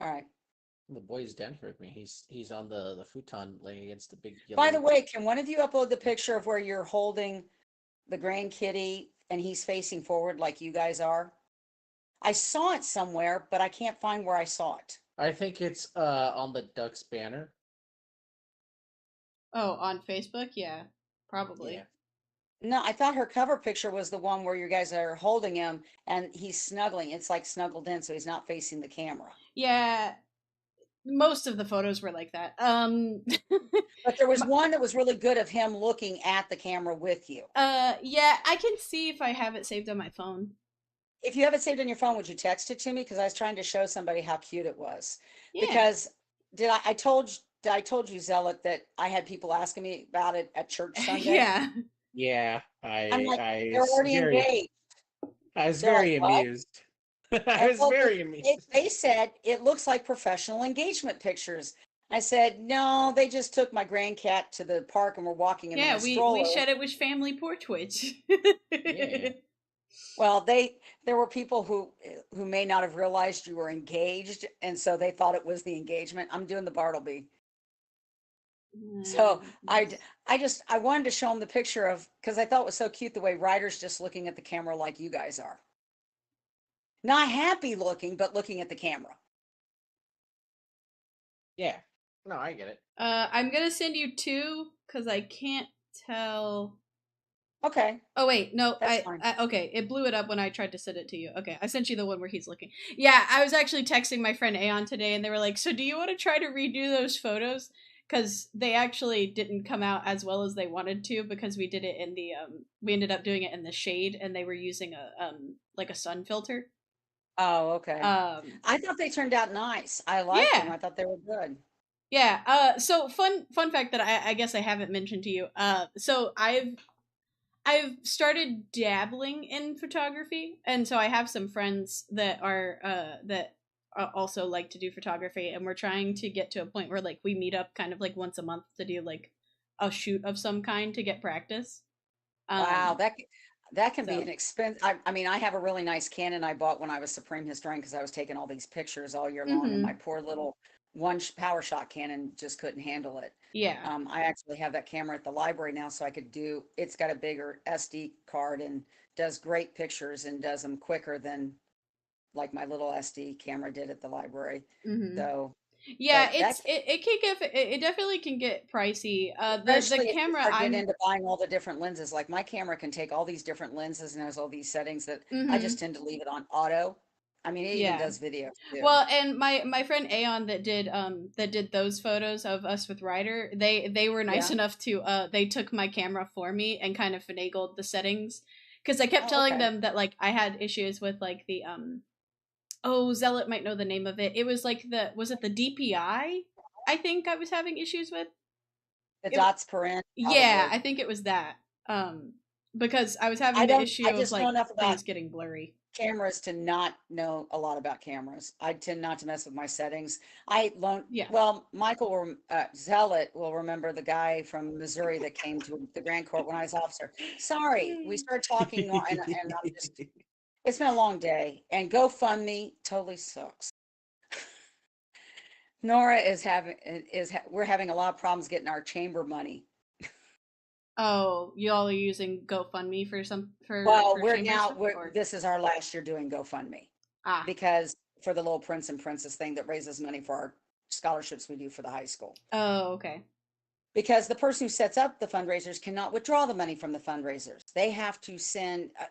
D: all right.
C: The boy's down here with me. He's on the futon laying against the big
D: By the
C: yellow.
D: way, can one of you upload the picture of where you're holding the grand kitty and he's facing forward like you guys are? I saw it somewhere, but I can't find where I saw it.
C: I think it's on the Ducks banner.
A: oh, on Facebook? Yeah, probably.
C: Yeah.
D: No, I thought her cover picture was the one where you guys are holding him and he's snuggling. It's like snuggled in, so he's not facing the camera.
A: Yeah, most of the photos were like that.
D: But there was one that was really good of him looking at the camera with you.
A: Yeah, I can see if I have it saved on my phone.
D: If you have it saved on your phone, would you text it to me? Because I was trying to show somebody how cute it was.
A: Yeah.
D: Because I told you, Zealot, that I had people asking me about it at church Sunday?
A: Yeah.
C: Yeah.
D: I'm like,
C: I
D: they're
C: was
D: already
C: very
D: engaged.
C: I was
D: They're like,
C: very
D: what?
C: amused. I
D: And
C: was
D: well,
C: very amused.
D: they said it looks like professional engagement pictures. I said, no, they just took my grandcat to the park and were walking him in
A: Yeah,
D: a
A: we
D: stroller.
A: said it was family portrait.
C: Yeah.
D: Well, there were people who may not have realized you were engaged, and so they thought it was the engagement. I'm doing the Bartleby. So I wanted to show them the picture of, because I thought it was so cute the way Ryder's just looking at the camera like you guys are. Not happy looking, but looking at the camera.
C: Yeah. No, I get it.
A: I'm gonna send you two because I can't tell.
D: Okay.
A: Oh wait, no,
D: That's fine.
A: okay, it blew it up when I tried to send it to you. Okay, I sent you the one where he's looking. Yeah, I was actually texting my friend Aeon today, and they were like, "So do you want to try to redo those photos?" Because they actually didn't come out as well as they wanted to because we did it in the we ended up doing it in the shade, and they were using a like a sun filter.
D: Oh, okay. I thought they turned out nice. I liked them.
A: Yeah.
D: I thought they were good.
A: Yeah. So fun fact that I guess I haven't mentioned to you. So I've started dabbling in photography, and so I have some friends that also like to do photography, and we're trying to get to a point where like we meet up kind of like once a month to do like a shoot of some kind to get practice.
D: Wow, that can be
A: so-
D: an expense. I mean, I have a really nice Canon I bought when I was Supreme Historian because I was taking all these pictures all year long, and my poor little PowerShot Canon just couldn't handle it.
A: Yeah.
D: I actually have that camera at the library now, so I could do. It's got a bigger SD card and does great pictures and does them quicker than like my little SD camera did at the library. So
A: yeah,
D: but
A: it can get it definitely can get pricey. The
D: especially if you
A: camera
D: start getting
A: I'm
D: into buying all the different lenses. Like my camera can take all these different lenses and has all these settings that I just tend to leave it on auto. I mean, it even
A: Yeah.
D: does video too.
A: Well, and my friend Aeon that did those photos of us with Ryder, they were nice
D: Yeah.
A: enough to they took my camera for me and kind of finagled the settings because I kept
D: Oh,
A: telling
D: okay.
A: them that like I had issues with like the oh, Zealot might know the name of it. It was like was it the DPI? I think I was having issues with.
D: The
A: It-
D: dots per inch.
A: Yeah,
D: probably.
A: I think it was that. Because I was having
D: I
A: the
D: don't.
A: issue
D: I
A: of
D: just know
A: like
D: enough about
A: things getting blurry.
D: cameras to not know a lot about cameras. I tend not to mess with my settings. I learned.
A: Yeah.
D: Well, Michael Zealot will remember the guy from Missouri that came to the Grand Court when I was officer. Sorry, we started talking, and I'm just. It's been a long day, and GoFundMe totally sucks. Nora we're having a lot of problems getting our chamber money.
A: Oh, y'all are using GoFundMe for
D: Well,
A: for chamber stuff, or?
D: this is our last year doing GoFundMe
A: Ah.
D: because for the little Prince and Princess thing that raises money for our scholarships we do for the high school.
A: Oh, okay.
D: Because the person who sets up the fundraisers cannot withdraw the money from the fundraisers. They have to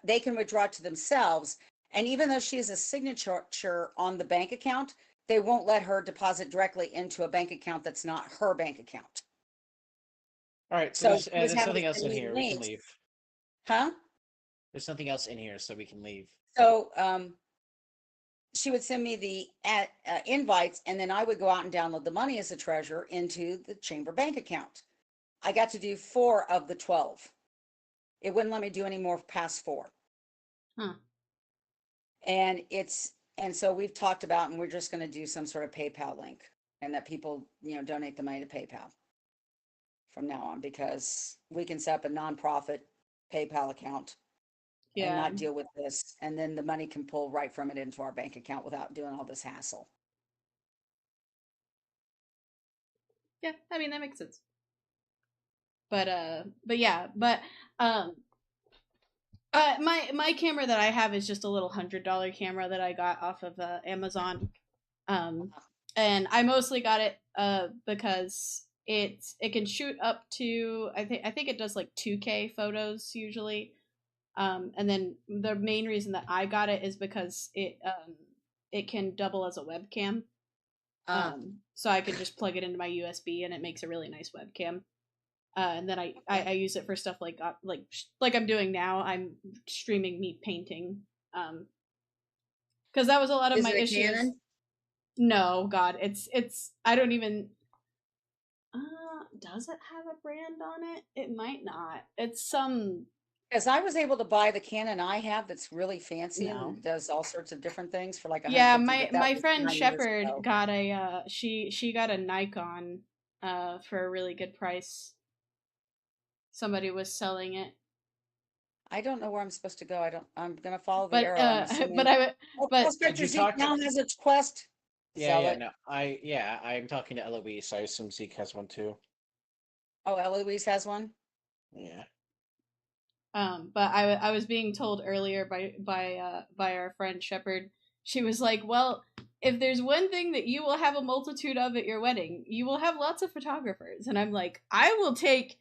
D: they can withdraw it to themselves. And even though she has a signature on the bank account, they won't let her deposit directly into a bank account that's not her bank account.
C: All right,
D: So
C: so there's nothing else in here. We can leave.
D: Huh?
C: There's nothing else in here, so we can leave.
D: So she would send me the invites, and then I would go out and download the money as a treasurer into the chamber bank account. I got to do 4 of the 12. It wouldn't let me do any more past 4.
A: Huh.
D: And so we've talked about, and we're just going to do some sort of PayPal link. and that people, donate the money to PayPal from now on, because we can set up a nonprofit PayPal account and
A: Yeah.
D: not deal with this. And then the money can pull right from it into our bank account without doing all this hassle.
A: Yeah, I mean that makes sense. But yeah, but my camera that I have is just a little $100 camera that I got off of Amazon. And I mostly got it because it can shoot up to I think it does like 2K photos usually. And then the main reason that I got it is because it can double as a webcam. So I could just plug it into my USB and it makes a really nice webcam. And then I use it for stuff like I'm doing now. I'm streaming me painting. Because that was a lot of
D: Is
A: my
D: it a
A: issues.
D: Canon?
A: No, God, it's I don't even. Does it have a brand on it? It might not. It's some.
D: Because I was able to buy the Canon I have that's really fancy
A: No.
D: and does all sorts of different things for like
A: Yeah,
D: $150, but that
A: my
D: was
A: friend
D: 9 years
A: Shepherd
D: ago.
A: got a she got a Nikon for a really good price. Somebody was selling it.
D: I don't know where I'm supposed to go. I'm gonna follow the
A: But
D: arrow. I'm assuming.
A: but
D: Prospector
C: you
D: Zeke
C: talk to-
D: now has its quest. Sell it.
C: No, I'm talking to Eloise. I assume Zeke has one too.
D: Oh, Eloise has one.
C: Yeah.
A: But I was being told earlier by our friend Shepherd. She was like, "Well, if there's one thing that you will have a multitude of at your wedding, you will have lots of photographers." And I'm like, "I will take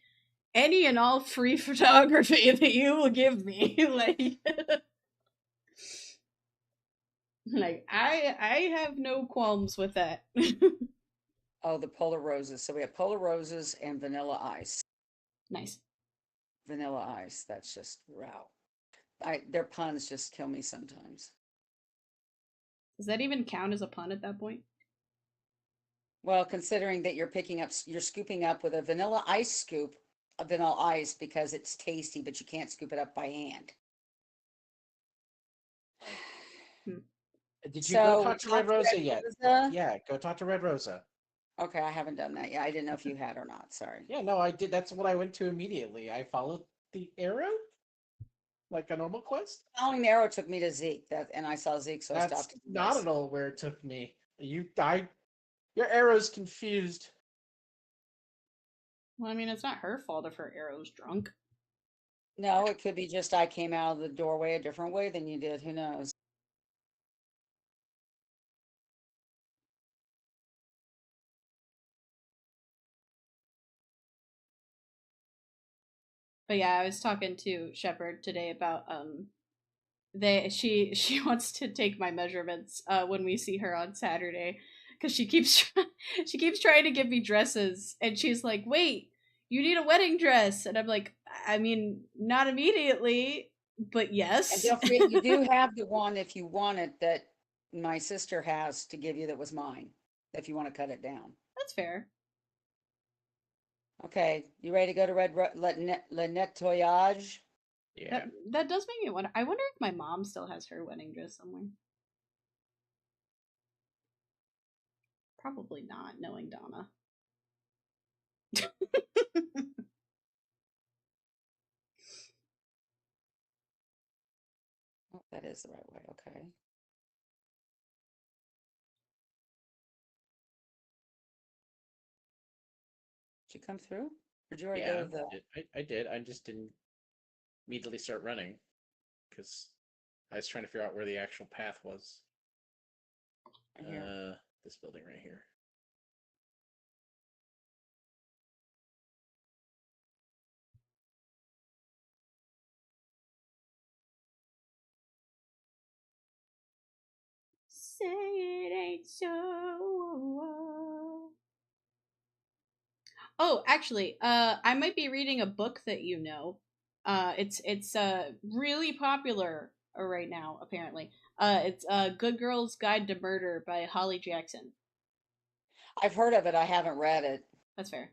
A: any and all free photography that you will give me." like I have no qualms with that.
D: Oh, the Polar Roses. So we have Polar Roses and Vanilla Ice.
A: Nice.
D: Vanilla Ice. That's just wow. Their puns just kill me sometimes.
A: Does that even count as a pun at that point?
D: Well, considering that you're scooping up with a Vanilla Ice scoop of Vanilla Ice because it's tasty, but you can't scoop it up by hand.
C: Did you go talk to Red Rosa
D: Red
C: yet?
D: Rosa?
C: Yeah, go talk to Red Rosa.
D: Okay, I haven't done that yet. I didn't know if you had or not. Sorry.
C: Yeah, no, I did. That's what I went to immediately. I followed the arrow, like a normal quest.
D: Following the arrow took me to Zeke, and I saw Zeke, so I
C: That's
D: stopped.
C: not at all where it took me. Your arrow's confused.
A: Well, I mean, it's not her fault if her arrow's drunk.
D: No, it could be just I came out of the doorway a different way than you did. Who knows?
A: But yeah, I was talking to Shepherd today about she wants to take my measurements when we see her on Saturday because she keeps trying to give me dresses and she's like, "Wait, you need a wedding dress." And I'm like, "I mean, not immediately, but yes."
D: And don't forget, you do have the one if you want it that my sister has to give you that was mine. If you want to cut it down.
A: That's fair.
D: Okay, you ready to go to Le Nettoyage?
C: Yeah.
A: That does make me wonder. I wonder if my mom still has her wedding dress somewhere. Probably not, knowing Donna.
D: Oh, that is the right way. Okay. Did you come through? Or did you already go to the...
C: I did. I just didn't immediately start running because I was trying to figure out where the actual path was.
D: Here.
C: This building right here.
A: Say it ain't so. Oh, actually, I might be reading a book that you know. It's really popular right now, apparently. It's Good Girl's Guide to Murder by Holly Jackson.
D: I've heard of it. I haven't read it.
A: That's fair.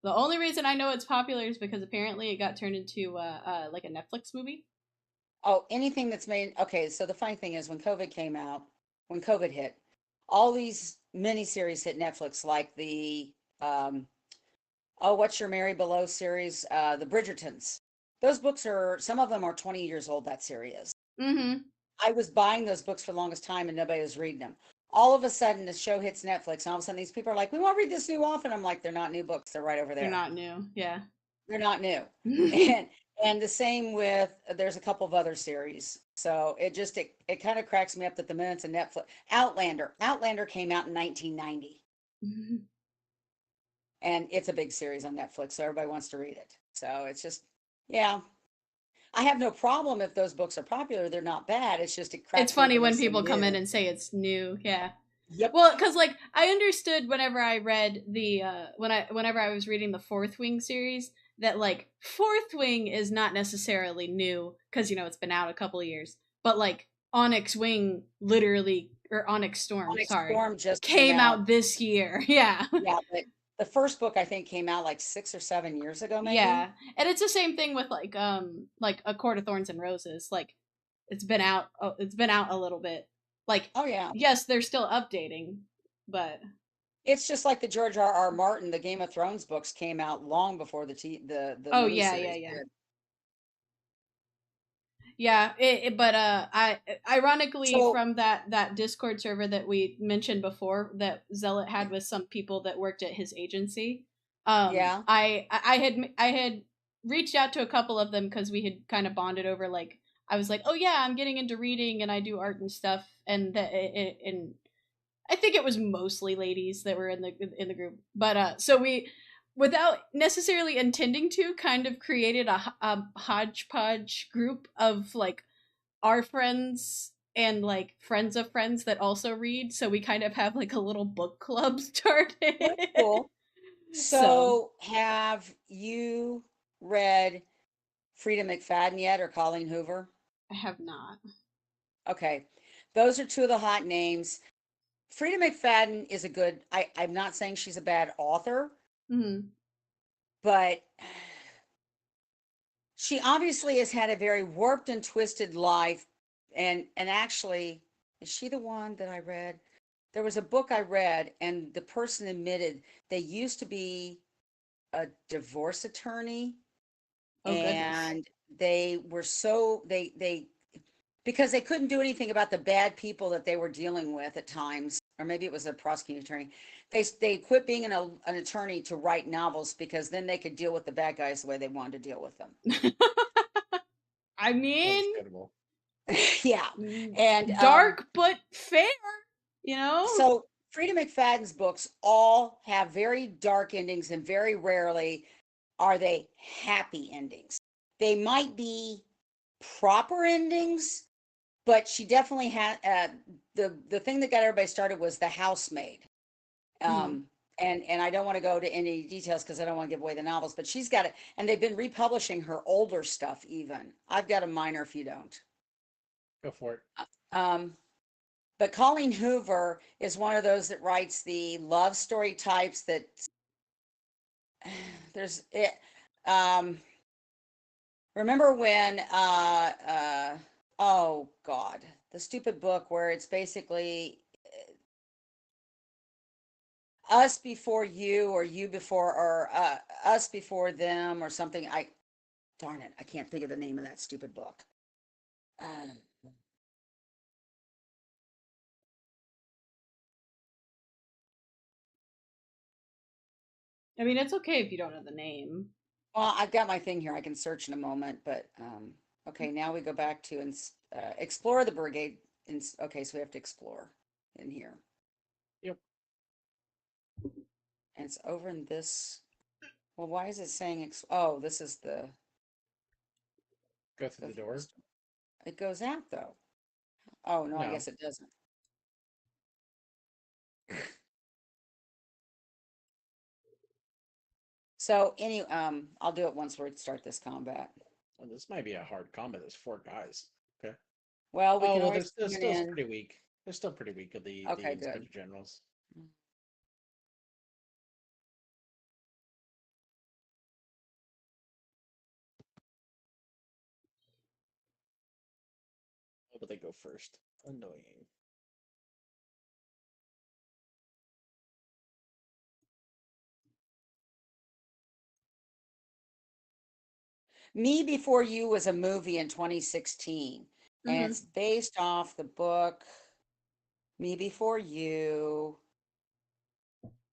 A: The only reason I know it's popular is because apparently it got turned into like a Netflix movie.
D: Oh, anything that's made... Okay, so the funny thing is when COVID hit, all these miniseries hit Netflix, like the um, oh, What's Your Mary Below series, the Bridgertons. Those books are, some of them are 20 years old, that series.
A: Mm-hmm.
D: I was buying those books for the longest time and nobody was reading them. All of a sudden, the show hits Netflix, and all of a sudden, these people are like, "We want to read this new off," and I'm like, "They're not new books. They're right over
A: They're
D: there.
A: not new. Yeah.
D: They're not new." And the same with there's a couple of other series. So it kind of cracks me up that the minutes of Netflix. Outlander came out in 1990, and it's a big series on Netflix, so everybody wants to read it. So it's just, yeah. I have no problem if those books are popular. They're not bad. It's just it
A: It's
D: cracks me up
A: funny
D: when they
A: when
D: say
A: people come in
D: new.
A: and say it's new. Yeah.
D: Yep.
A: Well, because like I understood whenever I read the whenever I was reading the Fourth Wing series that like Fourth Wing is not necessarily new because it's been out a couple of years, but like Onyx Wing literally or Onyx Storm,
D: Onyx
A: sorry,
D: Storm just came
A: came
D: out.
A: out this year. Yeah.
D: Yeah, but the first book I think came out like 6 or 7 years ago, maybe.
A: Yeah. And it's the same thing with like A Court of Thorns and Roses. Like it's been out a little bit. Like
D: Oh yeah.
A: yes, they're still updating, but
D: It's just like the George R. R. Martin, the Game of Thrones books came out long before the
A: oh yeah, yeah,
D: miniseries
A: yeah.
D: did.
A: Yeah, but I ironically
D: So
A: from that Discord server that we mentioned before that Zealot had with some people that worked at his agency,
D: yeah,
A: I had reached out to a couple of them because we had kind of bonded over like I was like, oh yeah, I'm getting into reading and I do art and stuff, and and I think it was mostly ladies that were in the group, but so we without necessarily intending to kind of created a hodgepodge group of like our friends and like friends of friends that also read, so we kind of have like a little book club started.
D: that's cool.
A: So
D: So have you read Frida McFadden yet or Colleen Hoover?
A: I have not.
D: Okay. Those are two of the hot names. Frida McFadden is a good, I'm not saying she's a bad author,
A: Mm-hmm.
D: but she obviously has had a very warped and twisted life. And actually, is she the one that I read? There was a book I read, and the person admitted they used to be a divorce attorney,
A: Oh goodness.
D: and they were so they because they couldn't do anything about the bad people that they were dealing with at times, or maybe it was a prosecuting attorney. They quit being an attorney to write novels because then they could deal with the bad guys the way they wanted to deal with them.
A: I mean,
C: Understandable.
D: Yeah. And
A: dark but fair, you know?
D: so Frida McFadden's books all have very dark endings, and very rarely are they happy endings. They might be proper endings, but she definitely had the thing that got everybody started was The Housemaid.
A: Mm.
D: Um, and I don't want to go to any details because I don't want to give away the novels, but she's got it, and they've been republishing her older stuff even. I've got a minor if you don't.
C: Go for it.
D: Um, but Colleen Hoover is one of those that writes the love story types that there's it. Um, remember when oh God, the stupid book where it's basically us before you, or you before, or us before them, or something. I darn it, I can't think of the name of that stupid book. Um,
A: I mean, it's okay if you don't know the name.
D: well, I've got my thing here. I can search in a moment, but okay, now we go back to explore the brigade. Okay, so we have to explore in here,
C: Yep.
D: and it's over in this. Well, why is it saying? Oh, this is
C: Go through
D: the
C: the door.
D: first. It goes out though. Oh no, I
C: No.
D: guess it doesn't. So I'll do it once we start this combat.
C: Well, this might be a hard combat. There's 4 guys. Okay.
D: Well, we
C: Oh
D: can
C: well,
D: always
C: they're
D: come
C: still
D: in.
C: pretty weak. They're still pretty weak of the
D: Okay, good.
C: inspector generals. Oh, but they go first. Annoying.
D: Me Before You was a movie in 2016, and
A: Mhm.
D: it's based off the book Me Before You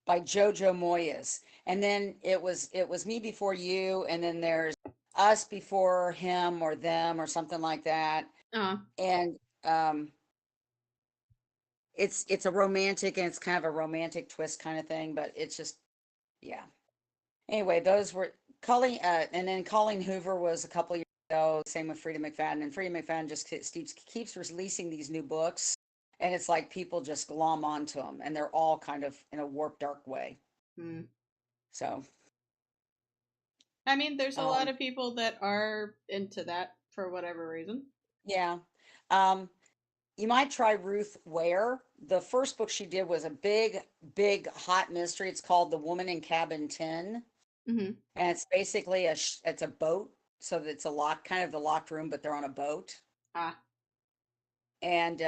D: by Jojo Moyes. And then it was Me Before You, and then there's Us Before Him or Them or something like that.
A: Uh,
D: And um it's a romantic, and it's kind of a romantic twist kind of thing, but it's just, yeah. Anyway, those were Colleen, and then Colleen Hoover was a couple years ago. Same with Frida McFadden, and Frida McFadden just keeps releasing these new books, and it's like people just glom onto them, and they're all kind of in a warped, dark way.
A: hmm.
D: So,
A: I mean, there's a lot
D: um,
A: of people that are into that for whatever reason.
D: yeah, um, you might try Ruth Ware. The first book she did was a big, big hot mystery. It's called The Woman in Cabin 10.
A: Hmm.
D: And it's basically it's a boat, so that it's a lock, kind of the locked room, but they're on a boat.
A: Ah,
D: And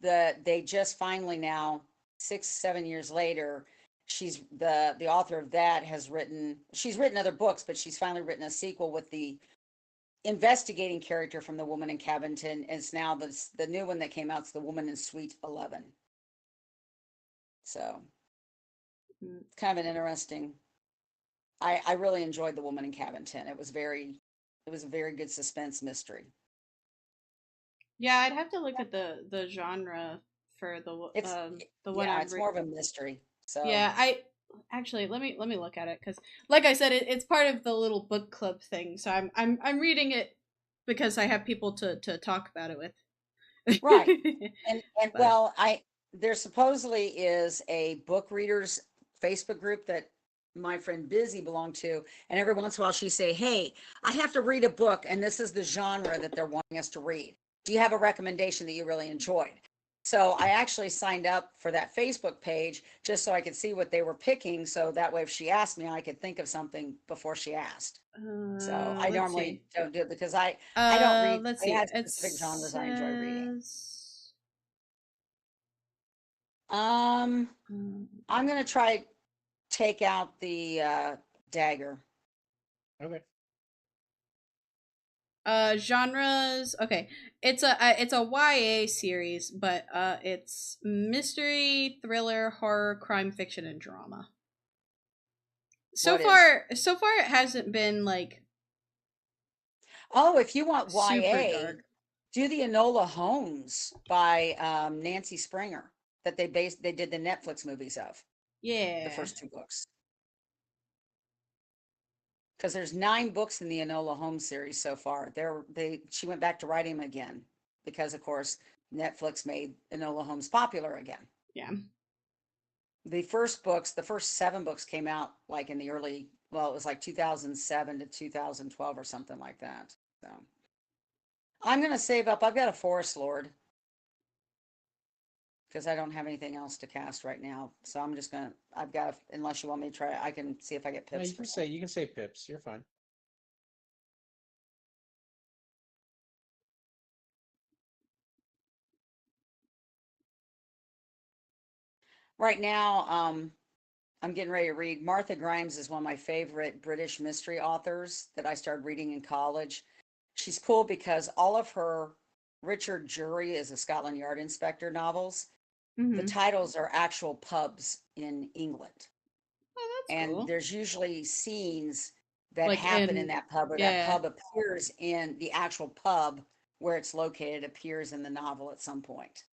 D: they just finally now, 6 7 years later, she's the author of that she's written other books, but she's finally written a sequel with the investigating character from The Woman in Cabin 10. And it's now the new one that came out. It's The Woman in Suite 11. So
A: mm.
D: it's kind of an interesting. I really enjoyed The Woman in Cabin 10. It was a very good suspense mystery.
A: Yeah, I'd have to look at the genre for
D: It's
A: the one
D: Yeah,
A: I'm
D: it's more of a mystery. So
A: yeah, I actually let me look at it because, like I said, it's part of the little book club thing. So I'm reading it because I have people to talk about it with.
D: right. And
A: But
D: well, I there supposedly is a book readers Facebook group that my friend Busy belonged to, and every once in a while she say, "Hey, I have to read a book, and this is the genre that they're wanting us to read. Do you have a recommendation that you really enjoyed?" So I actually signed up for that Facebook page just so I could see what they were picking, so that way if she asked me, I could think of something before she asked. So I
A: let's
D: normally
A: see.
D: don't do it because I don't read.
A: Let's
D: I
A: see.
D: have
A: It
D: specific genres I enjoy reading.
A: says.
D: Um,
A: um,
D: I'm gonna try take out the dagger.
C: Okay.
A: Genres. Okay, it's a YA series, but it's mystery, thriller, horror, crime fiction, and drama. So
D: What is?
A: far, it hasn't been like
D: Oh, if you want
A: super
D: YA,
A: dark.
D: do the Enola Holmes by Nancy Springer that they did the Netflix movies of, the
A: Yeah.
D: first two books. Because there's 9 books in the Enola Holmes series so far. She went back to writing them again because of course Netflix made Enola Holmes popular again.
A: Yeah.
D: The first 7 books came out like in the early, well, it was like 2007 to 2012 or something like that. So I'm going to save up. I've got a Forest Lord because I don't have anything else to cast right now. So I'm just going to, unless you want me to try, I can see if I get
C: No,
D: pips for you.
C: you can say pips. You're fine.
D: Right now, I'm getting ready to read. Martha Grimes is one of my favorite British mystery authors that I started reading in college. She's cool because all of her Richard Jury is a Scotland Yard inspector novels. The
A: Mm-hmm.
D: titles are actual pubs in England.
A: Oh, that's
D: And
A: cool.
D: there's usually scenes that
A: Like
D: happen in
A: in
D: that pub, or that
A: yeah.
D: pub appears in the actual pub where it's located, appears in the novel at some point.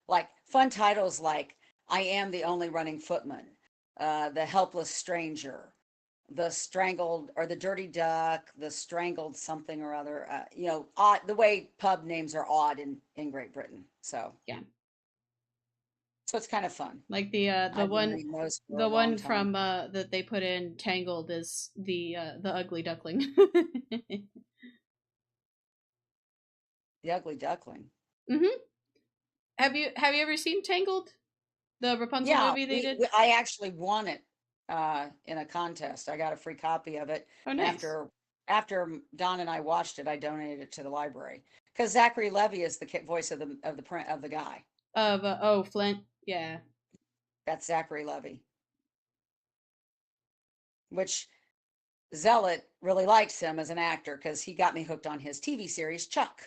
D: Like fun titles like I Am the Only Running Footman, The Helpless Stranger, The Strangled, or The Dirty Duck, The Strangled something or other. Odd, the way pub names are odd in Great Britain.
A: Yeah.
D: So it's kind of fun.
A: Like
D: I've been reading those for a
A: the
D: long
A: one
D: time.
A: from that they put in Tangled is the ugly duckling.
D: The Ugly Duckling.
A: Mhm. Have you ever seen Tangled? The Rapunzel
D: Yeah,
A: movie they did?
D: I actually won it in a contest. I got a free copy of it,
A: Oh,
D: and
A: nice.
D: after Don and I watched it, I donated it to the library because Zachary Levy is the voice of the print of the guy.
A: Of oh, Flint. Yeah.
D: That's Zachary Levy, which Zealot really likes him as an actor because he got me hooked on his TV series, Chuck.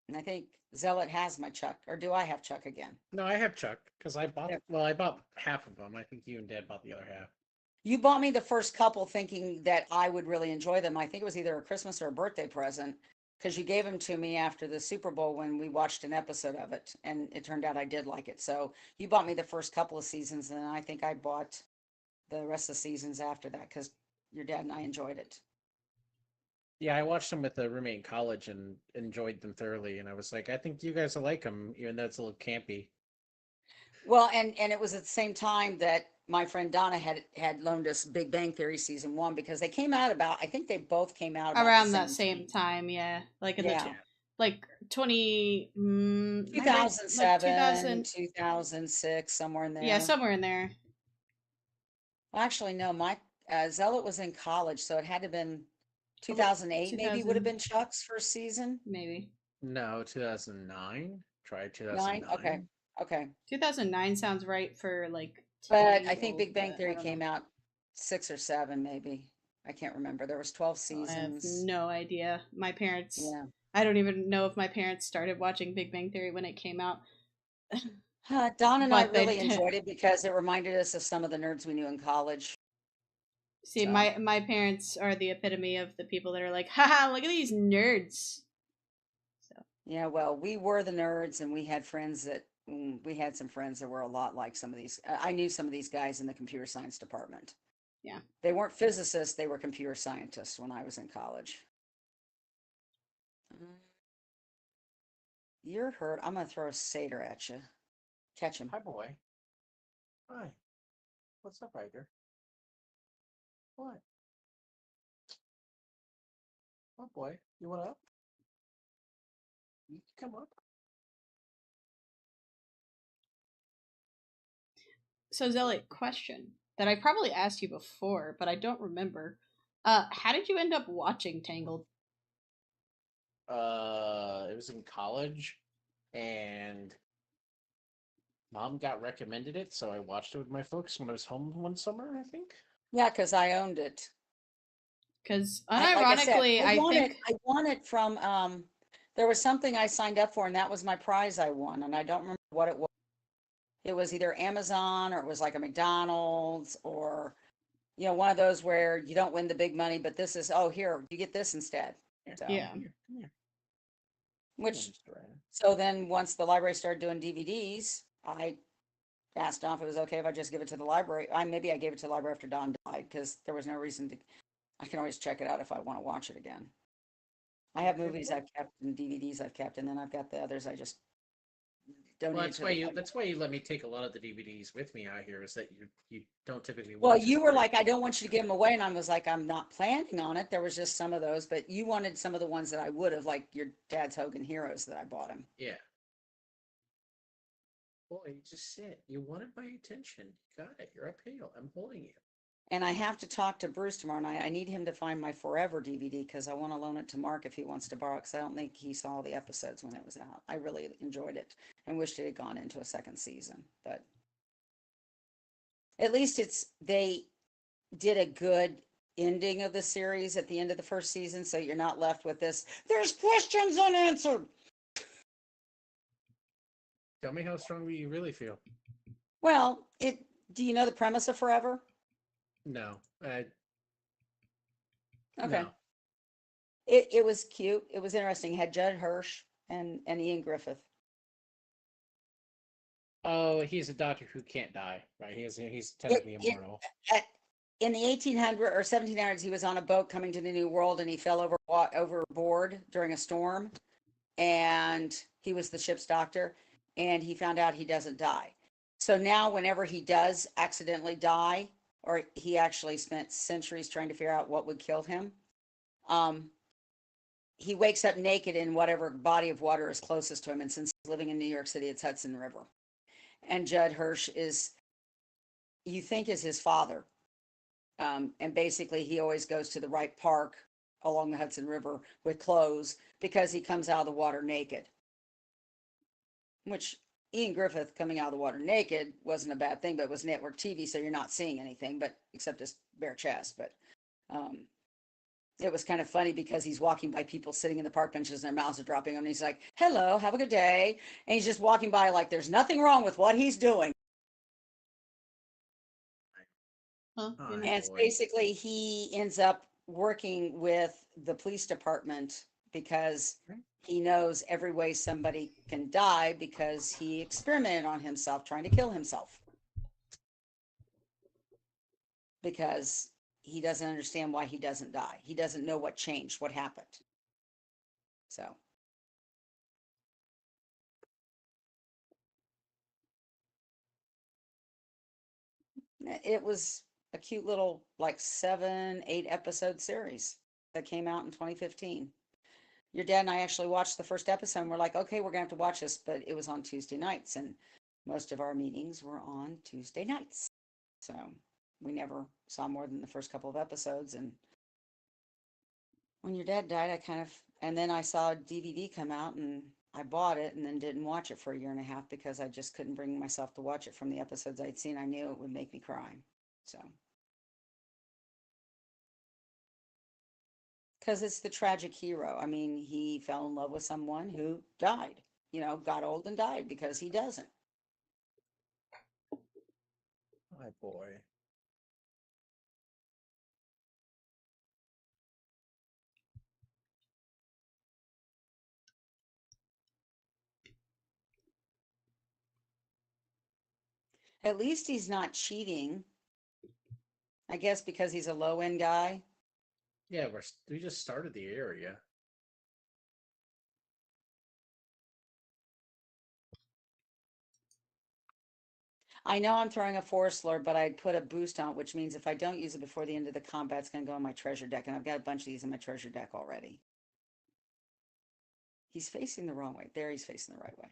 D: And I think Zealot has my Chuck, or do I have Chuck again?
C: No, I have Chuck because I bought.
D: Yeah.
C: Well, I bought half of them. I think you and Dad bought the other half.
D: You bought me the first couple thinking that I would really enjoy them. I think it was either a Christmas or a birthday present because you gave them to me after the Super Bowl when we watched an episode of it, and it turned out I did like it. So you bought me the first couple of seasons, and I think I bought the rest of the seasons after that because your dad and I enjoyed it.
C: Yeah, I watched them with a roommate in college and enjoyed them thoroughly. And I was like, I think you guys will like them, even though it's a little campy.
D: Well, and it was at the same time that my friend Donna had loaned us Big Bang Theory season 1 because they came out about, I think they both came out about
A: Around
D: the
A: that same time, yeah. Like in
D: Yeah.
A: the like 20
D: 2007, 2006, somewhere in there.
A: Yeah, somewhere in there.
D: Well, actually, no, my Zealot was in college, so it had to have been 2008, maybe would have been Chuck's first season.
A: Maybe.
C: No, 2009. Try
D: 9?
C: 2009.
D: Okay. Okay.
A: 2009 sounds right for like
D: But I think
A: TV,
D: Big Bang
A: but I
D: Theory
A: don't
D: came
A: know.
D: out 6 or 7, maybe. I can't remember. There was 12
A: I have
D: seasons.
A: no idea. My parents,
D: Yeah.
A: I don't even know if my parents started watching Big Bang Theory when it came out.
D: Don and I
A: But they
D: really
A: did.
D: enjoyed it because it reminded us of some of the nerds we knew in college.
A: See,
D: So.
A: my parents are the epitome of the people that are like, haha, look at these nerds. So
D: Yeah, well, we were the nerds, and we had friends that we had some friends that were a lot like some of these. I knew some of these guys in the computer science department.
A: Yeah.
D: They weren't physicists, they were computer scientists when I was in college. You're hurt. I'm going to throw a satyr at you. Catch him.
C: Hi, boy. Hi. What's up, Ryder? What? Oh, boy. You want up? You can come up.
A: So Zealot, question that I probably asked you before, but I don't remember. How did you end up watching Tangled?
C: It was in college, and Mom got recommended it, so I watched it with my folks when I was home one summer, I think.
D: Yeah, because I owned it.
A: Because
D: Like I said,
A: unironically, I think
D: I won it from there was something I signed up for, and that was my prize I won, and I don't remember what it was. It was either Amazon or it was like a McDonald's or one of those where you don't win the big money, but this is, oh, here, you get this instead. So,
A: yeah.
C: Come here.
D: Which,
C: Mr. Ryder.
D: so then once the library started doing DVDs, I asked Don if it was okay if I just give it to the library. Maybe I gave it to the library after Don died because there was no reason to. I can always check it out if I want to watch it again. I have movies I've kept and DVDs I've kept, and then I've got the others I just donated.
C: Well, that's
D: to
C: why
D: the
C: you
D: library.
C: that's why you let me take a lot of the DVDs with me out here. Is that you don't typically
D: Well,
C: watch.
D: you were like, I don't want you to give them away, and I was like, I'm not planning on it. There was just some of those, but you wanted some of the ones that I would have, like your dad's Hogan Heroes that I bought him.
C: Yeah. Boy, just sit. You wanted my attention. You got it. You're uphill. I'm holding you.
D: And I have to talk to Bruce tomorrow night. I need him to find my Forever DVD because I want to loan it to Mark if he wants to borrow it because I don't think he saw the episodes when it was out. I really enjoyed it and wished it had gone into a second season. But at least they did a good ending of the series at the end of the first season, so you're not left with this, there's questions unanswered.
C: Tell me how strongly you really feel.
D: Well, do you know the premise of Forever?
C: No.
D: Okay.
C: No.
D: It was cute. It was interesting. It had Judd Hirsch and Ian Griffith.
C: Oh, he's a doctor who can't die, right? He's technically immortal.
D: In the 1800s or 1700s, he was on a boat coming to the New World, and he fell overboard during a storm, and he was the ship's doctor, and he found out he doesn't die. So now whenever he does accidentally die, or he actually spent centuries trying to figure out what would kill him, he wakes up naked in whatever body of water is closest to him. And since he's living in New York City, it's Hudson River. And Judd Hirsch you think is his father. And basically he always goes to the right park along the Hudson River with clothes because he comes out of the water naked. Which, Ian Griffith coming out of the water naked wasn't a bad thing, but it was network TV, so you're not seeing anything, but except his bare chest. But it was kind of funny because he's walking by people sitting in the park benches and their mouths are dropping, and he's like, "Hello, have a good day," and he's just walking by like there's nothing wrong with what he's doing. And basically, he ends up working with the police department because he knows every way somebody can die because he experimented on himself trying to kill himself. Because he doesn't understand why he doesn't die. He doesn't know what changed, what happened. So. It was a cute little, like 7, 8 episode series that came out in 2015. Your dad and I actually watched the first episode and we're like, okay, we're gonna have to watch this, but it was on Tuesday nights and most of our meetings were on Tuesday nights. So we never saw more than the first couple of episodes. And when your dad died, and then I saw a DVD come out and I bought it and then didn't watch it for a year and a half because I just couldn't bring myself to watch it from the episodes I'd seen. I knew it would make me cry. So. Because it's the tragic hero. I mean, he fell in love with someone who died, got old and died because he doesn't.
C: My boy.
D: At least he's not cheating. I guess because he's a low end guy.
C: Yeah, we just started the area.
D: I know I'm throwing a Forest Lord, but I'd put a boost on it, which means if I don't use it before the end of the combat, it's going to go in my treasure deck. And I've got a bunch of these in my treasure deck already. He's facing the wrong way. There, he's facing the right way.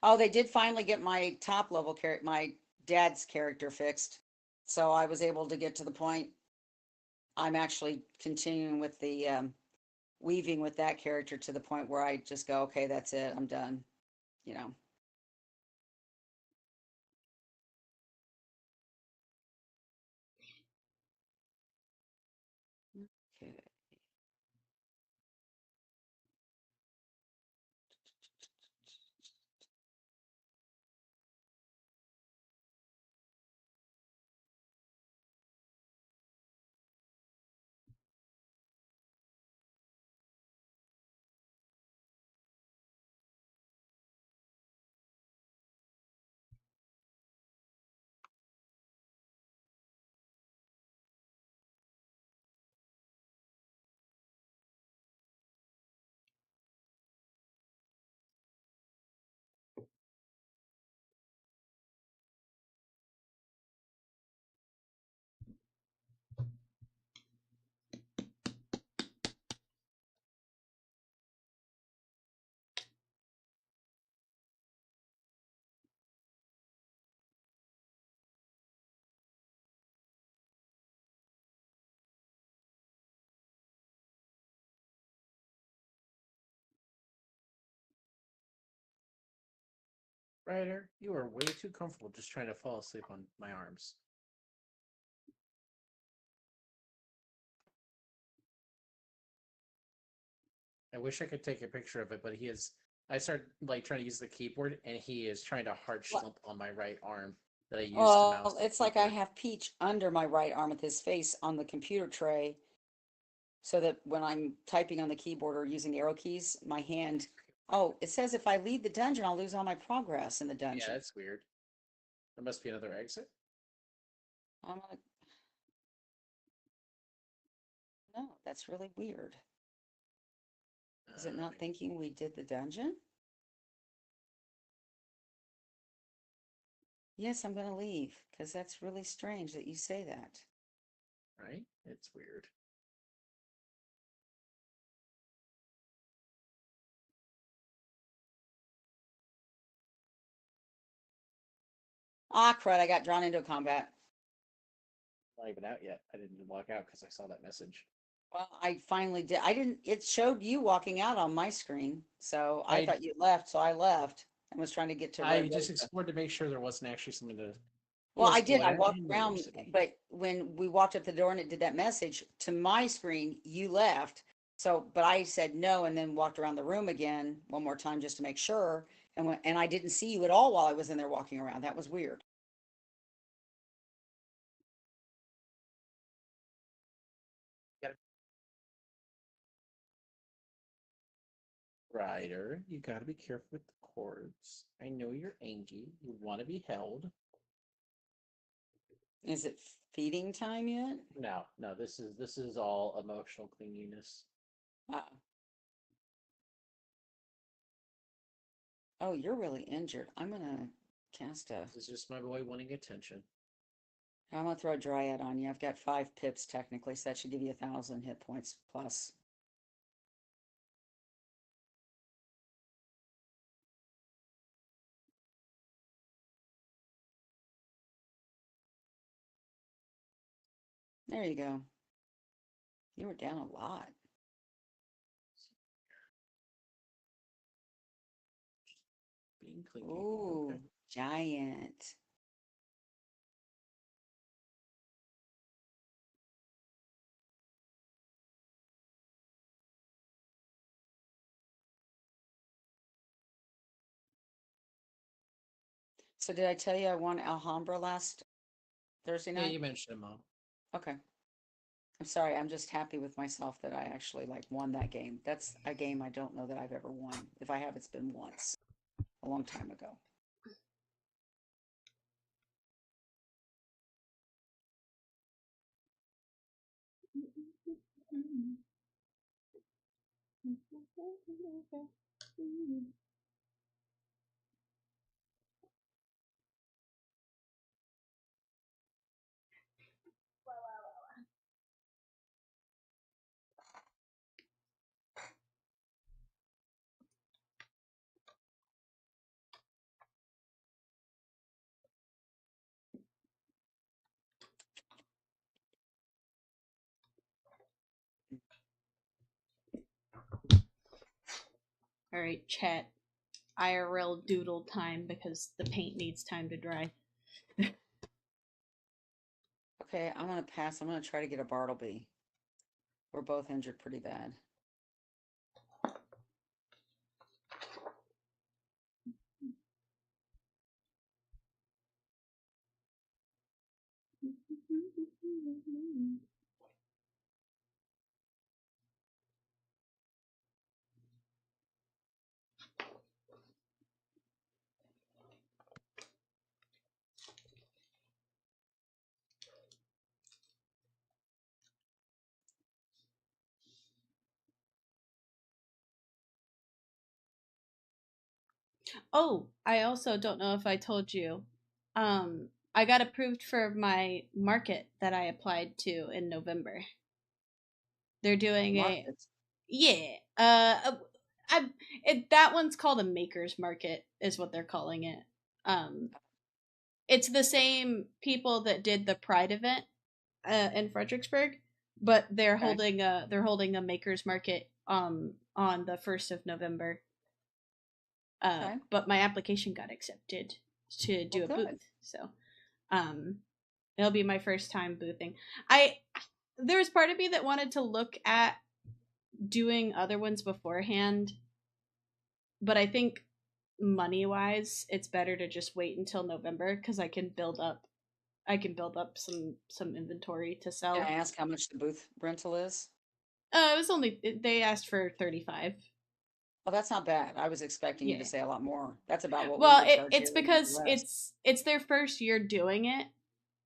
D: Oh, they did finally get my top level character, my dad's character fixed. So I was able to get to the point. I'm actually continuing with the weaving with that character to the point where I just go, okay, that's it. I'm done. Okay.
C: Ryder, you are way too comfortable just trying to fall asleep on my arms. I wish I could take a picture of it, but I started trying to use the keyboard, and he is trying to hard slump on my right arm that I used to mouse.
D: It's like I have Peach under my right arm with his face on the computer tray, so that when I'm typing on the keyboard or using the arrow keys, my hand. Oh, it says if I leave the dungeon, I'll lose all my progress in the dungeon.
C: Yeah, that's weird. There must be another exit.
D: No, that's really weird. Is it not thinking we did the dungeon? Yes, I'm going to leave because that's really strange that you say that.
C: Right? It's weird.
D: Ah, crud, I got drawn into a combat.
C: Not even out yet. I didn't walk out because I saw that message.
D: Well, I finally did. I didn't, it showed you walking out on my screen. So I
C: I
D: thought you left. So I left and was trying to get to
C: I
D: Red
C: just
D: Rosa.
C: explored to make sure there wasn't actually something to
D: Well, I
C: was
D: did. I
C: glare
D: walked
C: in
D: around,
C: University.
D: but when we walked up the door and it did that message to my screen, you left. So, but I said no and then walked around the room again one more time just to make sure. And I didn't see you at all while I was in there walking around. That was weird.
C: Ryder, you gotta be careful with the cords. I know you're Angie. You want to be held.
D: Is it feeding time yet?
C: No, no, this is all emotional clinginess.
D: Uh, oh, you're really injured. I'm gonna cast a.
C: This is just my boy wanting attention.
D: I'm gonna throw a dryad on you. I've got 5 pips technically, so that should give you 1,000 hit points plus. There you go. You were down a lot.
C: Being clingy.
D: Ooh,
C: Okay.
D: giant. So did I tell you I won Alhambra last Thursday
C: Yeah,
D: night?
C: you mentioned him, Mom.
D: Okay. I'm sorry. I'm just happy with myself that I actually like won that game. That's a game I don't know that I've ever won. If I have, it's been once, a long time ago.
A: All right, chat. IRL doodle time because the paint needs time to dry.
D: Okay, I'm gonna pass. I'm gonna try to get a Bartleby. We're both injured pretty bad.
A: Oh, I also don't know if I told you. I got approved for my market that I applied to in November. They're doing a
D: Markets.
A: yeah. That one's called a makers market is what they're calling it. Um, it's the same people that did the Pride event in Fredericksburg, but
D: Okay.
A: they're holding a makers market on the 1st of November.
D: Okay.
A: But my application got accepted to do
D: Well,
A: a
D: good.
A: booth, so um, it'll be my first time boothing. I There was part of me that wanted to look at doing other ones beforehand, but I think money wise, it's better to just wait until November because I can build up some inventory to
D: Can
A: sell.
D: I ask how much the booth rental is?
A: It was only they asked for 35.
D: Oh, that's not bad. I was expecting you to
A: Yeah.
D: say a lot more. That's about what we
A: Well,
D: would charge
A: it's
D: here in the
A: because
D: US.
A: it's their first year doing it,
D: Okay.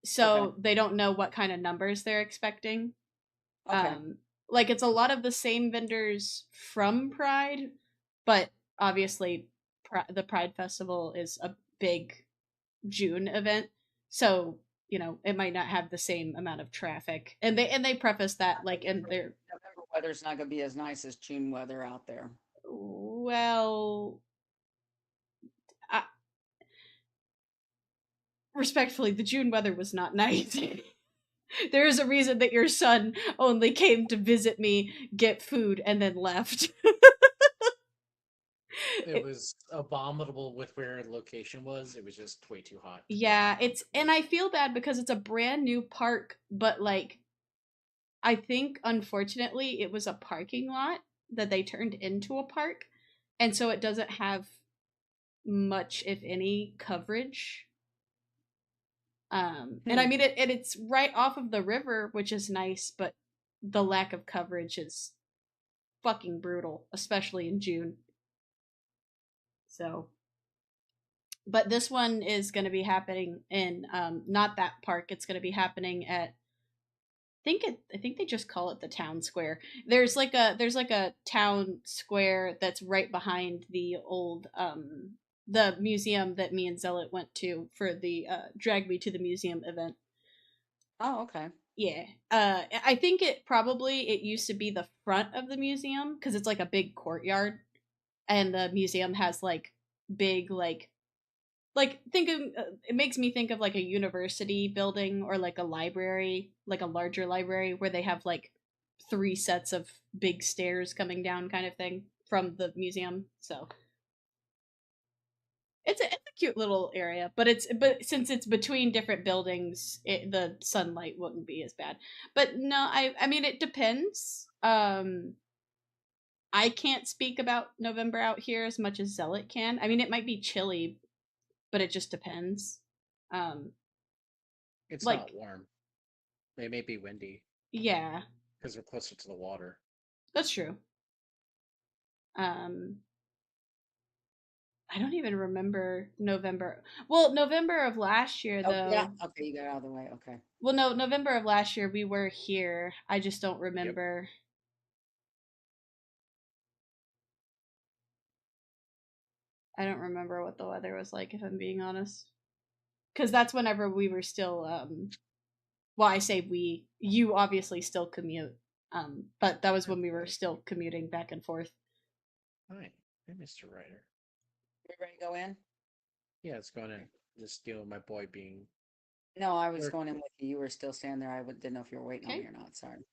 A: so they don't know what kind of numbers they're expecting.
D: Okay.
A: Like it's a lot of the same vendors from Pride, but obviously the Pride Festival is a big June event, so it might not have the same amount of traffic. And they preface that like in their
D: November weather's not going to be as nice as June weather out there.
A: well, I, respectfully, the June weather was not nice. There is a reason that your son only came to visit me, get food, and then left.
C: It was abominable with where the location was. It was just way too hot.
A: Yeah, and I feel bad because it's a brand new park, but like I think unfortunately it was a parking lot that they turned into a park, and so it doesn't have much, if any, coverage. And I mean it's right off of the river, which is nice, but the lack of coverage is fucking brutal, especially in June. So, but this one is going to be happening in not that park. It's going to be happening at I think they just call it the town square. There's like a town square that's right behind the old the museum that me and Zealot went to for the Drag Me to the Museum event.
D: Oh, okay.
A: Yeah. I think it used to be the front of the museum because it's like a big courtyard, and the museum has like big think of it makes me think of like a university building or like a library, like a larger library where they have like 3 sets of big stairs coming down kind of thing from the museum. So it's a cute little area, but since it's between different buildings, the sunlight wouldn't be as bad. But no, I mean it depends. I can't speak about November out here as much as Zealot can. I mean it might be chilly, but it just depends. Um
C: It's
A: like
C: not warm. It may be windy
A: yeah,
C: because we're closer to the water.
A: that's true. Um I don't even remember November. Well, November of last year
D: Oh, yeah.
A: though.
D: Okay, you got it out of the way. Okay.
A: Well, no, November of last year we were here. I just don't
C: Yep.
A: remember. I don't remember what the weather was like if I'm being honest. Cuz that's whenever we were still well, I say we, you obviously still commute. But that was when we were still commuting back and forth.
C: Hi, hey, Mr. Ryder.
D: You ready to go in?
C: Yeah, it's going in. Just dealing with my boy being.
D: No, I was
C: Or-
D: going in with you. You were still standing there. Didn't know if you were waiting on
A: Okay.
D: me or not. Sorry.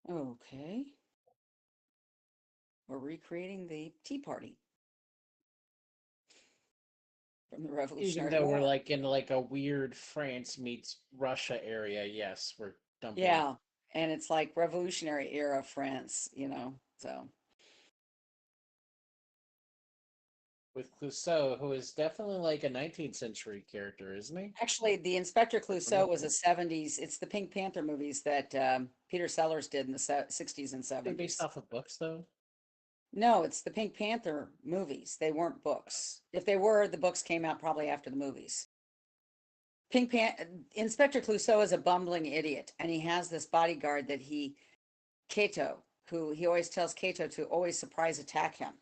D: Okay. We're recreating the Tea Party from the
C: Even
D: Revolutionary
C: though we're
D: War.
C: like in like a weird France meets Russia area, yes, we're dumping.
D: Yeah, and it's like Revolutionary era France, so.
C: With Clouseau, who is definitely like a 19th century character, isn't he?
D: Actually, the Inspector Clouseau was a
C: Remember?
D: 70s. It's the Pink Panther movies that Peter Sellers did in the 60s and
C: They based
D: 70s.
C: off of books, though.
D: No, it's the Pink Panther movies. They weren't books. If they were, the books came out probably after the movies. Inspector Clouseau is a bumbling idiot, and he has this bodyguard Kato, who he always tells Kato to always surprise attack him,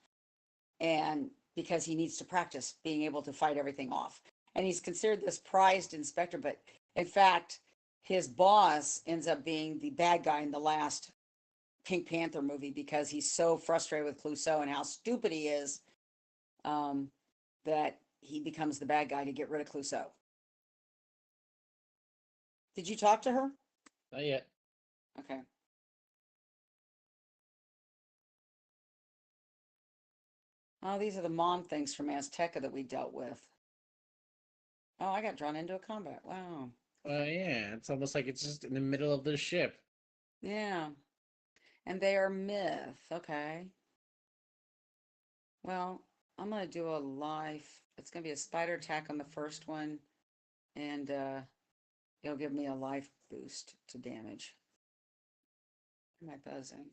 D: and because he needs to practice being able to fight everything off. And he's considered this prized inspector, but in fact, his boss ends up being the bad guy in the last Pink Panther movie because he's so frustrated with Clouseau and how stupid he is, um, that he becomes the bad guy to get rid of Clouseau. Did you talk to her?
C: Not yet.
D: Okay. Oh, these are the mom things from Azteca that we dealt with. Oh, I got drawn into a combat. Wow.
C: Yeah, it's almost like it's just in the middle of the ship.
D: Yeah. And they are myth. Okay. Well, I'm going to do a life. It's going to be a spider attack on the first one. And it'll give me a life boost to damage. Am I buzzing?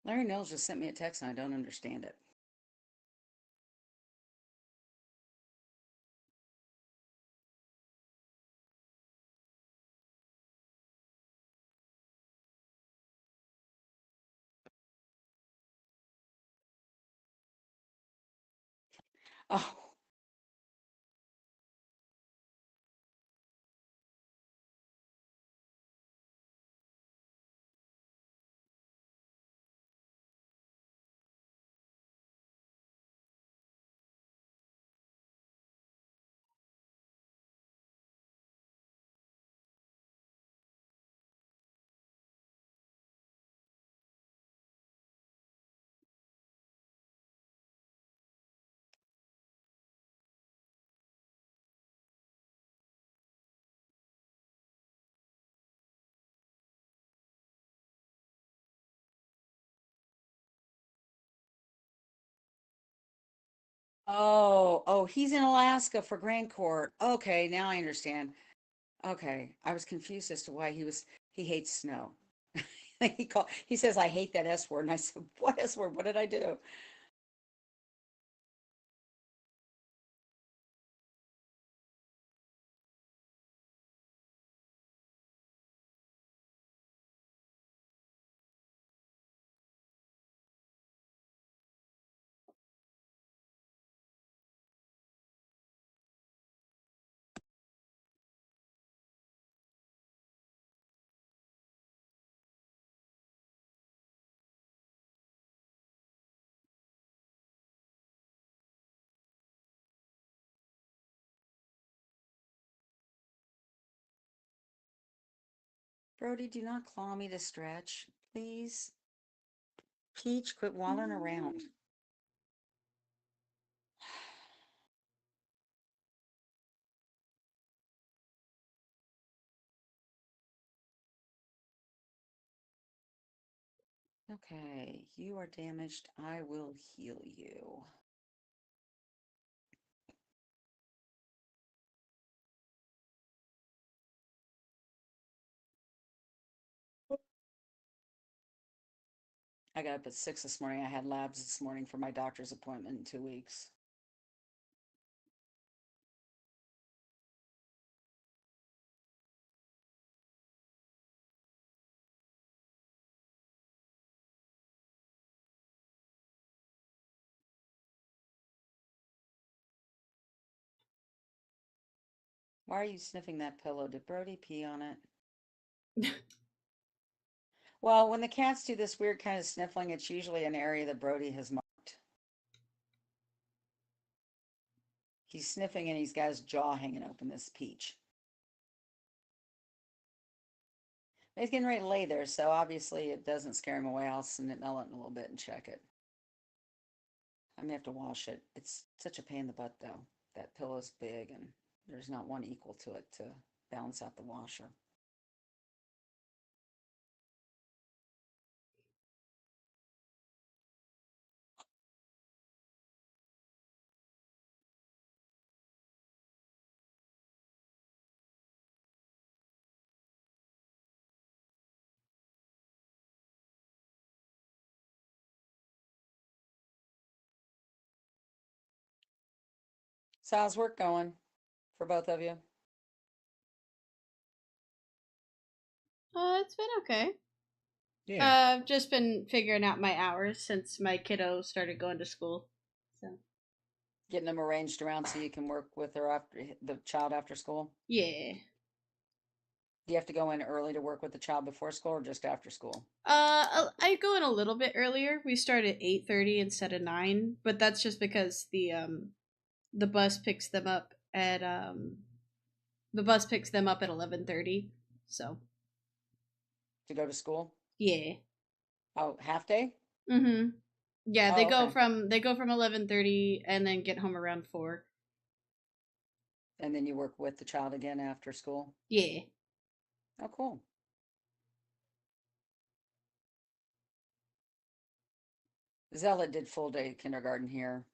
D: Larry Nils just sent me a text and I don't understand it. Oh, oh, he's in Alaska for Grand Court. Okay, now I understand. Okay, I was confused as to why he hates snow. He says I hate that S word, and I said, "What S word? What did I do?" Brody, do not claw me to stretch, please. Peach, quit wallering around. Okay, you are damaged. I will heal you. I got up at 6 this morning. I had labs this morning for my doctor's appointment in 2 weeks. Why are you sniffing that pillow? Did Brody pee on it? Well, when the cats do this weird kind of sniffling, it's usually an area that Brody has marked. He's sniffing and he's got his jaw hanging open, this Peach. He's getting ready to lay there, so obviously it doesn't scare him away. I'll smell it in a little bit and check it. I may have to wash it. It's such a pain in the butt, though. That pillow's big and there's not one equal to it to balance out the washer. So how's work going for both of you?
A: It's been okay.
C: Yeah.
A: I've just been figuring out my hours since my kiddo started going to school. So
D: Getting them arranged around so you can work with her after the child after school?
A: yeah.
D: Do you have to go in early to work with the child before school or just after school?
A: I go in a little bit earlier. We start at 8:30 instead of 9, but that's just because the bus picks them up at 11:30. So
D: To go to school?
A: yeah.
D: Oh, half day?
A: Mhm. Yeah,
D: Oh, okay.
A: they go from 11:30 and then get home around 4.
D: And then you work with the child again after school?
A: Yeah.
D: Oh, cool. Zella did full day kindergarten here.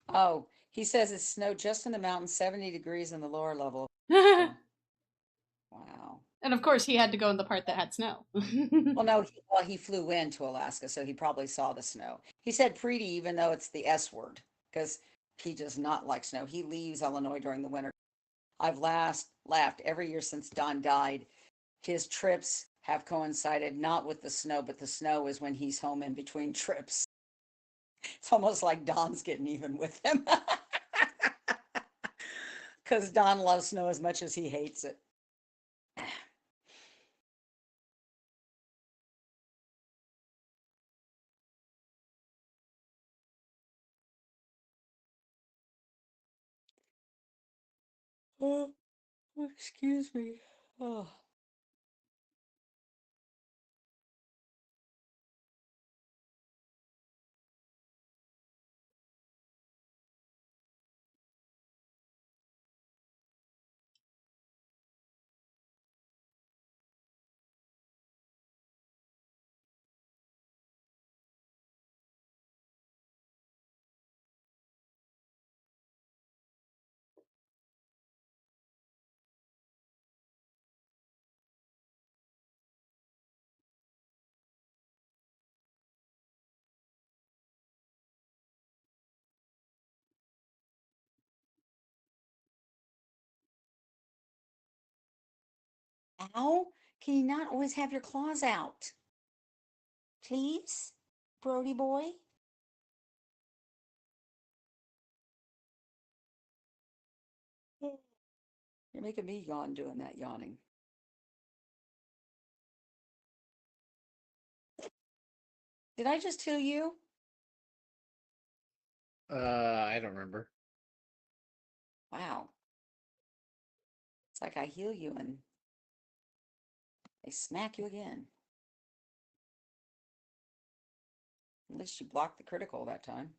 D: Oh, he says it snowed just in the mountains, 70 degrees in the lower level.
A: And
D: Wow.
A: And of course, he had to go in the part that had snow.
D: Well, no, he flew into Alaska, so he probably saw the snow. He said Preety, even though it's the S word, because he does not like snow. He leaves Illinois during the winter. I've laughed every year since Don died. His trips have coincided not with the snow, but the snow is when he's home in between trips. It's almost like Don's getting even with him. Because Don loves snow as much as he hates it. Oh, excuse me. Oh. Ow, can you not always have your claws out? Please, Brody boy? You're making me yawn doing that yawning. Did I just heal you?
C: I don't remember.
D: Wow. It's like I heal you and they smack you again. At least you blocked the critical that time.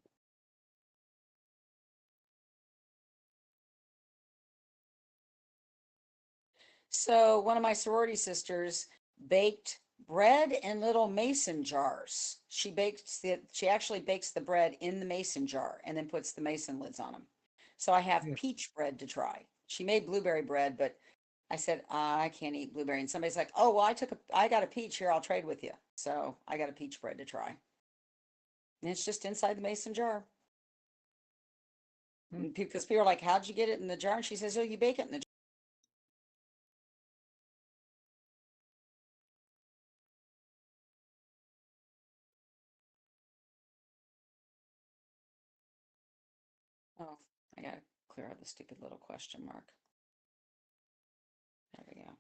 D: So one of my sorority sisters baked bread in little mason jars. She actually bakes the bread in the mason jar and then puts the mason lids on them. So I have
C: Yeah.
D: peach bread to try. She made blueberry bread, but I said I can't eat blueberry. And somebody's like, "Oh, well, I got a peach here. I'll trade with you." So I got a peach bread to try. And it's just inside the mason jar. Because people are like, "How'd you get it in the jar?" And she says, "Oh, you bake it in the jar." Oh, I gotta clear out the stupid little question mark. There we go.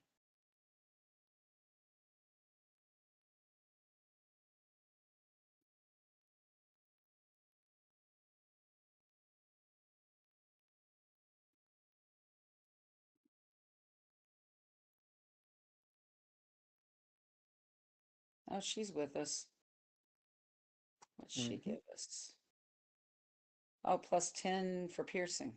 D: Oh, she's with us. What's she give us? Oh, plus 10 for piercing.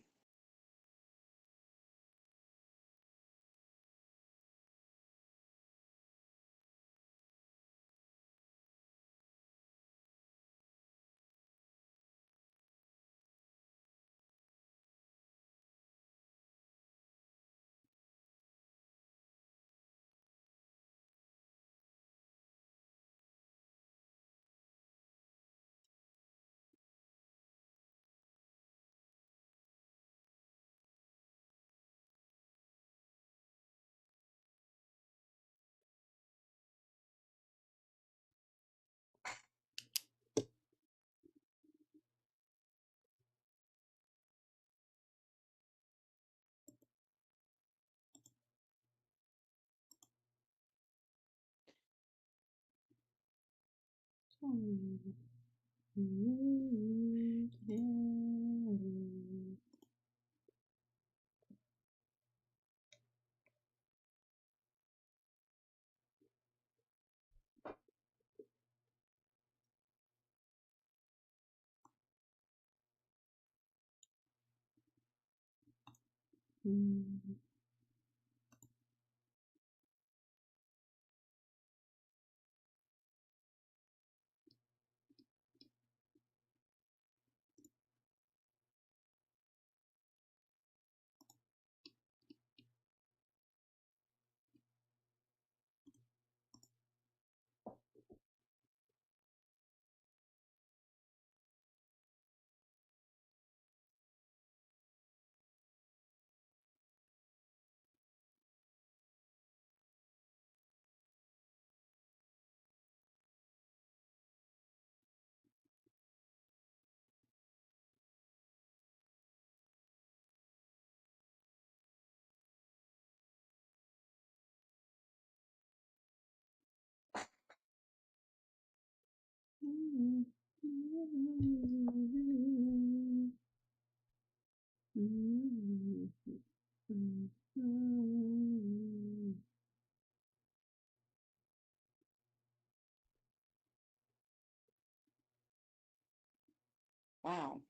D: Wow.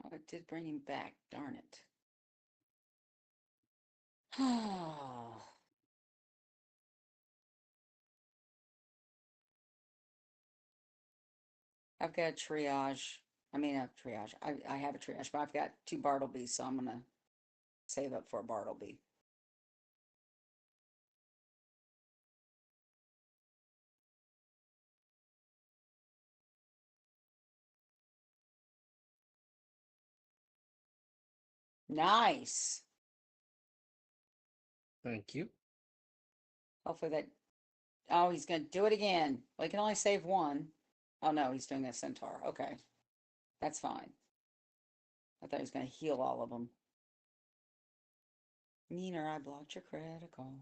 D: Oh, it did bring him back. Darn it. I've got a triage. I mean, a triage. I have a triage, but I've got 2 Bartleby's, so I'm going to save up for a Bartleby. Nice.
C: Thank you.
D: Hopefully that. Oh, he's going to do it again. Well, he can only save 1. Oh, no, he's doing a centaur. Okay. That's fine. I thought he was going to heal all of them. Meaner, I blocked your critical.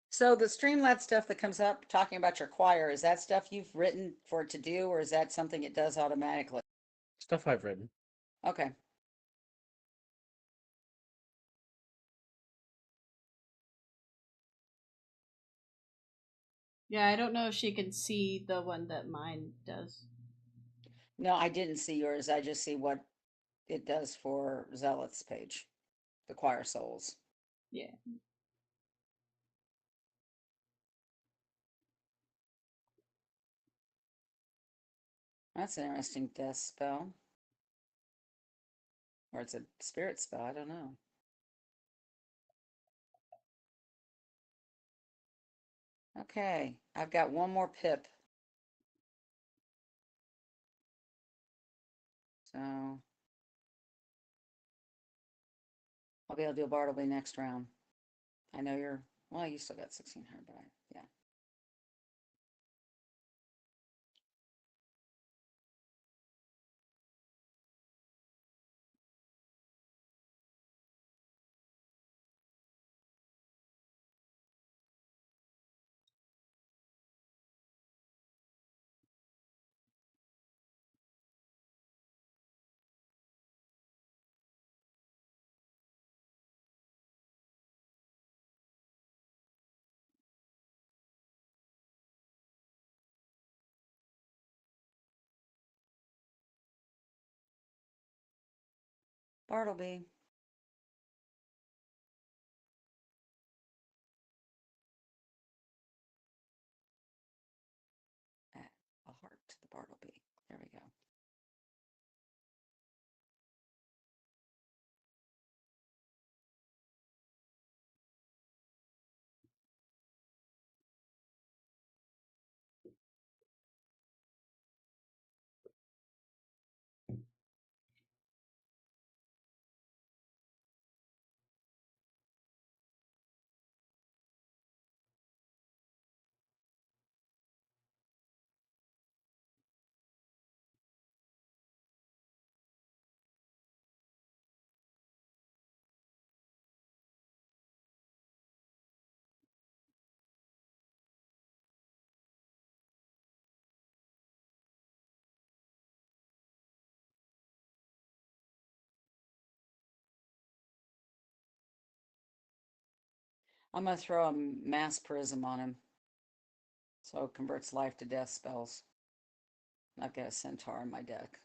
D: So the Streamlat stuff that comes up talking about your choir, is that stuff you've written for it to do, or is that something it does automatically?
C: Stuff I've written.
D: Okay.
A: Yeah, I don't know if she can see the one that mine does.
D: No, I didn't see yours. I just see what it does for Zealot's page, the choir souls.
A: Yeah.
D: That's an interesting death spell. Or it's a spirit spell, I don't know. Okay, I've got 1 more pip. So I'll be able to do a Bartleby next round. I know you're, well, you still got 1600, but yeah. Bartleby. Add a heart to the Bartleby. There we go. I'm gonna throw a mass prism on him, so it converts life to death spells. I've got a centaur in my deck.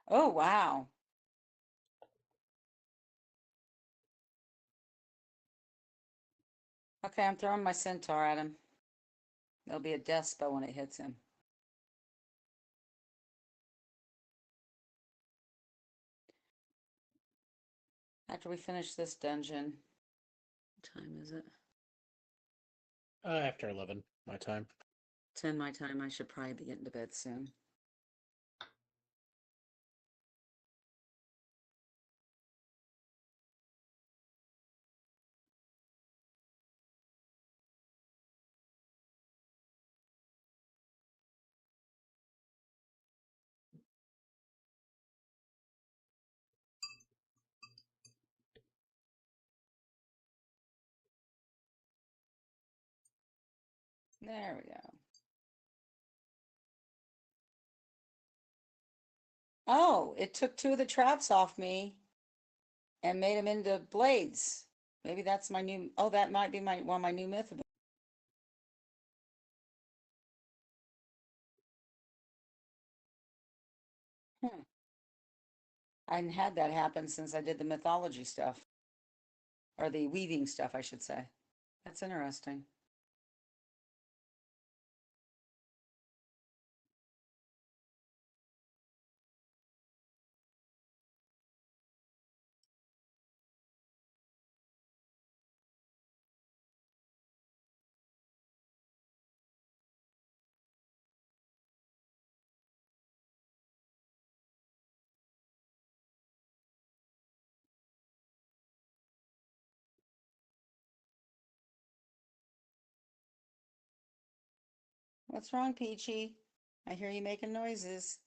D: Oh, wow. Okay, I'm throwing my centaur at him. There'll be a death spell when it hits him. After we finish this dungeon, what time is it?
C: After 11, my time.
D: 10 my time. I should probably be getting to bed soon. There we go. Oh, it took 2 of the traps off me and made them into blades. Maybe that's my new, oh, that might be my one of my new myth. Hmm. I hadn't had that happen since I did the mythology stuff, or the weaving stuff, I should say. That's interesting. What's wrong, Peachy? I hear you making noises.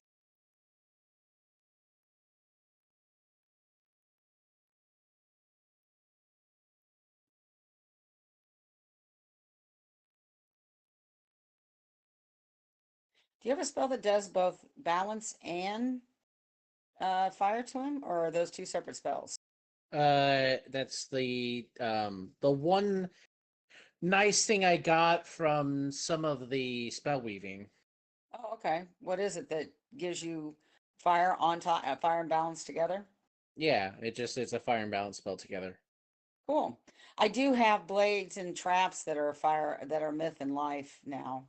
D: Do you have a spell that does both balance and fire to him, or are those 2 separate spells?
C: That's the one nice thing I got from some of the spell weaving.
D: Oh, okay. What is it that gives you fire on top, fire and balance together?
C: Yeah, it's a fire and balance spell together.
D: Cool. I do have blades and traps that are fire, that are myth and life now.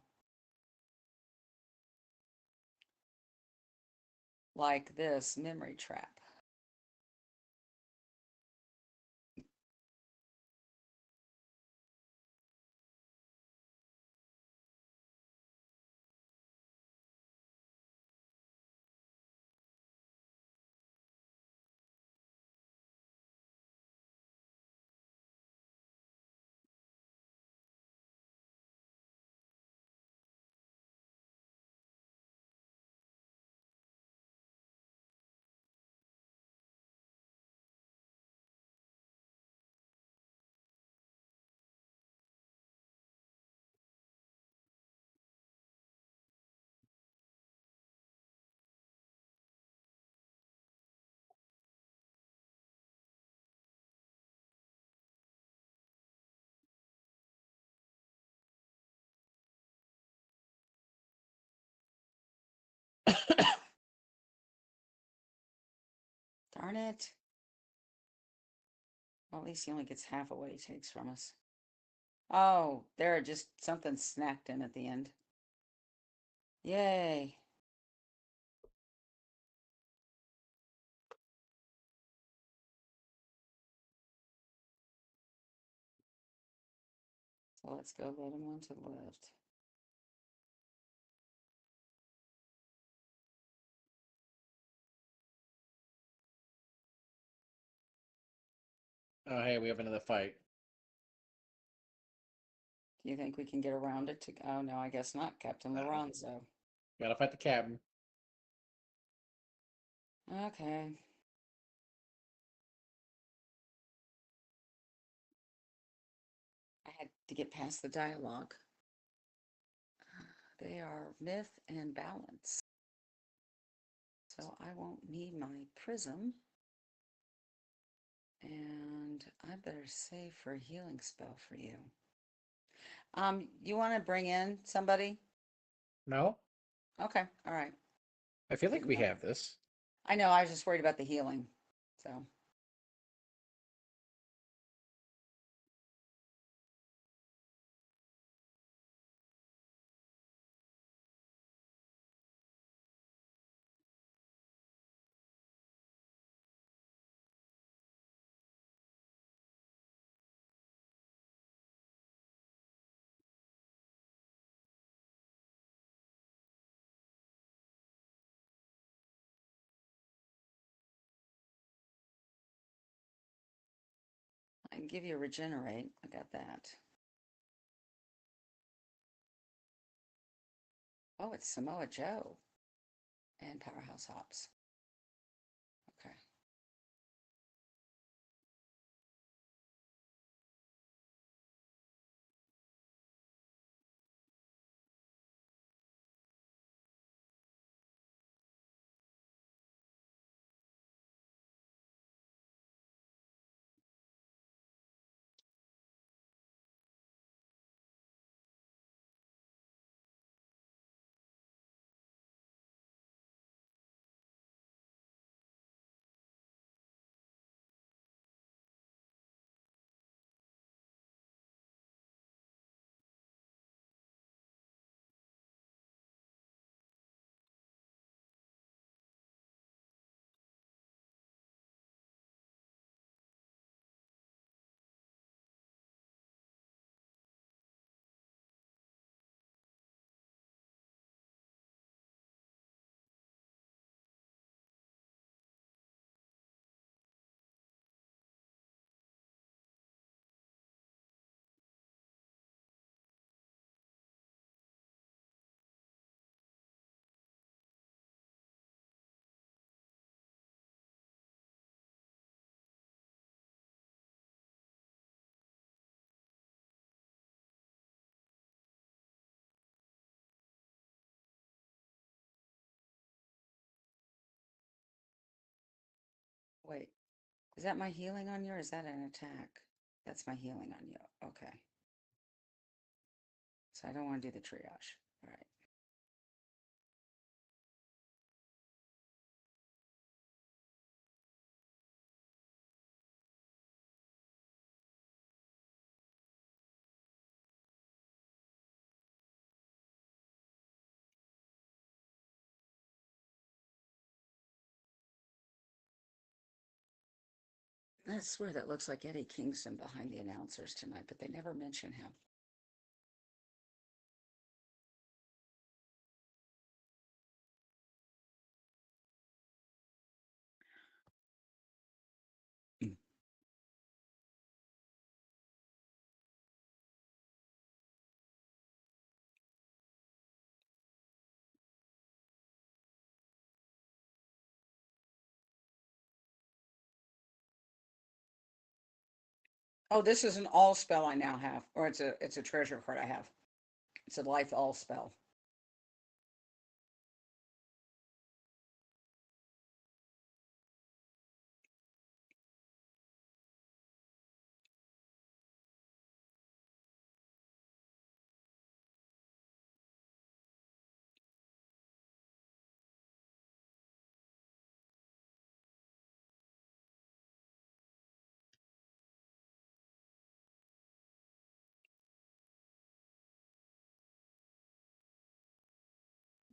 D: Like this memory trap. Darn it. Well, at least he only gets half of what he takes from us. Oh, there, just something snacked in at the end. Yay. So let's go let him one to the left.
C: Oh, hey, we have another fight.
D: Do you think we can get around it to? Oh, no, I guess not, Captain Lorenzo.
C: Gotta fight the captain.
D: Okay. I had to get past the dialogue. They are myth and balance. So I won't need my prism. And I better save for a healing spell for you. You want to bring in somebody?
C: No?
D: Okay, all right.
C: I feel like
D: Didn't
C: we
D: know.
C: have this.
D: I know, I was just worried about the healing. So. I can give you a regenerate. I got that. Oh, it's Samoa Joe and Powerhouse Hops. Okay. Wait, is that my healing on you or is that an attack? That's my healing on you. Okay. So I don't want to do the triage. All right. I swear that looks like Eddie Kingston behind the announcers tonight, but they never mention him. Oh, this is an all spell I now have, or it's a treasure card I have. It's a life all spell.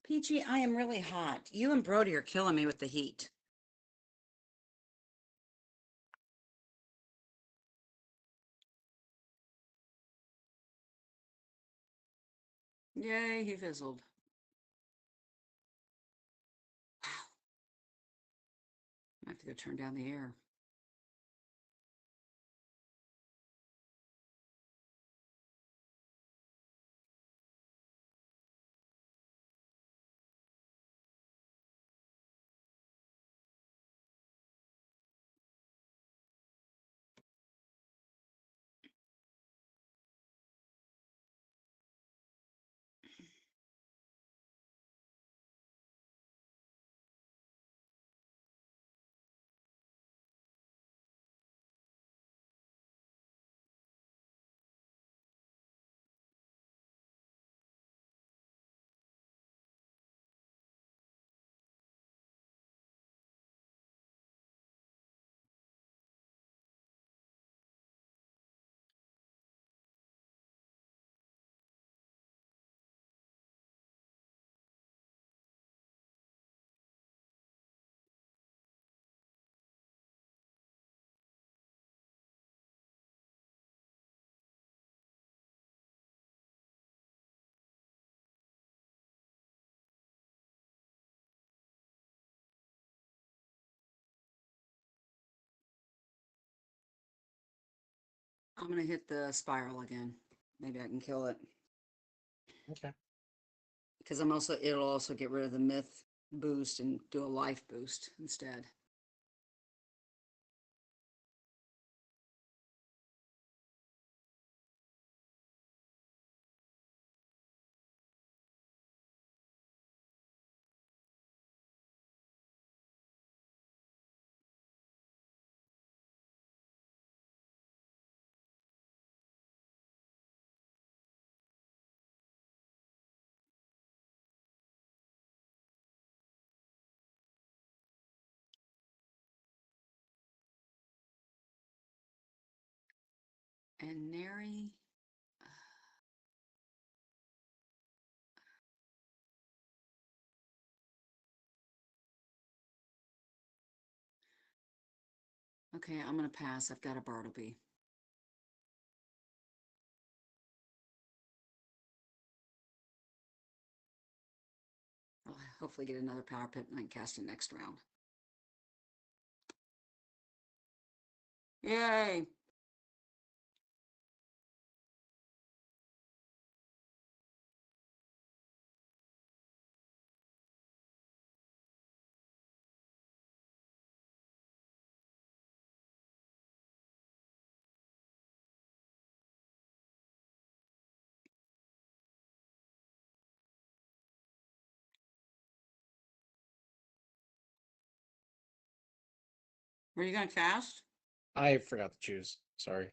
D: Peachy, I am really hot. You and Brody are killing me with the heat. Yay, he fizzled. Wow. I have to go turn down the air. I'm gonna hit the spiral again. Maybe I can kill it.
C: Okay.
D: Because it'll also get rid of the myth boost and do a life boost instead. And Neri. Okay, I'm gonna pass. I've got a Bartleby. I'll hopefully get another power pit and I can cast it next round. Yay! Were you gonna cast?
C: I forgot to choose. Sorry.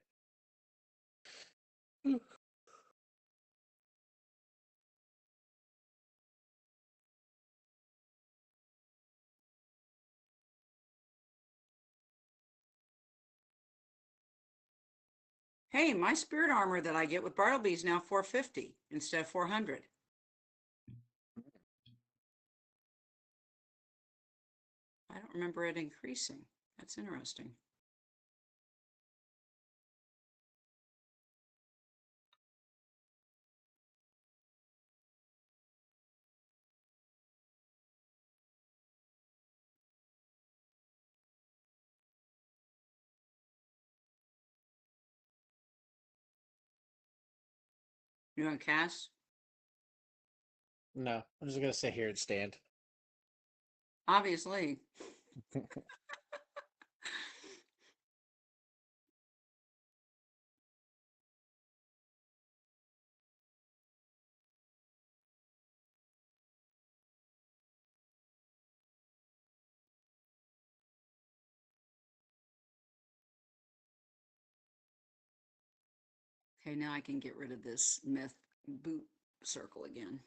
D: Hey, my spirit armor that I get with Bartleby is now 450 instead of 400. I don't remember it increasing. That's interesting. You want to cast?
C: No, I'm just gonna sit here and stand.
D: Obviously. Okay, now I can get rid of this myth boot circle again.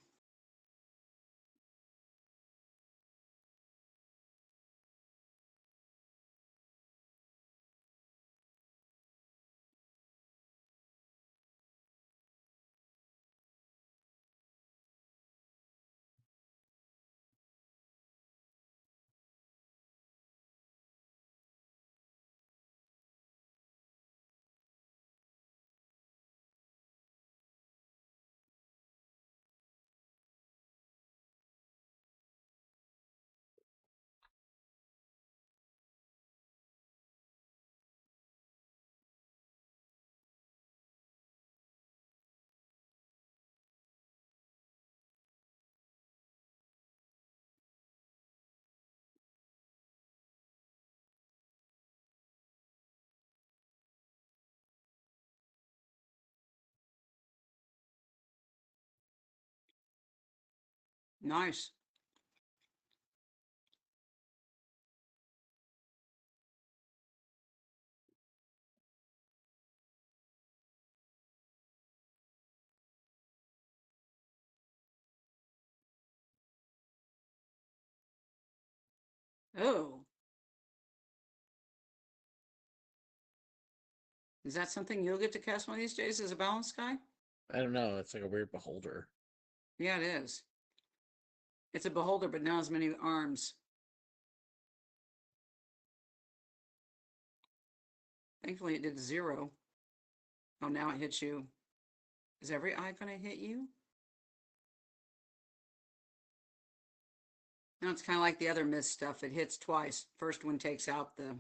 D: Nice. Oh, is that something you'll get to cast one of these days as a balanced guy?
C: I don't know. It's like a weird beholder.
D: Yeah, it is. It's a beholder, but not as many arms. Thankfully, it did 0. Oh, now it hits you. Is every eye going to hit you? No, it's kind of like the other mist stuff. It hits twice. First one takes out the.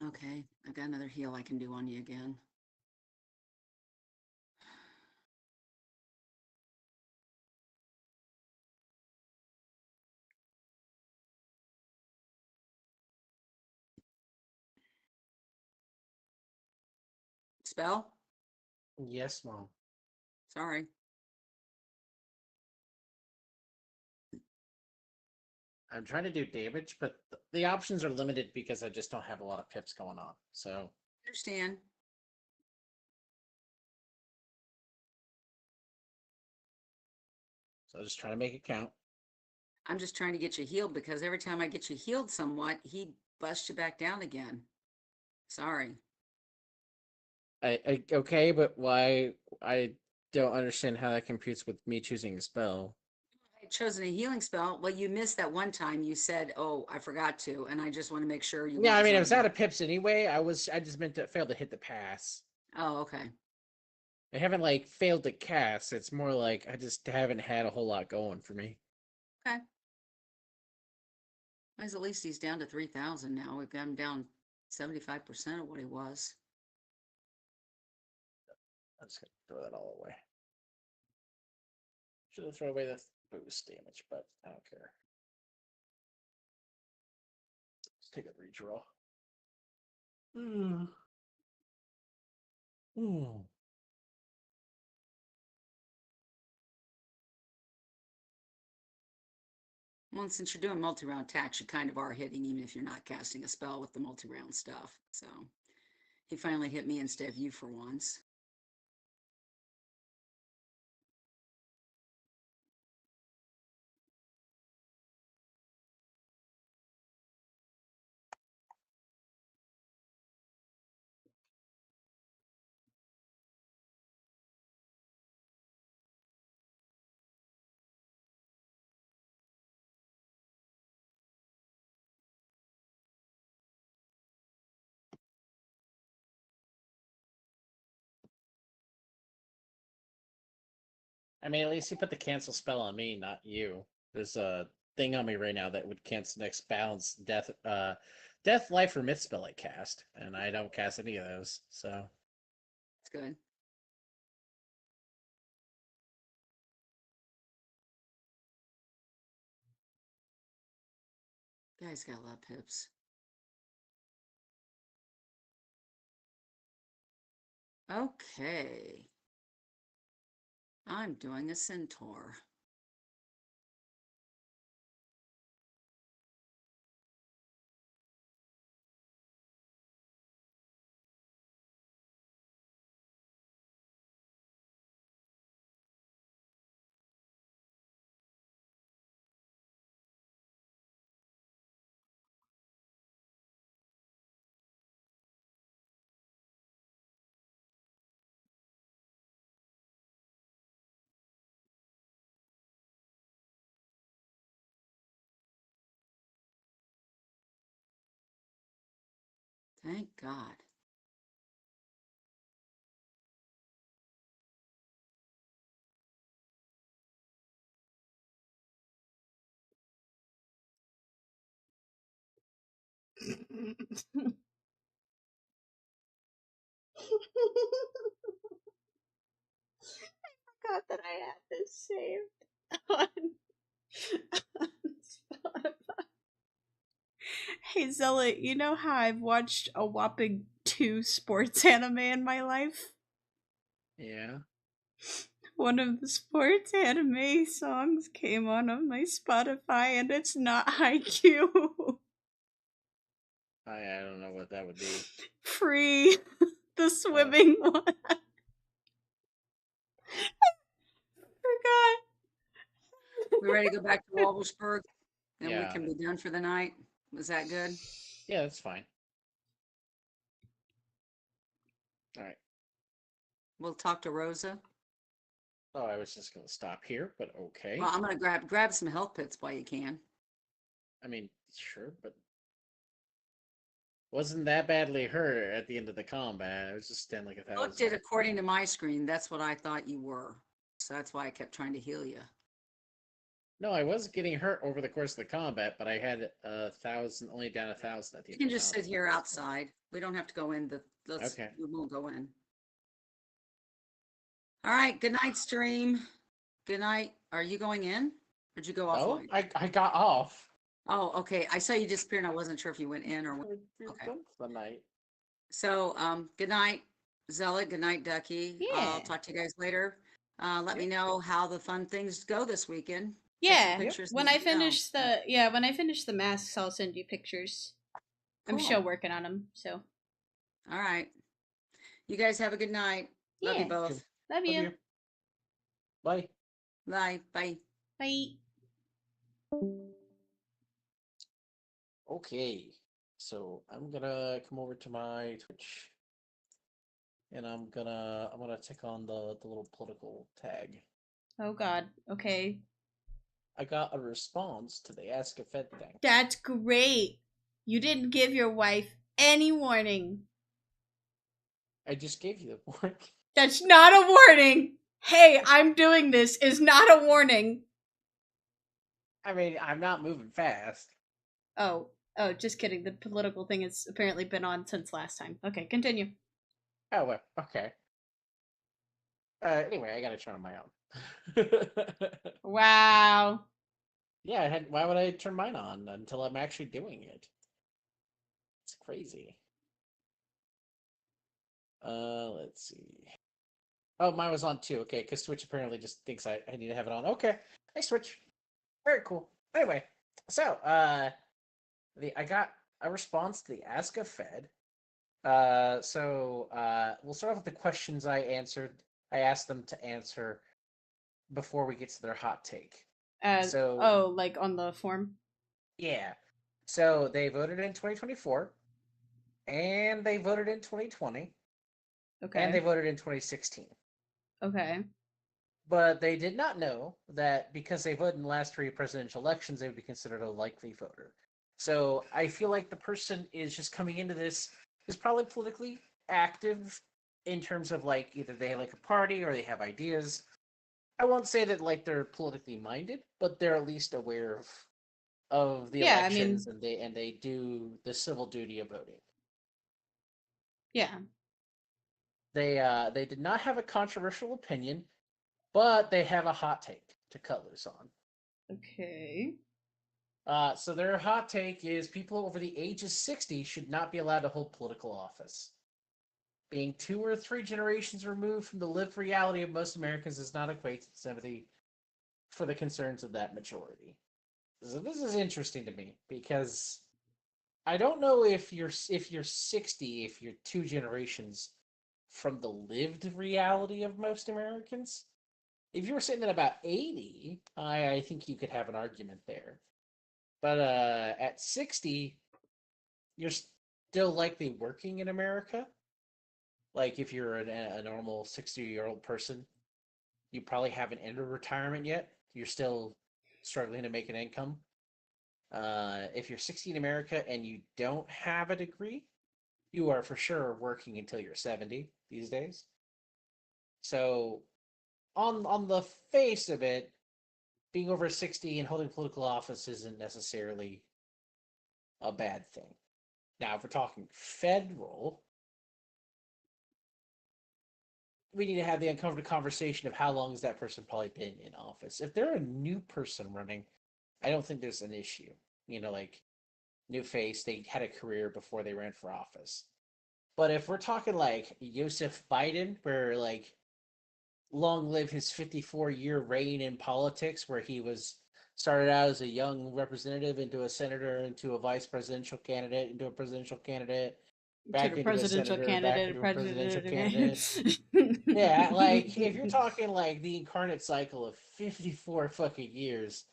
D: Okay, I've got another heal I can do on you again. Spell?
C: Yes, Mom.
D: Sorry.
C: I'm trying to do damage, but the options are limited because I just don't have a lot of pips going on. So
D: Understand.
C: I'll just try to make it count.
D: I'm just trying to get you healed because every time I get you healed somewhat, he busts you back down again. Sorry.
C: Okay, but why? I don't understand how that computes with me choosing a spell.
D: I had chosen a healing spell. Well, you missed that one time. You said, "Oh, I forgot to," and I just want to make sure you.
C: Yeah, I mean, I was
D: zoning.
C: out of pips anyway. I just meant to fail to hit the pass.
D: Oh, okay.
C: I haven't like failed to cast. It's more like I just haven't had a whole lot going for me.
D: Okay. At least he's down to 3,000 now. We've got him down 75% of what he was.
C: I'm just gonna throw that all away. Should have thrown away the boost damage, but I don't care. Let's take a redraw. Hmm.
D: Well, since you're doing multi-round attacks, you kind of are hitting, even if you're not casting a spell with the multi-round stuff. So he finally hit me instead of you for once.
C: I mean, at least he put the cancel spell on me, not you. There's a thing on me right now that would cancel next balance death, life, or myth spell I cast, and I don't cast any of those. So
D: It's good. Guy's got a lot of pips. Okay. I'm doing a centaur. Thank God.
A: Forgot that I had this saved on Spotify. Hey Zealot, you know how I've watched a whopping 2 sports anime in my life?
C: Yeah.
A: One of the sports anime songs came on my Spotify and it's not Haikyuu.
C: I don't know what that would be.
A: Free. The swimming one. Forgot.
D: We ready to go back to Walbersburg? Then we
C: Yeah.
D: can be done for the night. Was that good?
C: Yeah, that's fine. All right.
D: We'll talk to Rosa.
C: Oh, I was just gonna stop here, but okay.
D: Well, I'm gonna grab some health pits while you can.
C: I mean, sure, but wasn't that badly hurt at the end of the combat. I was just standing like a thousand.
D: Looked it according to my screen. That's what I thought you were. So that's why I kept trying to heal you.
C: No, I was getting hurt over the course of the combat, but I had 1,000, only down 1,000 at the
D: You
C: end.
D: can
C: of the
D: just sit
C: combat.
D: here outside. We don't have to go in the.
C: Okay.
D: We won't go in. All right. Good night, stream. Good night. Are you going in? Or did you go
C: Oh,
D: offline?
C: I got off.
D: Oh, okay. I saw you disappear and I wasn't sure if you went in or what. Okay.
C: The night.
D: So, good night, Zealot. Good night, Ducky.
A: Yeah.
D: I'll talk to you guys later. Let me know how the fun things go this weekend. Take some
A: Yeah.
D: pictures
A: When
D: and
A: I
D: let me know.
A: finish when I finish the masks, I'll send you pictures. I'm
D: Cool.
A: still working on them, so.
D: All right. You guys have a good night. Love you
A: Yeah.
D: both.
A: Love you.
C: Bye.
D: Bye. Bye.
A: Bye.
C: Okay, so I'm gonna come over to my Twitch, and I'm gonna take on the little political tag.
A: Oh God. Okay.
C: I got a response to the Ask a Fed thing.
A: That's great. You didn't give your wife any warning.
C: I just gave you the warning.
A: That's not a warning. Hey, I'm doing this is not a warning.
C: I mean, I'm not moving fast.
A: Oh, just kidding. The political thing has apparently been on since last time. Okay, continue.
C: Oh, well, okay. Anyway, I gotta turn on my own.
A: Wow.
C: Yeah, why would I turn mine on until I'm actually doing it? It's crazy. Let's see. Oh, mine was on too. Okay, because Twitch apparently just thinks I need to have it on. Okay, hey Twitch. Very cool. Anyway, so I got a response to the Ask a Fed. So we'll start off with the questions I answered. I asked them to answer before we get to their hot take.
A: Like on the form?
C: Yeah. So they voted in 2024, and they voted in 2020,
A: Okay.
C: and they voted in 2016.
A: Okay.
C: But they did not know that because they voted in the last 3 presidential elections, they would be considered a likely voter. So I feel like the person is just coming into this is probably politically active in terms of like either they like a party or they have ideas. I won't say that like they're politically minded, but they're at least aware of the elections, and they do the civil duty of voting.
A: Yeah.
C: They did not have a controversial opinion, but they have a hot take to cut loose on.
A: Okay.
C: So their hot take is people over the age of 60 should not be allowed to hold political office. being 2 or 3 generations removed from the lived reality of most Americans does not equate to sympathy for the concerns of that majority. So this is interesting to me because I don't know if you're 60 if you're 2 generations from the lived reality of most Americans. If you were sitting at about 80, I think you could have an argument there. But at 60, you're still likely working in America. Like if you're a normal 60-year-old person, you probably haven't entered retirement yet. You're still struggling to make an income. If you're 60 in America and you don't have a degree, you are for sure working until you're 70 these days. So, on the face of it, being over 60 and holding political office isn't necessarily a bad thing. Now, if we're talking federal, we need to have the uncomfortable conversation of how long has that person probably been in office. If they're a new person running, I don't think there's an issue. Like new face, they had a career before they ran for office. But if we're talking like Joseph Biden, where like long live his 54-year reign in politics, where he started out as a young representative into a senator, into a vice presidential candidate, into a presidential candidate, back into a senator, back into a presidential candidate. Yeah, like if you're talking like the incarnate cycle of 54 fucking years,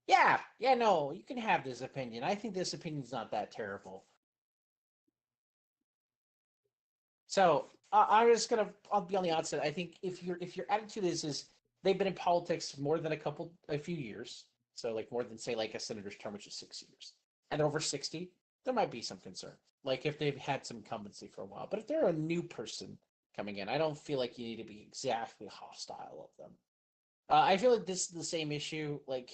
C: yeah, no, you can have this opinion. I think this opinion's not that terrible. So I'm just gonna. I'll be on the outset. I think if your attitude is they've been in politics more than a few years, so like more than say like a senator's term, which is 6 years, and they're over 60, there might be some concern. Like if they've had some incumbency for a while, but if they're a new person coming in, I don't feel like you need to be exactly hostile of them. I feel like this is the same issue. Like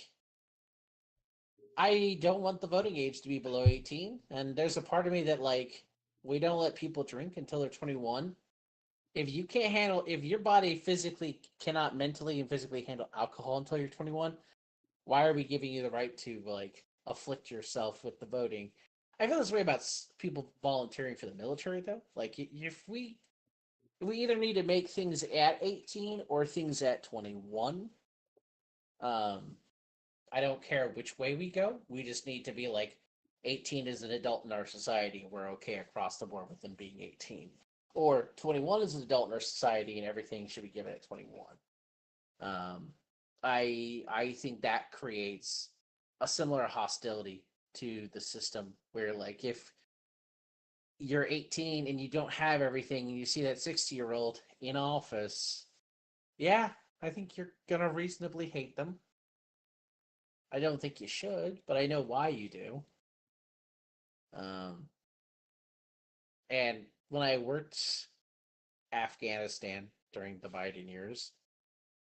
C: I don't want the voting age to be below 18, and there's a part of me that like we don't let people drink until they're 21. If your body physically cannot mentally and physically handle alcohol until you're 21, why are we giving you the right to like afflict yourself with the voting? I feel this way about people volunteering for the military though. Like if we either need to make things at 18 or things at 21. I don't care which way we go. We just need to be like 18 is an adult in our society. We're okay across the board with them being 18. Or 21 is an adult in our society and everything should be given at 21. I think that creates a similar hostility to the system where like if you're 18 and you don't have everything and you see that 60-year-old in office, yeah, I think you're gonna reasonably hate them. I don't think you should, but I know why you do. And when I worked Afghanistan during the Biden years,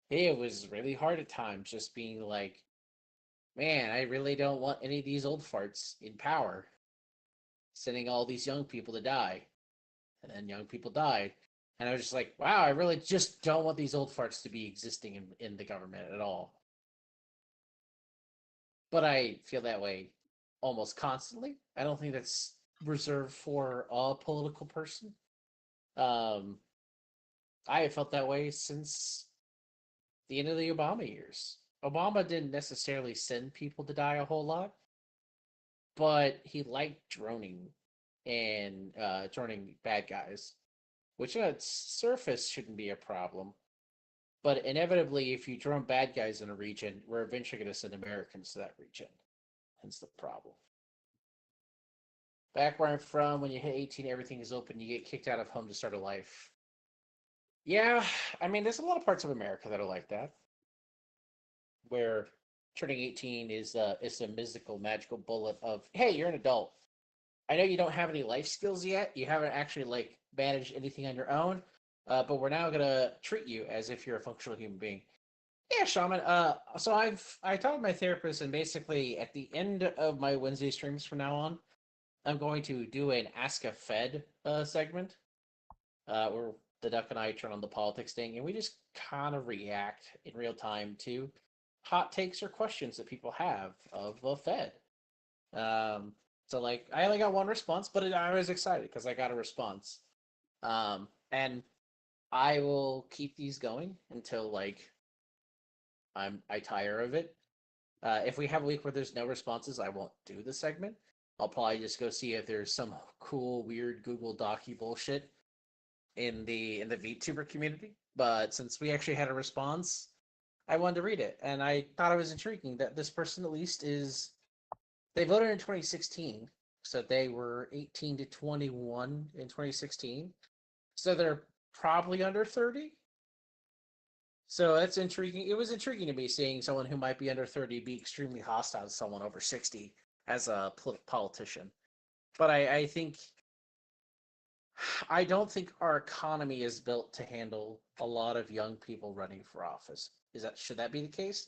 C: it was really hard at times just being like, man, I really don't want any of these old farts in power, sending all these young people to die. And then young people died. And I was just like, wow, I really just don't want these old farts to be existing in the government at all. But I feel that way almost constantly. I don't think that's reserved for a political person. I have felt that way since the end of the Obama years. Obama didn't necessarily send people to die a whole lot, but he liked droning and droning bad guys, which on its surface shouldn't be a problem. But inevitably, if you drone bad guys in a region, we're eventually going to send Americans to that region. Hence the problem. Back where I'm from, when you hit 18, everything is open. You get kicked out of home to start a life. Yeah, I mean, there's a lot of parts of America that are like that, where turning 18 is a mystical, magical bullet of, hey, you're an adult. I know you don't have any life skills yet. You haven't actually like managed anything on your own, but we're now gonna treat you as if you're a functional human being. Yeah, Shaman. So I talked to my therapist, and basically at the end of my Wednesday streams from now on, I'm going to do an Ask a Fed segment, where the Duck and I turn on the politics thing, and we just kind of react in real time to hot takes or questions that people have of the Fed. So like I only got one response, but I was excited because I got a response. And I will keep these going until like I tire of it. If we have a week where there's no responses, I won't do the segment. I'll probably just go see if there's some cool, weird Google Docu bullshit in the VTuber community. But since we actually had a response, I wanted to read it, and I thought it was intriguing that this person at least is. They voted in 2016, so they were 18 to 21 in 2016. So they're probably under 30. So that's intriguing. It was intriguing to me seeing someone who might be under 30 be extremely hostile to someone over 60 as a politician. But I think I don't think our economy is built to handle a lot of young people running for office. Should that be the case?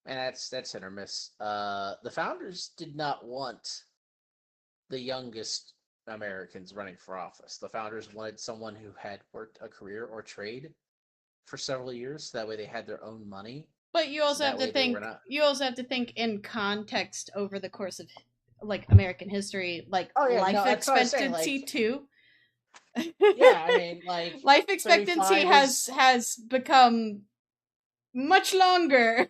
C: And that's hit or miss. The founders did not want the youngest Americans running for office. The founders wanted someone who had worked a career or trade for several years. So that way they had their own money.
A: But you also have to think. You also have to think in context over the course of, like, American history, like life expectancy too.
C: Yeah, I mean, like
A: life expectancy has become much longer.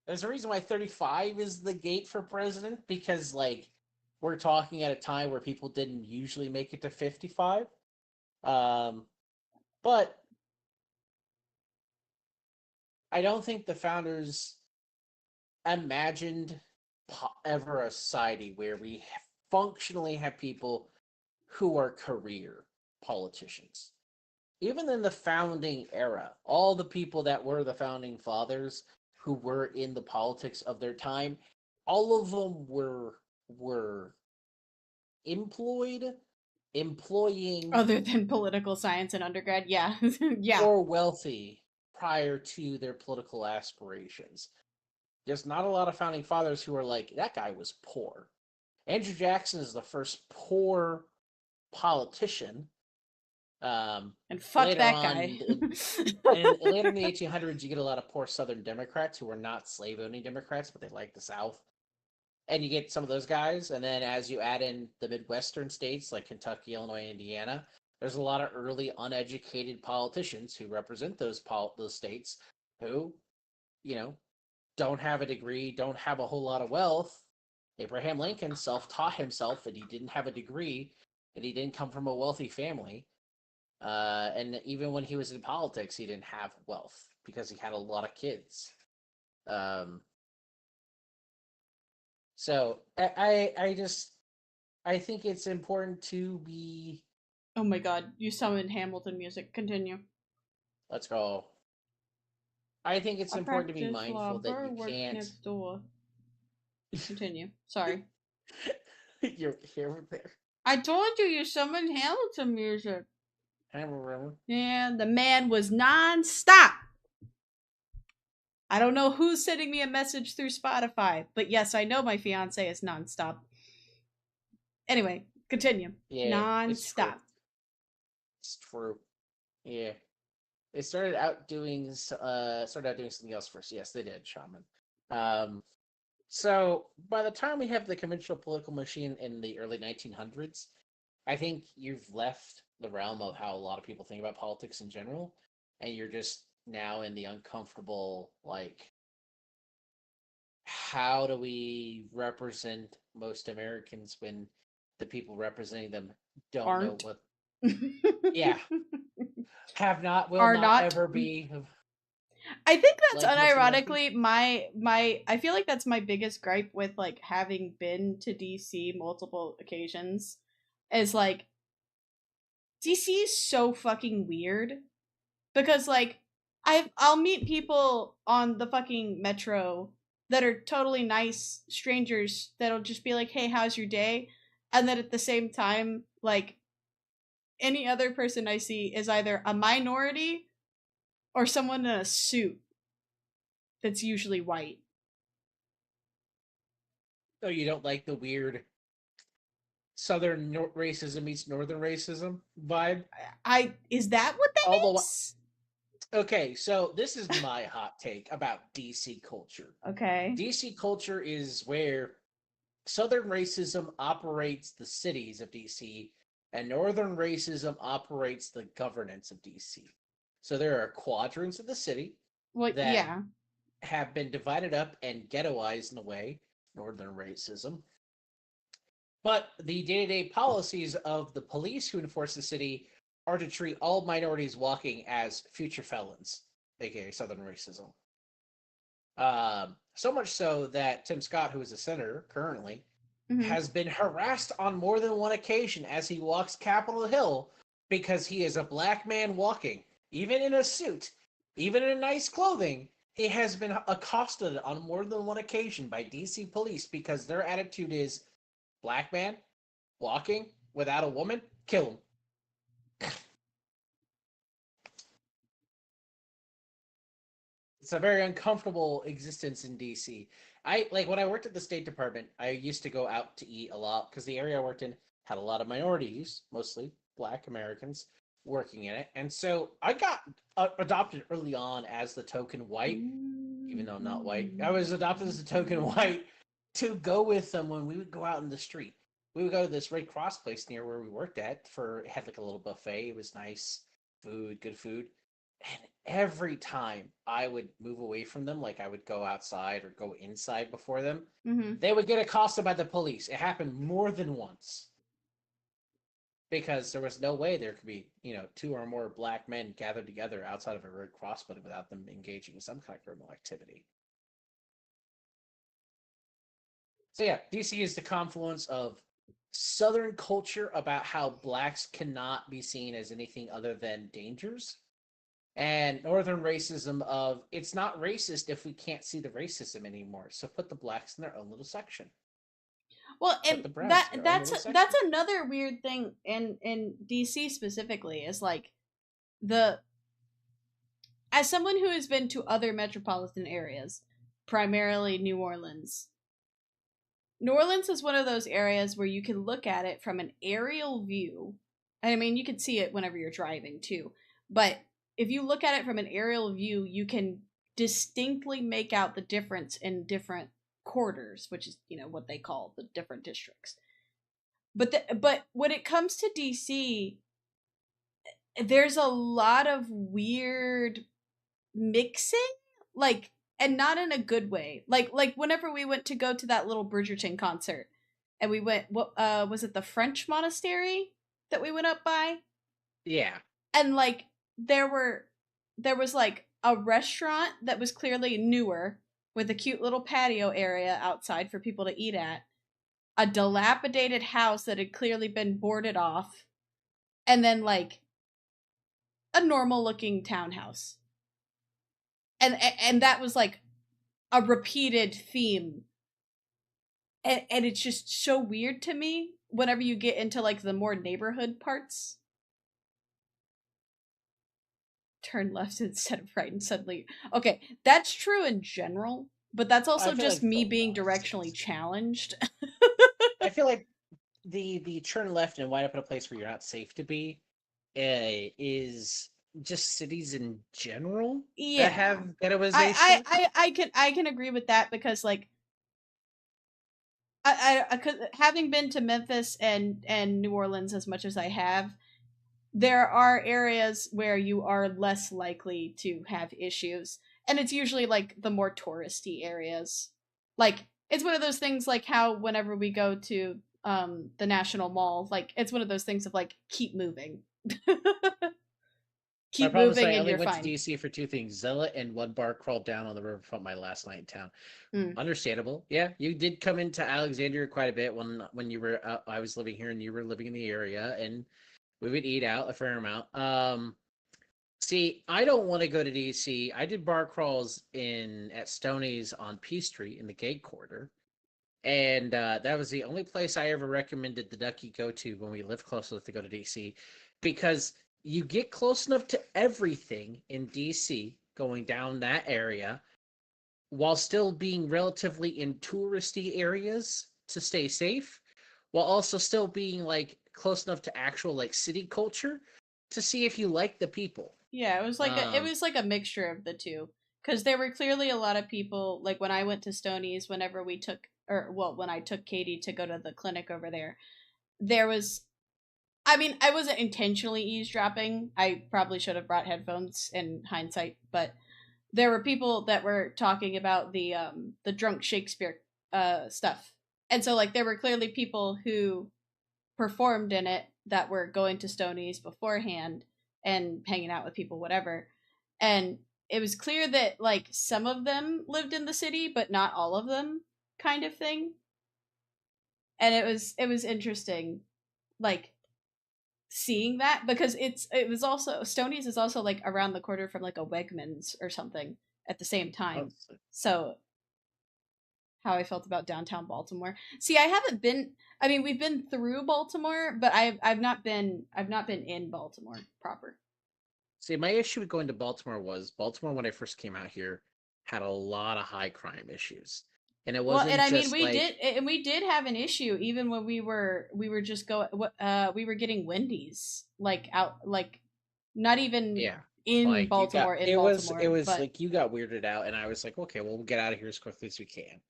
C: There's a reason why 35 is the gate for president, because like we're talking at a time where people didn't usually make it to 55. But I don't think the founders imagined ever a society where we functionally have people who are career politicians. Even in the founding era, all the people that were the founding fathers who were in the politics of their time, all of them were employing
A: other than political science and undergrad, yeah. Yeah.
C: Or wealthy prior to their political aspirations. There's not a lot of founding fathers who are like, that guy was poor. Andrew Jackson is the first poor politician.
A: And fuck that guy.
C: And later in the 1800s, you get a lot of poor Southern Democrats who were not slave-owning Democrats, but they liked the South. And you get some of those guys, and then as you add in the Midwestern states like Kentucky, Illinois, Indiana, there's a lot of early uneducated politicians who represent those states who, don't have a degree, don't have a whole lot of wealth. Abraham Lincoln self-taught himself, and he didn't have a degree, and he didn't come from a wealthy family. And even when he was in politics, he didn't have wealth because he had a lot of kids. So I think it's important to be.
A: Oh my god, you summoned Hamilton music. Continue.
C: Let's go. I think it's important to be mindful that you can't.
A: Next door. Continue. Sorry.
C: You're here there.
A: I told you summoned Hamilton music. And the man was non-stop. I don't know who's sending me a message through Spotify, but yes, I know my fiance is non-stop. Anyway, continue. Yeah, non-stop.
C: It's true. Yeah. They started out doing something else first. Yes, they did, Shaman. So by the time we have the conventional political machine in the early 1900s, I think you've left the realm of how a lot of people think about politics in general, and you're just now in the uncomfortable, like, how do we represent most Americans when the people representing them don't know what? Yeah, have not, will not ever be.
A: I think that's unironically my I feel like that's my biggest gripe with, like, having been to DC multiple occasions, is like DC is so fucking weird, because like I'll meet people on the fucking metro that are totally nice strangers that'll just be like, "Hey, how's your day?" And then at the same time, like, any other person I see is either a minority or someone in a suit that's usually white.
C: Oh, you don't like the weird Southern racism meets Northern racism vibe?
A: Is that what that means?
C: Okay, so this is my hot take about DC culture.
A: Okay.
C: DC culture is where Southern racism operates the cities of DC and Northern racism operates the governance of DC. So there are quadrants of the city
A: Well,
C: that
A: yeah.
C: have been divided up and ghettoized in a way, Northern racism. But the day-to-day policies of the police who enforce the city are to treat all minorities walking as future felons, aka Southern racism. So much so that Tim Scott, who is a senator currently, has been harassed on more than one occasion as he walks Capitol Hill because he is a black man walking, even in a suit, even in nice clothing. He has been accosted on more than one occasion by DC police because their attitude is black man walking without a woman, kill him. It's a very uncomfortable existence in DC. I like when I worked at the State Department, I used to go out to eat a lot because the area I worked in had a lot of minorities, mostly Black Americans, working in it. And so I got adopted early on as the token white, even though I'm not white. I was adopted as the token white to go with them when we would go out in the street. We would go to this Red Cross place near where we worked at it had like a little buffet. It was nice food, good food. And every time I would move away from them, like I would go outside or go inside before them, they would get accosted by the police. It happened more than once. Because there was no way there could be, two or more black men gathered together outside of a Red Cross building without them engaging in some kind of criminal activity. So yeah, DC is the confluence of Southern culture about how blacks cannot be seen as anything other than dangers, and Northern racism of it's not racist if we can't see the racism anymore. So put the blacks in their own little section.
A: Well, and that's another weird thing in DC specifically is like as someone who has been to other metropolitan areas, primarily New Orleans. New Orleans is one of those areas where you can look at it from an aerial view. I mean, you can see it whenever you're driving too, but if you look at it from an aerial view, you can distinctly make out the difference in different quarters, which is, what they call the different districts. But when it comes to DC, there's a lot of weird mixing, and not in a good way. Like whenever we went to go to that little Bridgerton concert, and we went, what was it, the French monastery that we went up by?
C: Yeah.
A: And there was like a restaurant that was clearly newer with a cute little patio area outside for people to eat at, a dilapidated house that had clearly been boarded off, and then a normal looking townhouse. And that was like a repeated theme. And it's just so weird to me whenever you get into the more neighborhood parts. Turn left instead of right and suddenly okay, that's true in general, but that's also just me being directionally challenged.
C: I feel like the turn left and wind up in a place where you're not safe to be is just cities in general that have ghettoization.
A: I can agree with that because I having been to Memphis and New Orleans as much as I have, there are areas where you are less likely to have issues, and it's usually the more touristy areas. It's one of those things how whenever we go to the National Mall, it's one of those things of keep moving. Keep moving and you're fine. I only went
C: to DC for two things: Zealot and one bar crawled down on the riverfront my last night in town. Understandable. Yeah, you did come into Alexandria quite a bit when you were I was living here and you were living in the area, and we would eat out a fair amount. See, I don't want to go to DC. I did bar crawls at Stoney's on P Street in the Gate Quarter. And that was the only place I ever recommended the Ducky go to when we lived close enough to go to DC. Because you get close enough to everything in DC going down that area while still being relatively in touristy areas to stay safe, while also still being close enough to actual city culture to see if you like the people.
A: Yeah, it was like a mixture of the two, because there were clearly a lot of people when I went to Stoney's whenever when I took Katie to go to the clinic over there was I mean, I wasn't intentionally eavesdropping. I probably should have brought headphones in hindsight, but there were people that were talking about the drunk Shakespeare stuff. And so like there were clearly people who performed in it that were going to Stonies beforehand and hanging out with people, whatever. And it was clear that like some of them lived in the city, but not all of them, kind of thing. And it was interesting, like seeing that because it was also Stonies is also like around the corner from like a Wegmans or something at the same time. So how I felt about downtown Baltimore. See, I haven't been. I mean, we've been through Baltimore, but I've not been in Baltimore proper.
C: See, my issue with going to Baltimore was Baltimore when I first came out here had a lot of high crime issues, and it wasn't
A: well, and I mean,
C: just like
A: we did have an issue even when we were just going. We were getting Wendy's like out like not even
C: yeah,
A: in
C: like
A: Baltimore
C: it was
A: but
C: like you got weirded out, and I was like, okay, well, we'll get out of here as quickly as we can.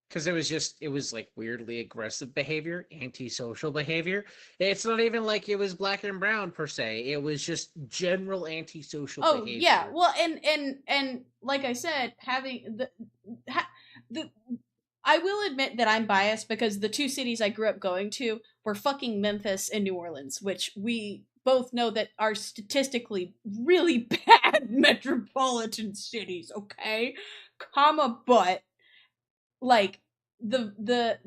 C: Because it was like weirdly aggressive behavior, antisocial behavior. It's not even like it was black and brown per se. It was just general antisocial behavior.
A: Yeah, well, and like I said, having the I will admit that I'm biased because the two cities I grew up going to were fucking Memphis and New Orleans, which we both know that are statistically really bad metropolitan cities, okay? Comma, but like the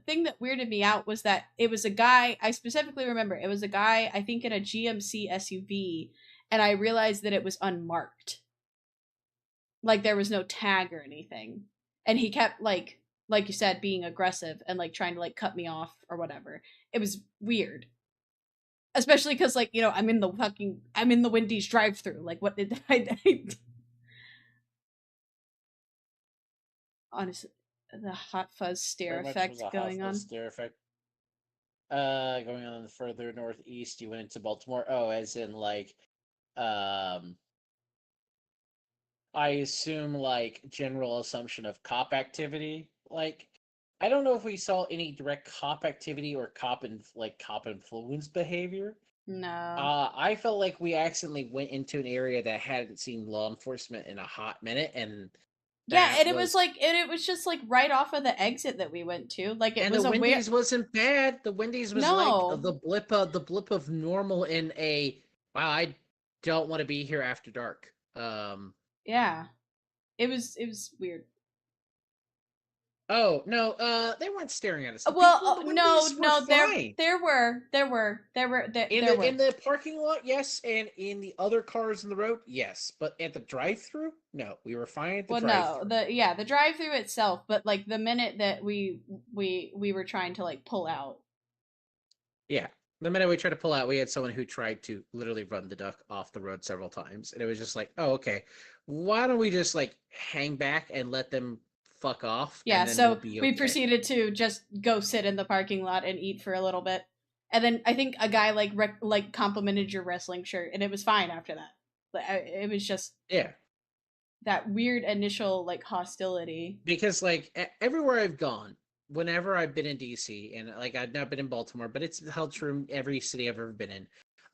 A: thing that weirded me out was that it was a guy. I specifically remember it was a guy, I think in a GMC SUV, and I realized that it was unmarked. Like there was no tag or anything. And he kept like you said, being aggressive and like trying to like cut me off or whatever. It was weird. Especially because like, you know, I'm in the Wendy's drive through. Like what did I honestly, the hot fuzz stare effect going on.
C: Stare effect. Going on further northeast, you went into Baltimore. Oh, as in like, I assume like general assumption of cop activity. Like, I don't know if we saw any direct cop activity or cop influence behavior.
A: No.
C: I felt like we accidentally went into an area that hadn't seen law enforcement in a hot minute, and
A: Yeah, and it was just like right off of the exit that we went to. Like it
C: and
A: was
C: the
A: a weird.
C: Wendy's wasn't bad. The Wendy's was like
A: No.
C: the blip of normal in a wow. I don't want to be here after dark.
A: Yeah. It was weird.
C: Oh no, they weren't staring at us. The
A: Well,
C: people in the
A: no,
C: Wendy's
A: no,
C: were fine.
A: there were.
C: In the parking lot, yes, and in the other cars in the road, yes, but at the drive-through, no, we were fine at the
A: Well, no,
C: drive-through.
A: the drive-through itself, but like the minute that we were trying to like pull out.
C: Yeah, the minute we tried to pull out, we had someone who tried to literally run the duck off the road several times, and it was just like, oh, okay, why don't we just like hang back and let them fuck off?
A: Yeah,
C: and then
A: so
C: we'll be
A: we
C: okay.
A: proceeded to just go sit in the parking lot and eat for a little bit, and then I think a guy like complimented your wrestling shirt, and it was fine after that. But it was just
C: Yeah,
A: that weird initial like hostility.
C: because like everywhere I've gone, whenever I've been in DC, and like I've not been in Baltimore, but it's held true in every city I've ever been in.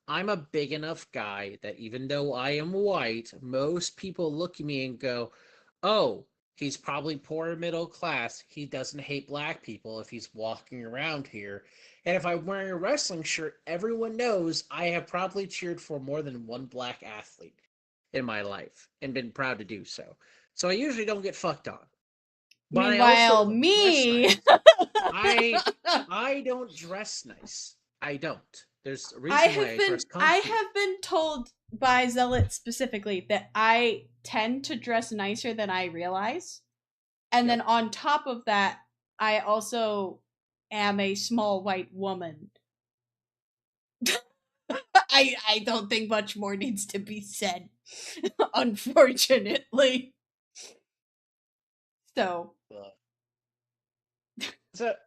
C: I'm a big enough guy that even though I am white, most people look at me and go, "Oh, he's probably poor middle class. He doesn't hate black people if he's walking around here." And if I'm wearing a wrestling shirt, everyone knows I have probably cheered for more than one black athlete in my life and been proud to do so. So I usually don't get fucked on. But I
A: Meanwhile,
C: also dress
A: me.
C: nice. I don't dress nice. I don't. There's a reason why I dress comfy.
A: I have been told by Zealot specifically that I tend to dress nicer than I realize. And then on top of that, I also am a small white woman. I don't think much more needs to be said, unfortunately. So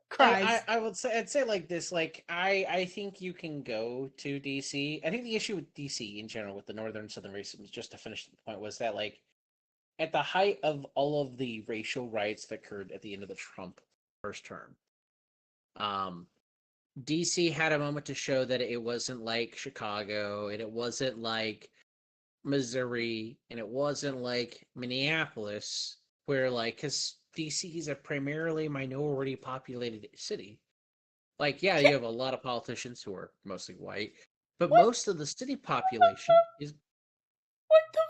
A: cries.
C: I would say I'd say like this, like I think you can go to DC. I think the issue with DC in general with the northern and southern racism, just to finish the point, was that like at the height of all of the racial riots that occurred at the end of the Trump first term, DC had a moment to show that it wasn't like Chicago, and it wasn't like Missouri, and it wasn't like Minneapolis, where like, because DC is a primarily minority populated city. Like, yeah, you have a lot of politicians who are mostly white, but
A: What?
C: most of the city population is.
A: What the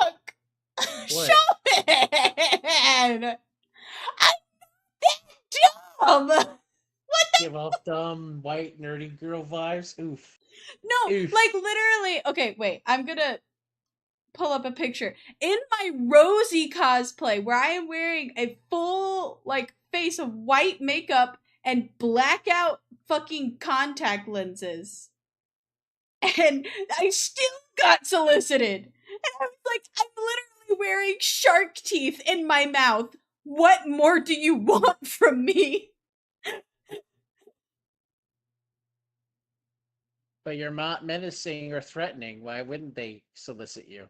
A: fuck?
C: What?
A: Shaman! I'm that dumb!
C: Give off dumb, white, nerdy girl vibes? Oof.
A: No,
C: Oof.
A: like literally. Okay, wait. I'm gonna pull up a picture. In my Rosie cosplay, where I am wearing a full, like, face of white makeup and blackout fucking contact lenses. And I still got solicited. And I was like, I'm literally wearing shark teeth in my mouth. What more do you want from me?
C: But you're not menacing or threatening. Why wouldn't they solicit you?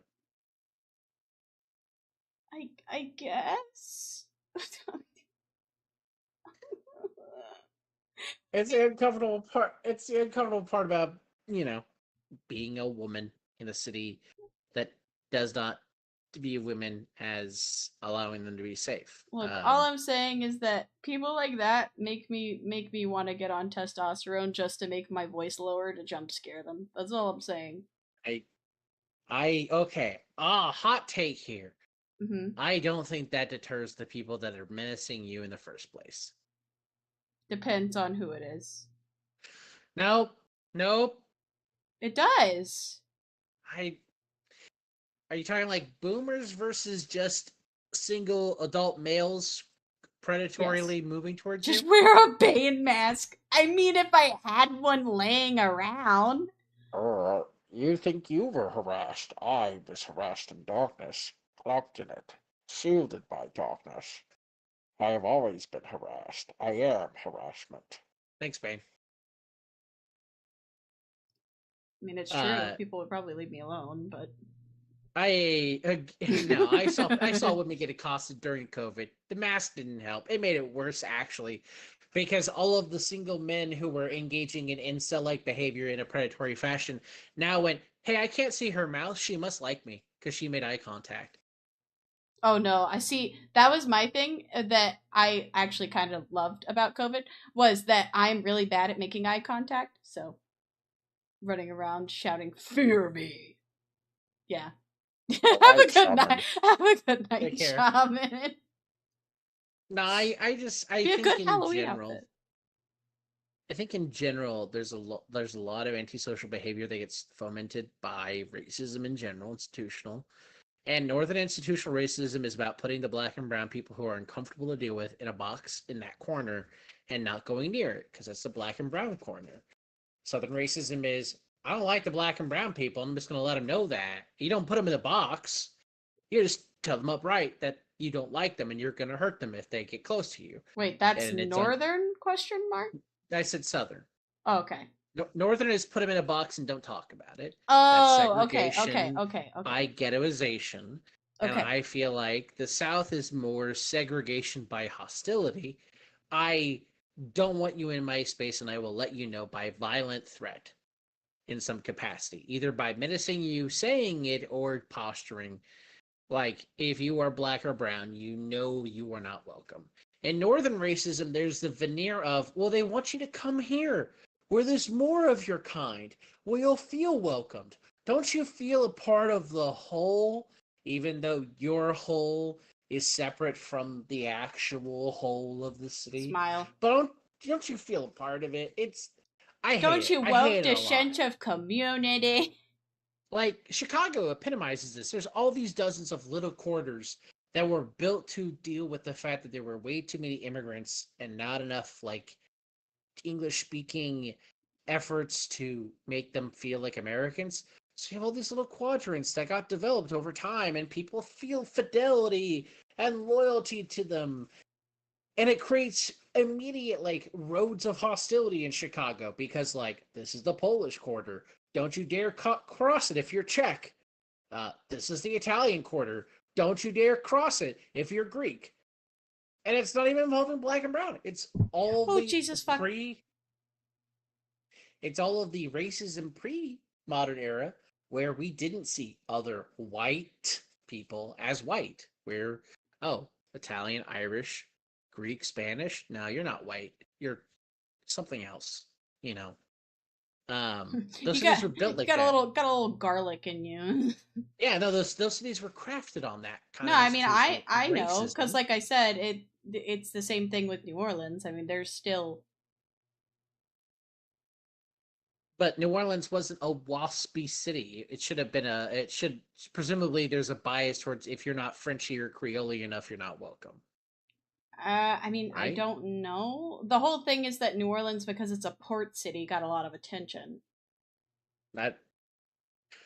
A: I guess.
C: It's the uncomfortable part. It's the uncomfortable part about, being a woman in a city that does not view women as allowing them to be safe.
A: Look, all I'm saying is that people like that make me want to get on testosterone just to make my voice lower to jump scare them. That's all I'm saying.
C: Okay. Hot take here.
A: Mm-hmm.
C: I don't think that deters the people that are menacing you in the first place.
A: Depends on who it is.
C: Nope.
A: It does.
C: Are you talking like boomers versus just single adult males predatorily moving towards
A: Just
C: you?
A: wear a Bane mask. I mean, if I had one laying around.
C: You think you were harassed? I was harassed in darkness, cloaked in it, shielded by darkness. I have always been harassed. I am harassment. Thanks, Bane.
A: I mean, it's true. People would probably leave me alone, but
C: I saw women get accosted during COVID. The mask didn't help. It made it worse, actually, because all of the single men who were engaging in incel-like behavior in a predatory fashion now went, "Hey, I can't see her mouth. She must like me because she made eye contact."
A: Oh no, I see. That was my thing that I actually kind of loved about COVID was that I'm really bad at making eye contact. So running around shouting, "Fear me." Yeah. Have a good night. Have a good night, Shaman.
C: No, I think in general, I think in general, there's a lot of antisocial behavior that gets fomented by racism in general, institutional. And Northern institutional racism is about putting the black and brown people who are uncomfortable to deal with in a box in that corner and not going near it, because that's the black and brown corner. Southern racism is, I don't like the black and brown people. I'm just going to let them know that. You don't put them in a box. You just tell them upright that you don't like them and you're going to hurt them if they get close to you.
A: Wait, that's Northern question mark?
C: I said Southern.
A: Oh, okay.
C: Northern is put them in a box and don't talk about it.
A: Oh, okay.
C: By ghettoization.
A: Okay.
C: And I feel like the South is more segregation by hostility. I don't want you in my space, and I will let you know by violent threat in some capacity, either by menacing you, saying it, or posturing. Like, if you are black or brown, you know you are not welcome. In Northern racism, there's the veneer of, well, they want you to come here, where there's more of your kind, where you'll feel welcomed. Don't you feel a part of the whole, even though your whole is separate from the actual whole of the city?
A: Smile.
C: But don't you feel a part of it?
A: Don't you want the sense of community?
C: Like, Chicago epitomizes this. There's all these dozens of little quarters that were built to deal with the fact that there were way too many immigrants and not enough, like, English-speaking efforts to make them feel like Americans. So you have all these little quadrants that got developed over time, and people feel fidelity and loyalty to them. And it creates immediate, like, roads of hostility in Chicago because, like, this is the Polish quarter. Don't you dare cross it if you're Czech. This is the Italian quarter. Don't you dare cross it if you're Greek. And it's not even involving black and brown. It's all
A: Jesus fuck.
C: It's all of the racism pre-modern era where we didn't see other white people as white. Where, oh, Italian, Irish, Greek, Spanish. No, you're not white. You're something else. You know. Those cities were built like
A: got
C: that.
A: got a little garlic in you.
C: Yeah, no, those cities were crafted on that kind
A: No,
C: of
A: I mean I know
C: racism.
A: because like I said, it's the same thing with New Orleans. I mean, there's still.
C: But New Orleans wasn't a waspy city. It should have been a. It should presumably there's a bias towards if you're not Frenchy or Creole enough, you're not welcome.
A: I mean, I
C: Right?
A: don't know. The whole thing is that New Orleans, because it's a port city, got a lot of attention.
C: That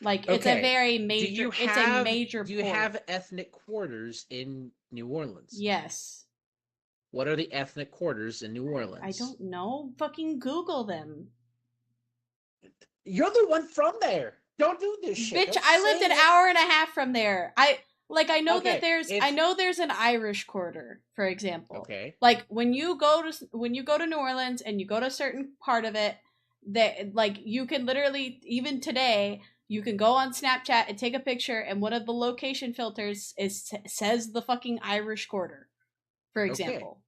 A: Like it's a
C: okay.
A: very
C: Do
A: major.
C: you
A: It's a
C: have
A: major.
C: do you
A: port.
C: have ethnic quarters in New Orleans?
A: Yes.
C: What are the ethnic quarters in New Orleans?
A: I don't know. Fucking Google them.
C: You're the one from there. Don't do this shit.
A: Bitch,
C: Don't
A: I lived
C: say
A: an
C: it.
A: hour and a half from there. I know
C: Okay,
A: that there's
C: if-
A: I know there's an Irish quarter, for example.
C: Okay.
A: Like when you go to New Orleans and you go to a certain part of it, that like you can literally, even today, you can go on Snapchat and take a picture, and one of the location filters says the fucking Irish quarter, for example.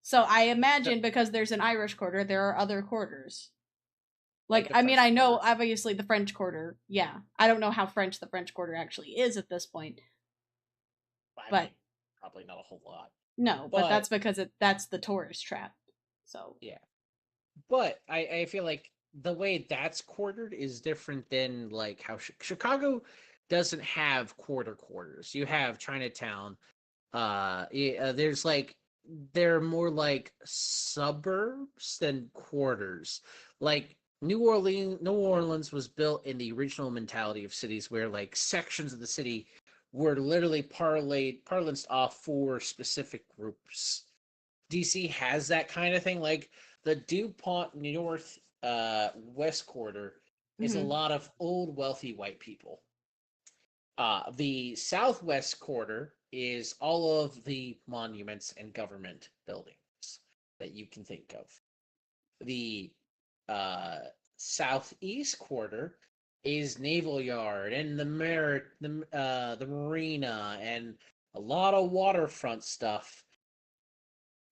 A: So I imagine because there's an Irish quarter, there are other quarters. Like,
C: the
A: I mean,
C: French
A: I know
C: Quarter.
A: obviously the French Quarter. Yeah, I don't know how French the French Quarter actually is at this point.
C: I
A: But-
C: mean, probably not a whole lot.
A: No, but that's because that's the tourist trap. So
C: Yeah. But I feel like the way that's quartered is different than like how Chicago doesn't have quarters. You have Chinatown. There's like they're more like suburbs than quarters. Like New Orleans was built in the original mentality of cities where like sections of the city were literally parlanced off for specific groups. DC has that kind of thing. Like the DuPont North West Quarter is a
A: Mhm.
C: lot of old wealthy white people. The Southwest Quarter is all of the monuments and government buildings that you can think of. The Southeast Quarter is Naval Yard and the marina and a lot of waterfront stuff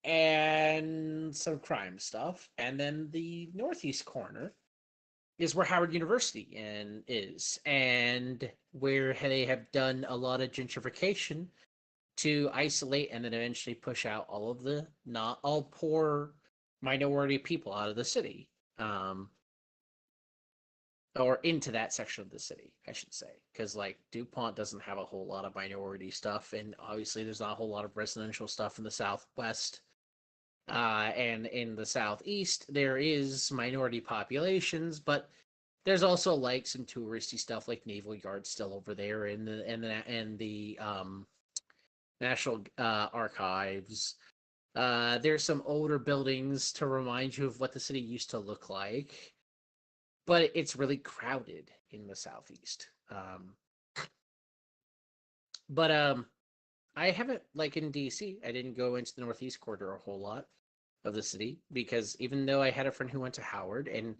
C: and some crime stuff. And then the Northeast corner is where Howard University is, and where they have done a lot of gentrification to isolate and then eventually push out all of the not all poor minority people out of the city, or into that section of the city, I should say, because like DuPont doesn't have a whole lot of minority stuff, and obviously there's not a whole lot of residential stuff in the Southwest. And in the Southeast, there is minority populations, but there's also like some touristy stuff like Naval Yard still over there, and the National Archives. There's some older buildings to remind you of what the city used to look like, but it's really crowded in the Southeast. But I haven't, like in DC, I didn't go into the Northeast Quarter a whole lot of the city, because even though I had a friend who went to Howard, and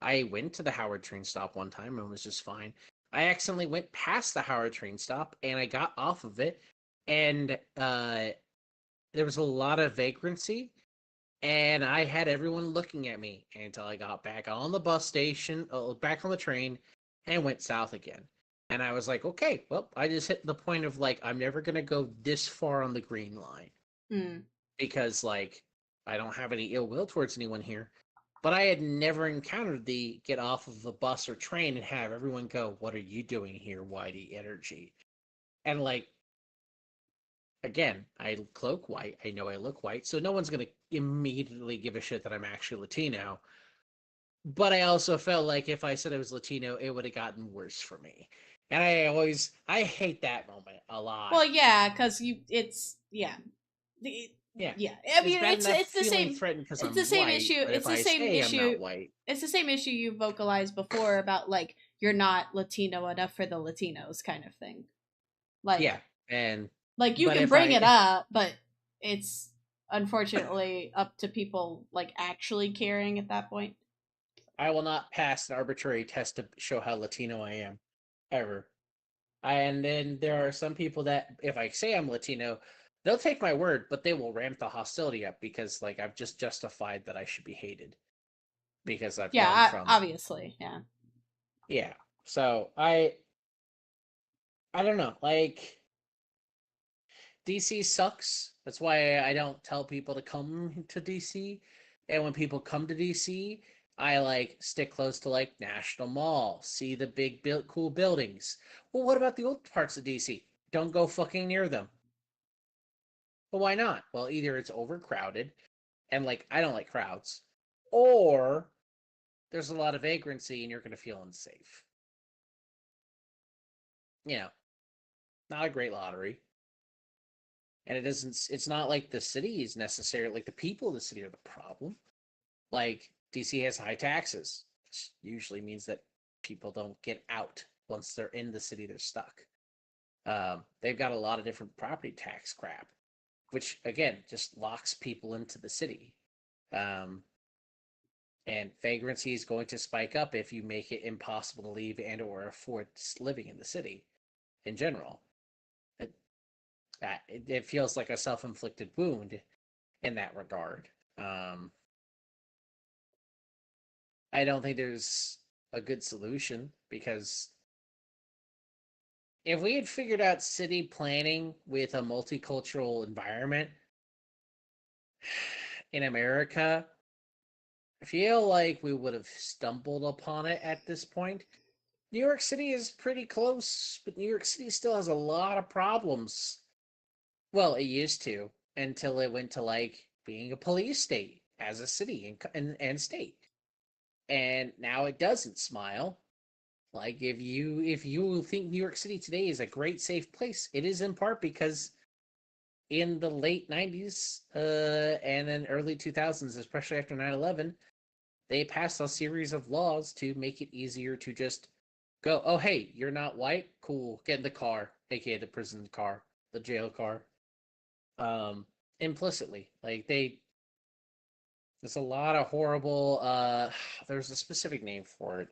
C: I went to the Howard train stop one time and was just fine, I accidentally went past the Howard train stop and I got off of it, and there was a lot of vagrancy, and I had everyone looking at me until I got back on the bus station, back on the train, and went south again. And I was like, okay, well, I just hit the point of like, I'm never going to go this far on the green line.
A: Mm.
C: Because like, I don't have any ill will towards anyone here. But I had never encountered the get off of the bus or train and have everyone go, what are you doing here, Whitey Energy? And like, again, I cloak white. I know I look white, so no one's going to immediately give a shit that I'm actually Latino. But I also felt like if I said I was Latino, it would have gotten worse for me. And I hate that moment a lot.
A: Well, yeah, because yeah.
C: Yeah.
A: I mean, it's the same.
C: It's
A: the same issue. It's the same issue. It's the same issue you vocalized before about like you're not Latino enough for the Latinos kind of thing. Like
C: yeah, and
A: like you can bring it up, but it's unfortunately up to people like actually caring at that point.
C: I will not pass an arbitrary test to show how Latino I am, ever. And then there are some people that, if I say I'm Latino, they'll take my word, but they will ramp the hostility up because, like, I've just justified that I should be hated because I've gone from
A: obviously, yeah.
C: Yeah. So I don't know. Like, DC sucks. That's why I don't tell people to come to DC. And when people come to DC, I like stick close to like National Mall, see the big cool buildings. Well, what about the old parts of DC? Don't go fucking near them. Well, why not? Well, either it's overcrowded and like I don't like crowds, or there's a lot of vagrancy and you're going to feel unsafe. You know, not a great lottery. And it's not like the city is necessarily, like the people of the city are the problem. Like, DC has high taxes, which usually means that people don't get out once they're in the city, they're stuck. They've got a lot of different property tax crap, which again just locks people into the city. And vagrancy is going to spike up if you make it impossible to leave and or afford living in the city in general. It feels like a self-inflicted wound in that regard. I don't think there's a good solution because if we had figured out city planning with a multicultural environment in America, I feel like we would have stumbled upon it at this point. New York City is pretty close, but New York City still has a lot of problems. Well, it used to until it went to like being a police state as a city and state. And now it doesn't smile. Like if you think New York City today is a great safe place, it is in part because in the late 90s and then early 2000s, especially after 9/11, they passed a series of laws to make it easier to just go, oh hey, you're not white? Cool, get in the car, aka the prison car, the jail car. Implicitly. Like there's a lot of horrible there's a specific name for it.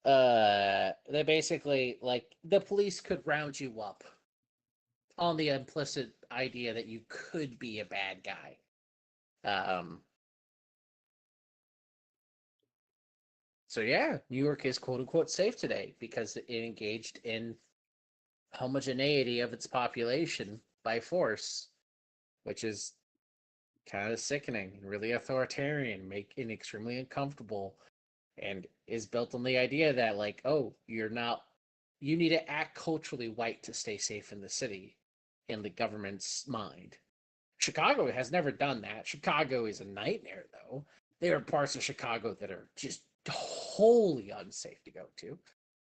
C: They basically like the police could round you up on the implicit idea that you could be a bad guy. So yeah, New York is quote unquote safe today because it engaged in homogeneity of its population by force, which is kind of sickening and really authoritarian, making extremely uncomfortable, and is built on the idea that like, oh, you need to act culturally white to stay safe in the city, in the government's mind. Chicago has never done that. Chicago is a nightmare, though. There are parts of Chicago that are just wholly unsafe to go to.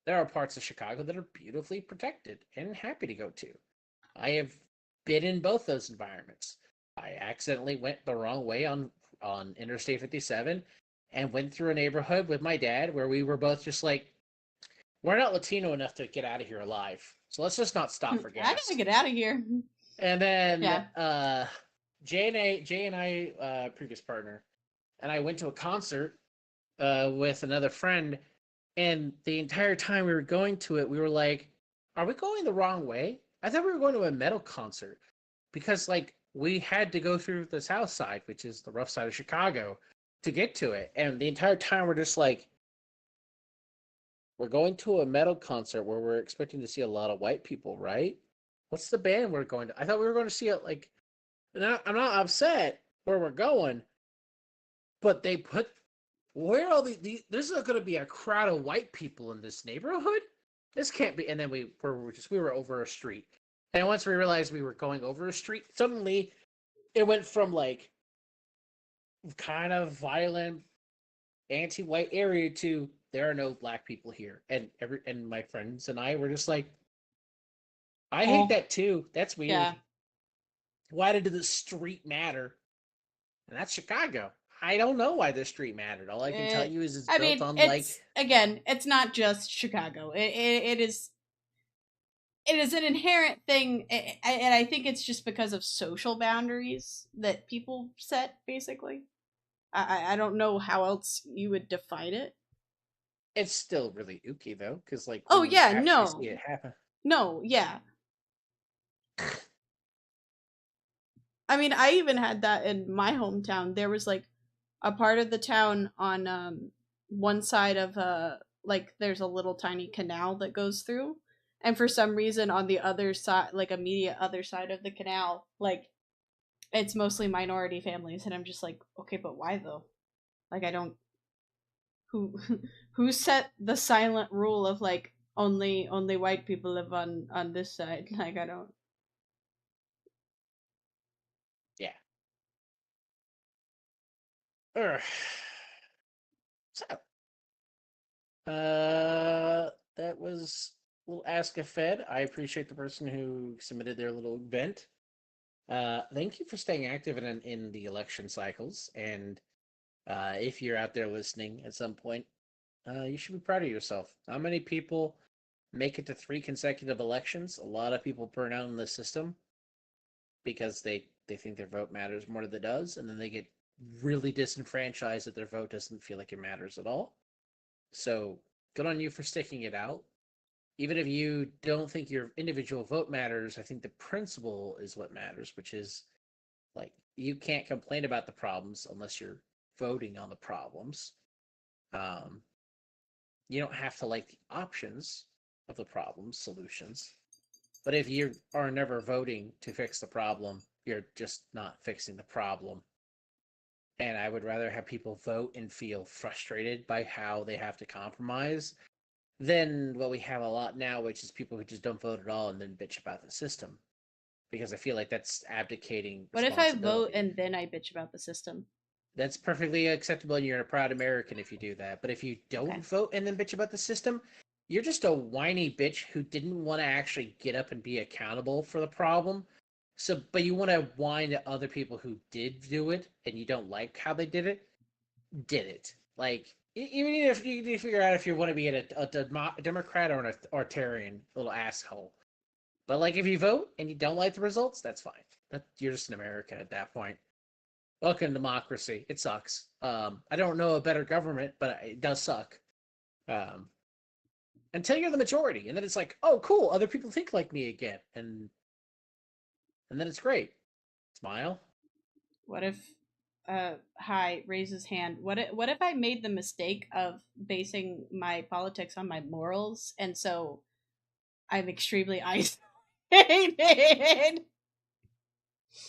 C: There are parts of Chicago that are beautifully protected and happy to go to. I have been in both those environments. I accidentally went the wrong way on Interstate 57 and went through a neighborhood with my dad where we were both just like, we're not Latino enough to get out of here alive. So let's just not stop for gas.
A: I gotta get out of here.
C: And then Jay and I, previous partner, and I went to a concert with another friend, and the entire time we were going to it, we were like, are we going the wrong way? I thought we were going to a metal concert because like we had to go through the south side, which is the rough side of Chicago, to get to it. And the entire time we're just like, we're going to a metal concert where we're expecting to see a lot of white people, right? What's the band we're going to? I thought we were going to see it like, I'm not upset where we're going, but they put where all there's not going to be a crowd of white people in this neighborhood. This can't be. And then we were over a street, and once we realized we were going over a street, suddenly it went from like kind of violent anti-white area to there are no black people here, and my friends and I were just like, I hate that too. That's weird. Yeah. Why did the street matter? And that's Chicago. I don't know why the street mattered. All I can tell you is it's built on like.
A: Again, it's not just Chicago. It is an inherent thing, and I think it's just because of social boundaries that people set, basically. I don't know how else you would define it.
C: It's still really ooky though, because like
A: Oh
C: when you
A: yeah,
C: actually
A: no,
C: see it happen.
A: no, yeah. I mean, I even had that in my hometown. There was like a part of the town on one side of like there's a little tiny canal that goes through, and for some reason on the other side, like immediate other side of the canal, like it's mostly minority families, and I'm just like, okay, but why though? Like I don't who who set the silent rule of like only white people live on this side? Like I don't.
C: Yeah. Urgh. So, that was We'll Ask a Fed. I appreciate the person who submitted their little vent. Thank you for staying active in the election cycles. And if you're out there listening at some point, you should be proud of yourself. Not many people make it to 3 consecutive elections. A lot of people burn out in the system because they think their vote matters more than it does, and then they get really disenfranchised that their vote doesn't feel like it matters at all. So good on you for sticking it out. Even if you don't think your individual vote matters, I think the principle is what matters, which is like you can't complain about the problems unless you're voting on the problems. Um, you don't have to like the options of the problem solutions, but if you are never voting to fix the problem, you're just not fixing the problem. And I would rather have people vote and feel frustrated by how they have to compromise than what we have a lot now, which is people who just don't vote at all and then bitch about the system. Because I feel like that's abdicating
A: What if I vote
C: responsibility.
A: and then I bitch about the system?
C: That's perfectly acceptable, and you're a proud American if you do that. But if you don't
A: Okay.
C: vote and then bitch about the system, you're just a whiny bitch who didn't want to actually get up and be accountable for the problem. So, but you want to whine at other people who did do it, and you don't like how they did it. Like, even if you need to figure out if you want to be a Democrat or an authoritarian little asshole. But like, if you vote and you don't like the results, that's fine. You're just an American at that point. Welcome to democracy. It sucks. I don't know a better government, but it does suck. Um, until you're the majority, and then it's like, oh, cool, other people think like me again, and then it's great. Smile.
A: What if Hi raises hand? What if I made the mistake of basing my politics on my morals, and so I'm extremely isolated?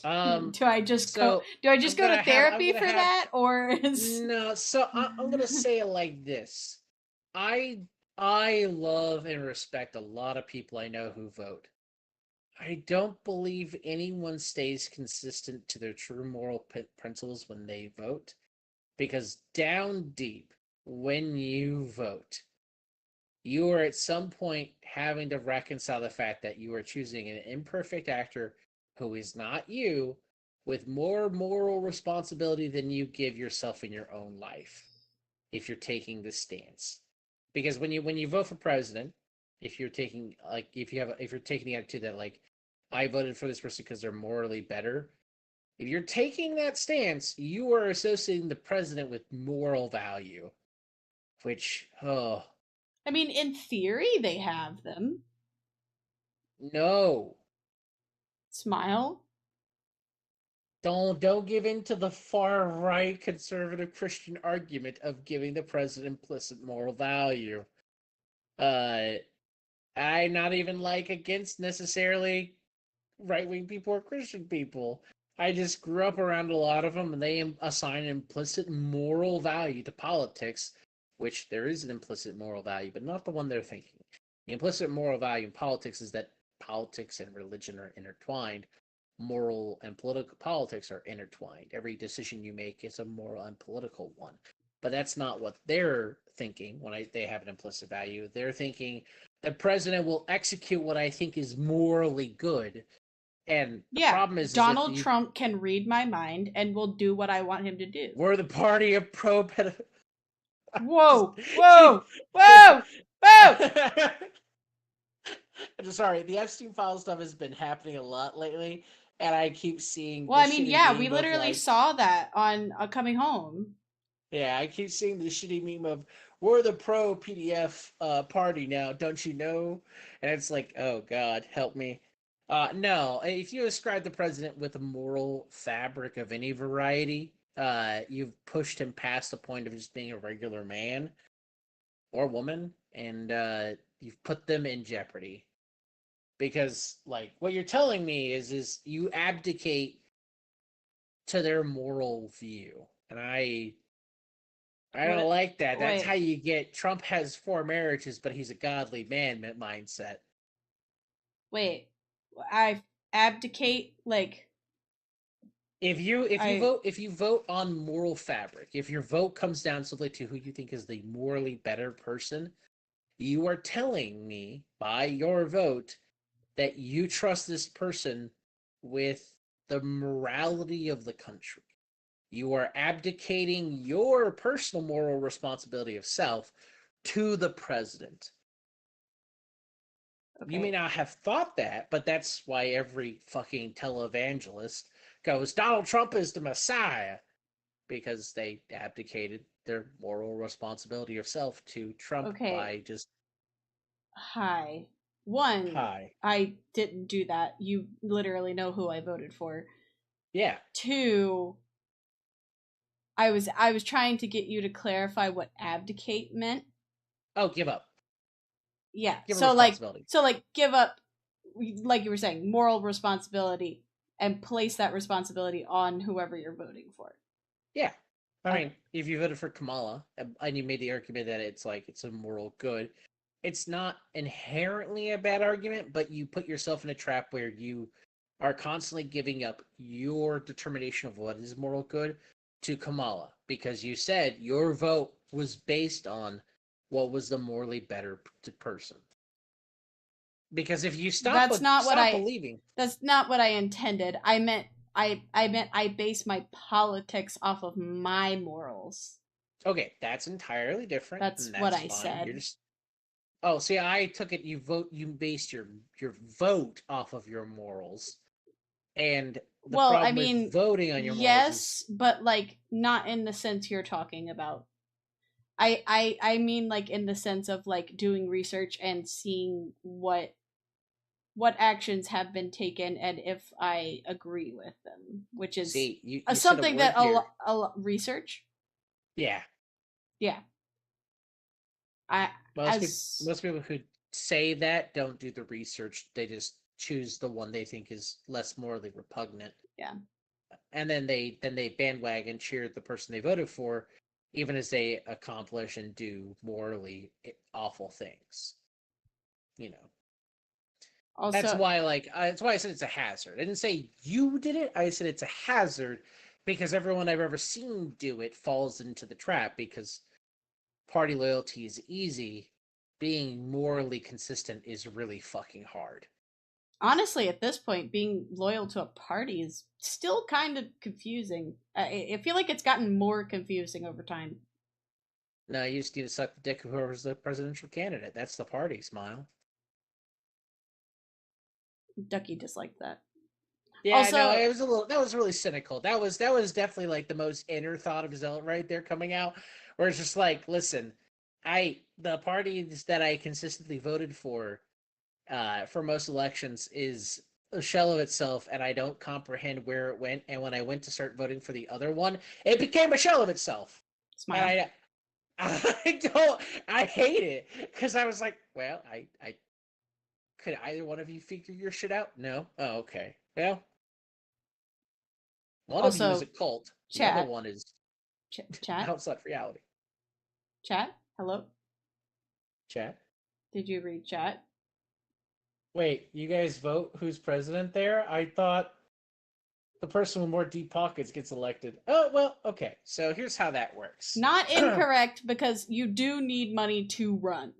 A: Do I just
C: so
A: go to therapy for that, or is...
C: No, so I'm gonna say it like this. I I love and respect a lot of people I know who vote. I don't believe anyone stays consistent to their true moral principles when they vote, because down deep, when you vote, you are at some point having to reconcile the fact that you are choosing an imperfect actor who is not you, with more moral responsibility than you give yourself in your own life if you're taking this stance. Because when you vote for president, if you're taking like if you're taking the attitude that like I voted for this person because they're morally better, if you're taking that stance, you are associating the president with moral value, which
A: I mean, in theory, they have them.
C: no.
A: Smile.
C: Don't give in to the far right conservative Christian argument of giving the president implicit moral value. I'm not even like against necessarily right wing people or Christian people. I just grew up around a lot of them, and they assign implicit moral value to politics, which there is an implicit moral value, but not the one they're thinking. The implicit moral value in politics is that politics and religion are intertwined. Moral and political politics are intertwined. Every decision you make is a moral and political one. But that's not what they're thinking when they have an implicit value. They're thinking the president will execute what I think is morally good. And the problem is
A: Donald Trump can read my mind and will do what I want him to do.
C: We're the party of pro-pedophile.
A: Whoa, whoa, whoa, whoa!
C: I'm sorry, the Epstein file stuff has been happening a lot lately, And I keep seeing.
A: Well,
C: the
A: I mean,
C: shitty
A: yeah,
C: meme
A: we
C: of,
A: literally
C: like,
A: saw that on Coming Home.
C: Yeah, I keep seeing the shitty meme of "We're the pro PDF party now, don't you know?" And it's like, oh God, help me. No, if you describe the president with a moral fabric of any variety, you've pushed him past the point of just being a regular man or woman, and you've put them in jeopardy. Because, like, what you're telling me is you abdicate to their moral view, and I
A: What?
C: don't like that. That's how
A: Wait,
C: you get Trump has 4 marriages, but he's a godly man mindset.
A: wait. I abdicate, like,
C: If you
A: I.
C: vote on moral fabric, if your vote comes down simply to who you think is the morally better person, you are telling me by your vote that you trust this person with the morality of the country. You are abdicating your personal moral responsibility of self to the president. You may
A: Okay.
C: not have thought that, but that's why every fucking televangelist goes, Donald Trump is the Messiah, because they abdicated their moral responsibility of self to Trump
A: Okay.
C: by just,
A: Hi. One,
C: hi.
A: I didn't do that. You literally know who I voted for.
C: Yeah.
A: Two, I was trying to get you to clarify what abdicate meant.
C: Oh, give up.
A: Yeah.
C: Give a
A: So like
C: responsibility.
A: give up, like you were saying, moral responsibility and place that responsibility on whoever you're voting for.
C: Yeah. I
A: Okay.
C: mean, if you voted for Kamala and you made the argument that it's like it's a moral good, it's not inherently a bad argument, but you put yourself in a trap where you are constantly giving up your determination of what is moral good to Kamala because you said your vote was based on what was the morally better person. Because if you stop believing,
A: That's not what I intended. I base my politics off of my morals.
C: okay, that's entirely different,
A: That's
C: and
A: what
C: that's
A: I
C: fine. You're
A: said.
C: just see, I took it you based your vote off of your morals. And the
A: Well, I
C: problem with
A: mean,
C: voting on your morals is
A: yes, but like not in the sense you're talking about. I mean like in the sense of like doing research and seeing what actions have been taken and if I agree with them, which is
C: see, you said a
A: something
C: word
A: that
C: here.
A: research.
C: Yeah.
A: Yeah. I
C: Most people who say that don't do the research. They just choose the one they think is less morally repugnant.
A: Yeah.
C: And then they bandwagon cheer the person they voted for, even as they accomplish and do morally awful things. You know. That's
A: also
C: why, that's why I said it's a hazard. I didn't say you did it. I said it's a hazard because everyone I've ever seen do it falls into the trap because party loyalty is easy. Being morally consistent is really fucking hard.
A: honestly at this point being loyal to a party is still kind of confusing. I feel like it's gotten more confusing over time.
C: No, you just need to suck the dick of whoever's the presidential candidate. That's the party, Smile.
A: Ducky disliked that.
C: Yeah, no,
A: Also,
C: it was a little. That was really cynical. That was definitely like the most inner thought of Zealot right there coming out, where it's just like, listen, the parties that I consistently voted for most elections is a shell of itself, and I don't comprehend where it went. And when I went to start voting for the other one, it became a shell of itself, and
A: smile.
C: I hate it because I was like, well, I could either one of you figure your shit out? No, oh okay, well. One of you is a
A: Also,
C: cult. The other
A: chat,
C: one is
A: chat,
C: outside reality.
A: chat. Hello.
C: Chat.
A: Did you read chat?
C: Wait, you guys vote who's president there? I thought the person with more deep pockets gets elected. Oh, well, okay. So here's how that works.
A: Not incorrect because you do need money to run.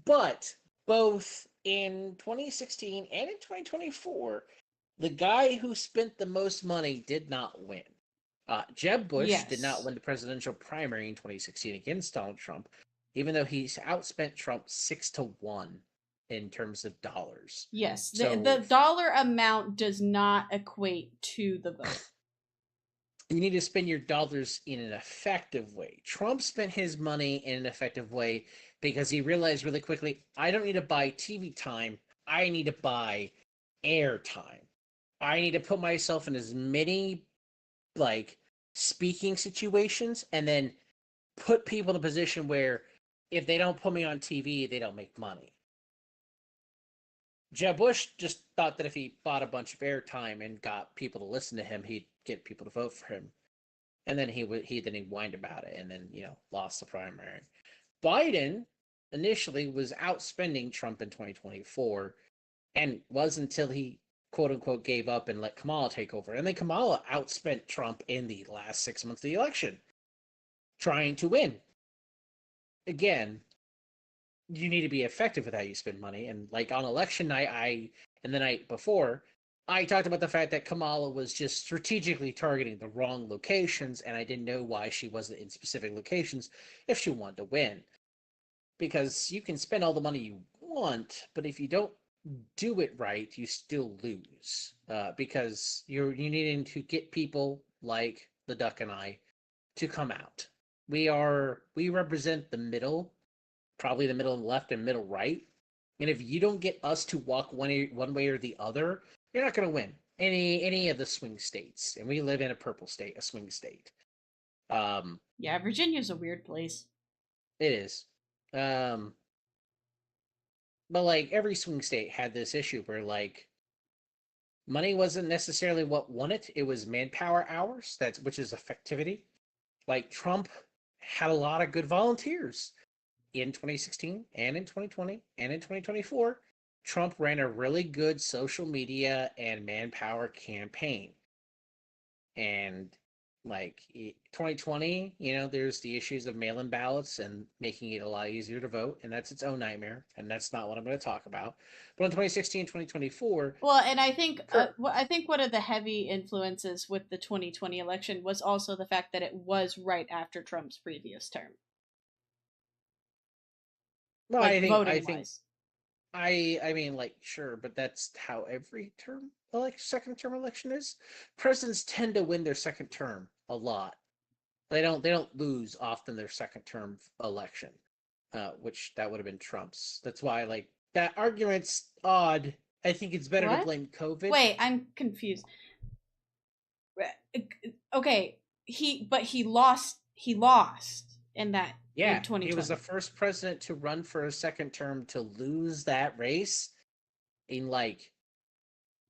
C: But both in 2016 and in 2024, the guy who spent the most money did not win. Jeb Bush did not
A: Yes.
C: win the presidential primary in 2016 against Donald Trump, even though he outspent Trump 6-1. in terms of dollars.
A: Yes,
C: So
A: the dollar amount does not equate to the vote.
C: You need to spend your dollars in an effective way. Trump spent his money in an effective way because he realized really quickly, I don't need to buy TV time. I need to buy air time. I need to put myself in as many like speaking situations and then put people in a position where if they don't put me on TV, they don't make money. Jeb Bush just thought that if he bought a bunch of airtime and got people to listen to him, he'd get people to vote for him. And then he whined about it and then, lost the primary. Biden initially was outspending Trump in 2024 and was until he quote unquote gave up and let Kamala take over. And then Kamala outspent Trump in the last 6 months of the election, trying to win. Again, you need to be effective with how you spend money. And like on election night, and the night before, I talked about the fact that Kamala was just strategically targeting the wrong locations, and I didn't know why she wasn't in specific locations if she wanted to win. Because you can spend all the money you want, but if you don't do it right, you still lose. Because you're needing to get people like the Duck and I to come out. We represent the middle, probably the middle and left and middle right. And if you don't get us to walk one way or the other, you're not going to win any of the swing states. And we live in a purple state, a swing state.
A: Yeah, Virginia's a weird place.
C: It is. But like every swing state had this issue where like money wasn't necessarily what won it. It was manpower hours, which is effectivity. Like Trump had a lot of good volunteers in 2016 and in 2020 and in 2024. Trump ran a really good social media and manpower campaign. And like 2020, there's the issues of mail-in ballots and making it a lot easier to vote, and that's its own nightmare, and that's not what I'm going to talk about. But in 2016, 2024,
A: well, and I think one of the heavy influences with the 2020 election was also the fact that it was right after Trump's previous term.
C: Well, like I mean, like, sure, but that's how every term, like second term election is. Presidents tend to win their second term a lot. They don't lose often their second term election, which that would have been Trump's. That's why, like, that argument's odd. I think it's better to blame COVID.
A: Wait, I'm confused. Okay, he lost. He lost in that.
C: Yeah, he was the first president to run for a second term to lose that race in like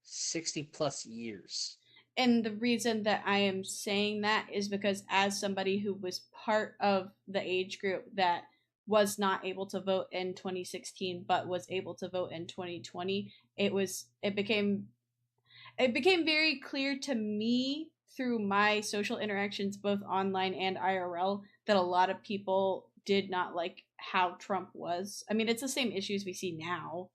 C: 60 plus years.
A: And the reason that I am saying that is because as somebody who was part of the age group that was not able to vote in 2016 but was able to vote in 2020, it became very clear to me through my social interactions both online and IRL that a lot of people did not like how Trump was. I mean, it's the same issues we see now.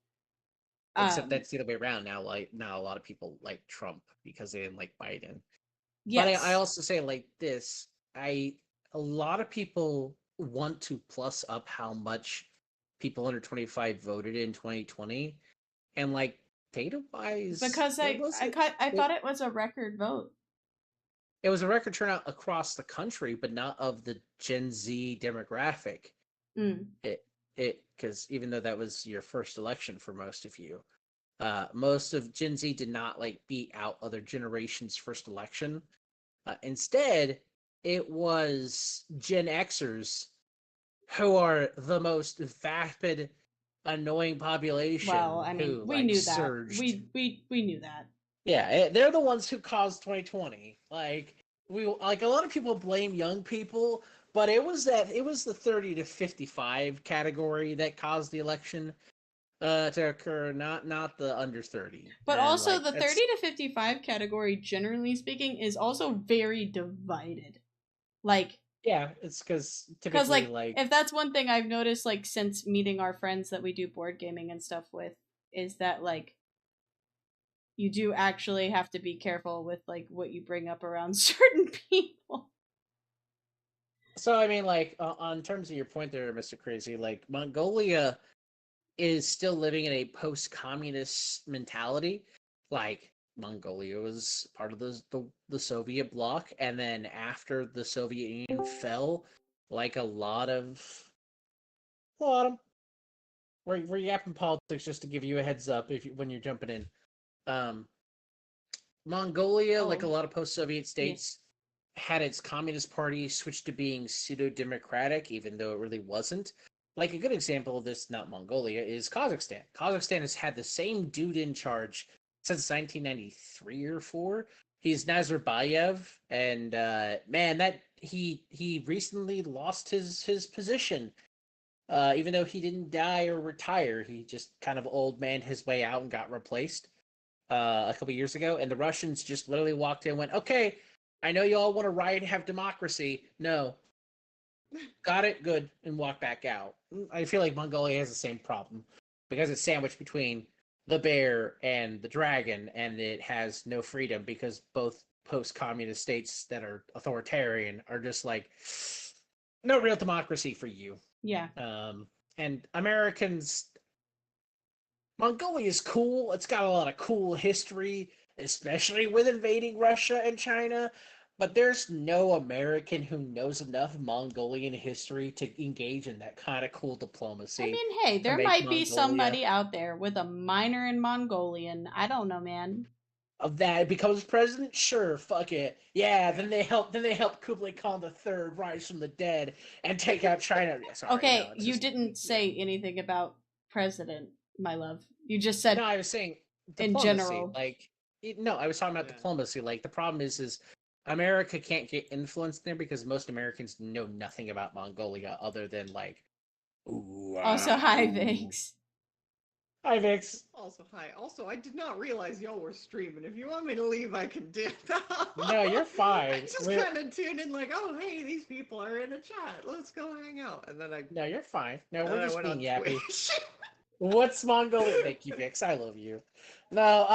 C: Except that's the other way around now. Like now, a lot of people like Trump because they didn't like Biden.
A: Yes.
C: But I also say like this: a lot of people want to plus up how much people under 25 voted in 2020, and like data wise,
A: because I thought it was a record vote.
C: It was a record turnout across the country, but not of the Gen Z demographic. Because even though that was your first election for most of you, most of Gen Z did not like beat out other generations' first election. Instead, it was Gen Xers who are the most vapid, annoying population.
A: Well, I mean, we knew
C: surged.
A: that. We knew that.
C: Yeah, they're the ones who caused 2020. Like a lot of people blame young people, but it was the 30 to 55 category that caused the election to occur, not the under 30.
A: But and also the 30 to 55 category, generally speaking, is also very divided. Like,
C: yeah, it's because typically like
A: if that's one thing I've noticed, like since meeting our friends that we do board gaming and stuff with, is that like you do actually have to be careful with like what you bring up around certain people.
C: So I mean, like on terms of your point there, Mr. Crazy, like Mongolia is still living in a post-communist mentality. Like Mongolia was part of the Soviet bloc, and then after the Soviet Union fell, like a lot of we're yapping politics just to give you a heads up when you're jumping in. Mongolia, like a lot of post-Soviet states, had its communist party switch to being pseudo-democratic, even though it really wasn't. Like a good example of this, not Mongolia, is Kazakhstan. Kazakhstan has had the same dude in charge since 1993 or 4. He's Nazarbayev, and man, that he recently lost his position. Even though he didn't die or retire, he just kind of old man his way out and got replaced a couple years ago. And the Russians just literally walked in and went, "Okay, I know you all want to riot and have democracy. No, got it, good," and walk back out. I feel like Mongolia has the same problem because it's sandwiched between the bear and the dragon, and it has no freedom because both post-communist states that are authoritarian are just like no real democracy for you.
A: Yeah.
C: And Americans, Mongolia is cool. It's got a lot of cool history, especially with invading Russia and China. But there's no American who knows enough Mongolian history to engage in that kind of cool diplomacy.
A: I mean, hey, there might be somebody out there with a minor in Mongolian. I don't know, man.
C: Of that becomes president, sure, fuck it, yeah. Then they help Kublai Khan III rise from the dead and take out China. Sorry,
A: okay,
C: no,
A: you didn't say anything about president, my love. You just said
C: no. I was saying
A: in general.
C: Like no, I was talking about diplomacy. Like the problem is America can't get influence there because most Americans know nothing about Mongolia other than like. Ooh,
A: also, hi Vix.
C: Hi, Vix.
E: Also, hi. Also, I did not realize y'all were streaming. If you want me to leave, I can do that.
C: No, you're fine.
E: I just kind of tuned in like, oh, hey, these people are in a chat. Let's go hang out. And then I...
C: No, you're fine. No, we're just being yappy.
E: Twitch.
C: What's Mongolia? Thank you, Vix. I love you. No,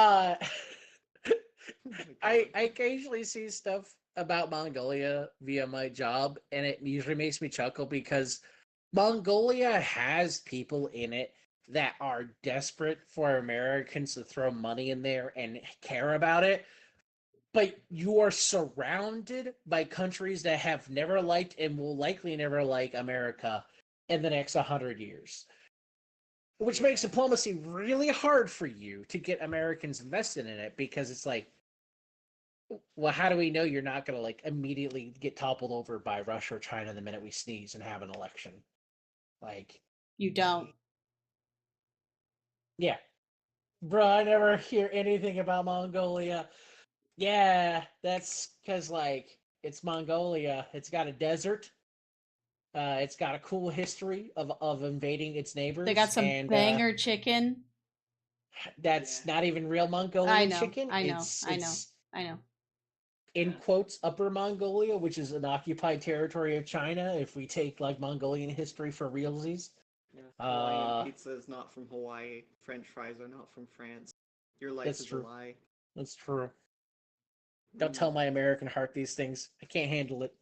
C: I occasionally see stuff about Mongolia via my job, and it usually makes me chuckle because Mongolia has people in it that are desperate for Americans to throw money in there and care about it. But you are surrounded by countries that have never liked and will likely never like America in the next 100 years. Which makes diplomacy really hard for you to get Americans invested in it because it's like, well, how do we know you're not going to like immediately get toppled over by Russia or China the minute we sneeze and have an election? Like,
A: you don't.
C: Yeah. Bro, I never hear anything about Mongolia. Yeah, that's because, like, it's Mongolia. It's got a desert. It's got a cool history of invading its neighbors.
A: They got some banger chicken.
C: That's not even real Mongolian chicken.
A: I know.
C: In quotes, Upper Mongolia, which is an occupied territory of China, if we take, like, Mongolian history for realsies.
E: Hawaiian pizza is not from Hawaii. French fries are not from France. Your life is a lie.
C: That's true. Don't tell my American heart these things. I can't handle it.